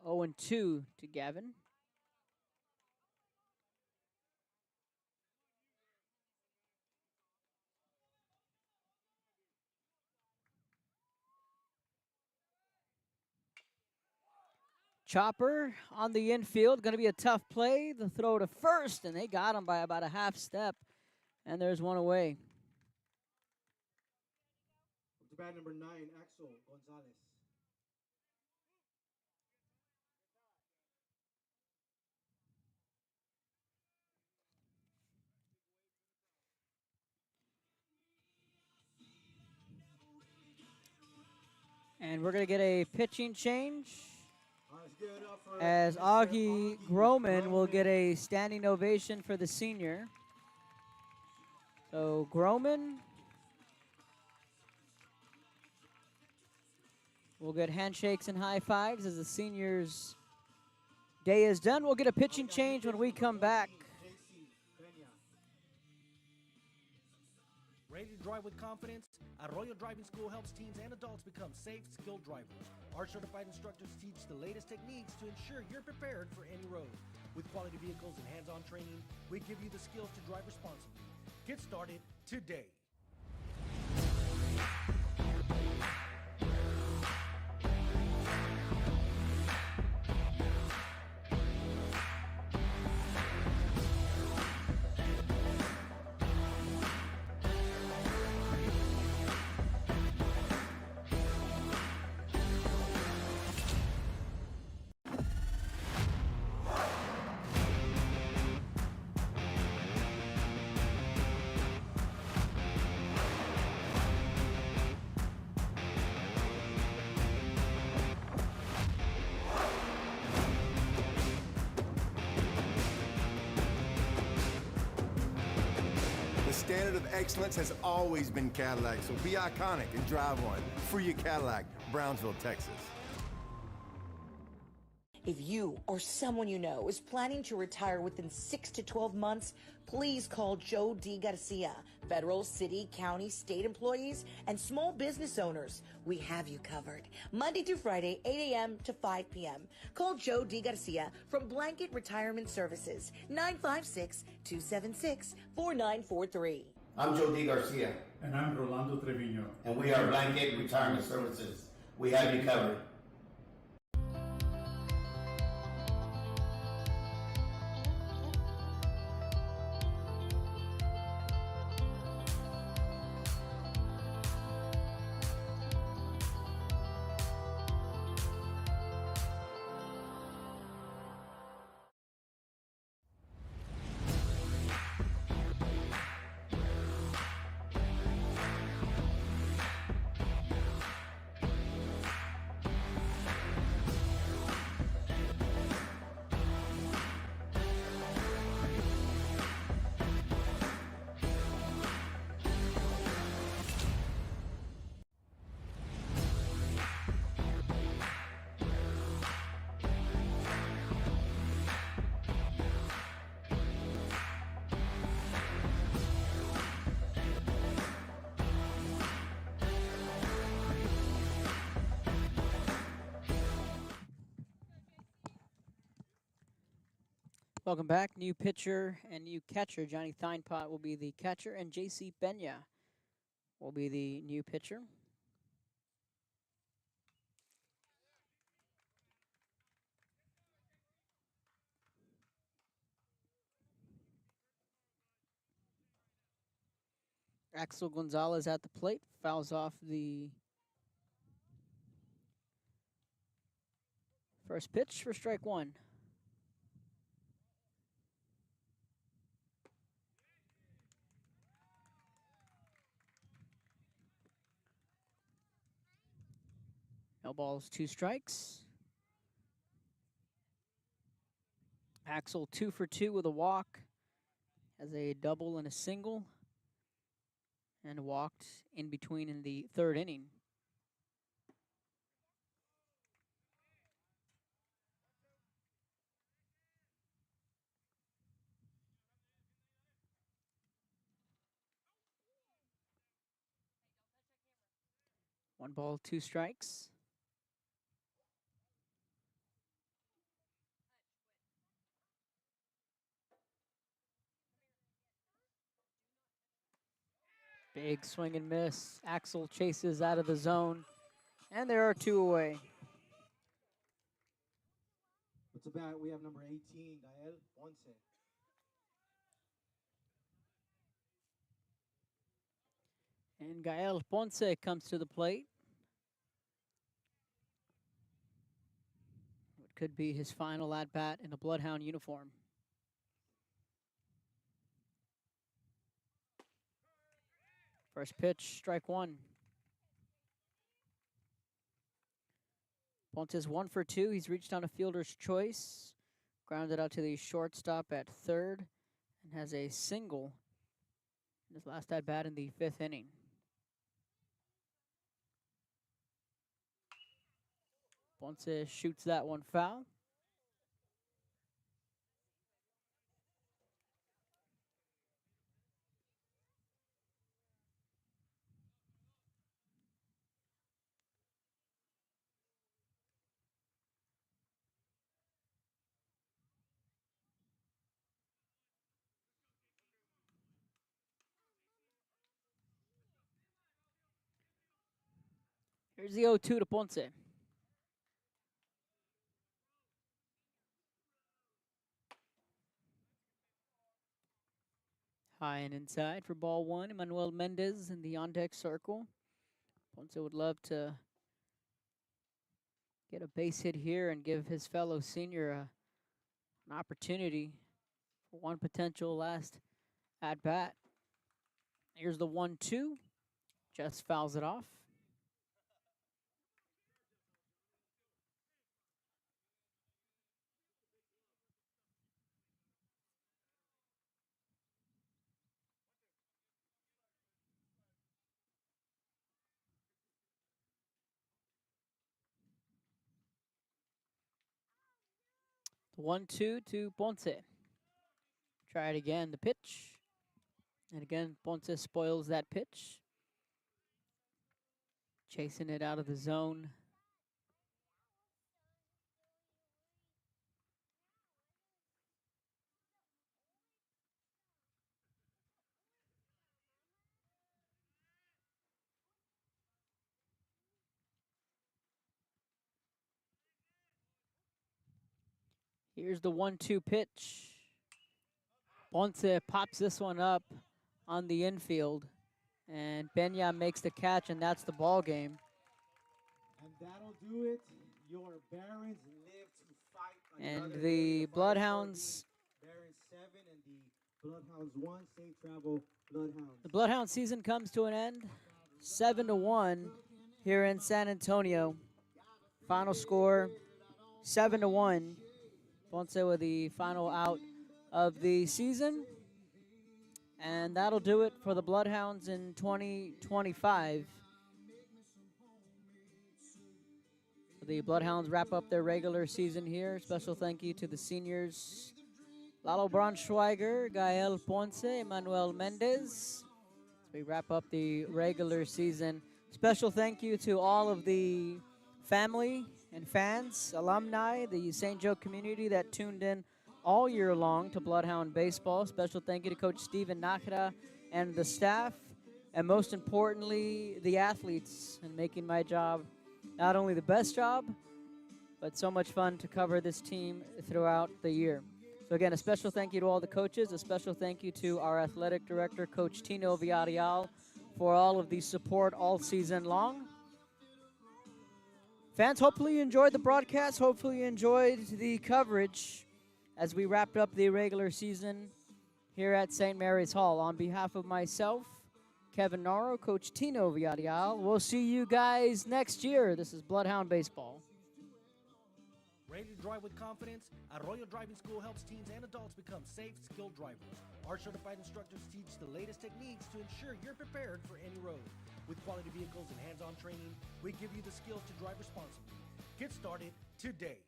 Oh, and 2 to Gavin. Chopper on the infield, going to be a tough play. The throw to first, and they got him by about a half step. And there's one away. To bat number 9, Axel Gonzalez. And we're going to get a pitching change, as Augie Groman will get a standing ovation for the senior. So Groman will get handshakes and high fives as the senior's day is done. We'll get a pitching change when we come back. Ready to drive with confidence? Arroyo Driving School helps teens and adults become safe, skilled drivers. Our certified instructors teach the latest techniques to ensure you're prepared for any road. With quality vehicles and hands-on training, we give you the skills to drive responsibly. Get started today. The standard of excellence has always been Cadillac, so be iconic and drive one. Free your Cadillac, Brownsville, Texas. If you or someone you know is planning to retire within 6 to 12 months, please call Joe D. Garcia. Federal, city, county, state employees, and small business owners, we have you covered. Monday through Friday, 8 a.m. to 5 p.m. Call Joe D. Garcia from Blanket Retirement Services, 956-276-4943. I'm Joe D. Garcia. And I'm Rolando Trevino. And we are Blanket Retirement Services. We have you covered. Welcome back. New pitcher and new catcher. Johnny Theinpot will be the catcher, and J.C. Pena will be the new pitcher. Axel Gonzalez at the plate. Fouls off the first pitch for strike one. No balls, 2 strikes. Axel 2 for 2 with a walk. Has a double and a single. And walked in between in the third inning. One ball, 2 strikes. Big swing and miss. Axel chases out of the zone. And there are 2 away. What's the bat? We have number 18, Gael Ponce. And Gael Ponce comes to the plate. It could be his final at-bat in a Bloodhound uniform. First pitch, strike one. Ponce's 1 for 2. He's reached on a fielder's choice. Grounded out to the shortstop at third. And has a single in his last at-bat in the 5th inning. Ponce shoots that one foul. Here's the 0-2 to Ponce. High and inside for ball one. Emmanuel Mendez in the on-deck circle. Ponce would love to get a base hit here and give his fellow senior an opportunity for one potential last at-bat. Here's the 1-2. Just fouls it off. The 1-2 to Ponce. Try it again, the pitch. And again, Ponce spoils that pitch. Chasing it out of the zone. Here's the 1-2 pitch. Ponce pops this one up on the infield. And Pena makes the catch, and that's the ball game. And that'll do it. Your Barons live to fight. And the Bloodhounds. Barons 7 and the Bloodhounds 1. Safe travel, Bloodhounds. The Bloodhound season comes to an end. 7-1 here in San Antonio. Final score, 7-1. Ponce with the final out of the season. And that'll do it for the Bloodhounds in 2025. The Bloodhounds wrap up their regular season here. Special thank you to the seniors, Lalo Braunschweiger, Gael Ponce, Emmanuel Mendez. As we wrap up the regular season. Special thank you to all of the family and fans, alumni, the St. Joe community that tuned in all year long to Bloodhound Baseball. Special thank you to Coach Steven Nakara and the staff, and most importantly, the athletes, and making my job not only the best job, but so much fun to cover this team throughout the year. So again, a special thank you to all the coaches, a special thank you to our athletic director, Coach Tino Villarreal, for all of the support all season long. Fans, hopefully you enjoyed the broadcast. Hopefully you enjoyed the coverage as we wrapped up the regular season here at St. Mary's Hall. On behalf of myself, Kevin Naro, Coach Tino Villarreal, we'll see you guys next year. This is Bloodhound Baseball. Ready to drive with confidence? Arroyo Driving School helps teens and adults become safe, skilled drivers. Our certified instructors teach the latest techniques to ensure you're prepared for any road. With quality vehicles and hands-on training, we give you the skills to drive responsibly. Get started today.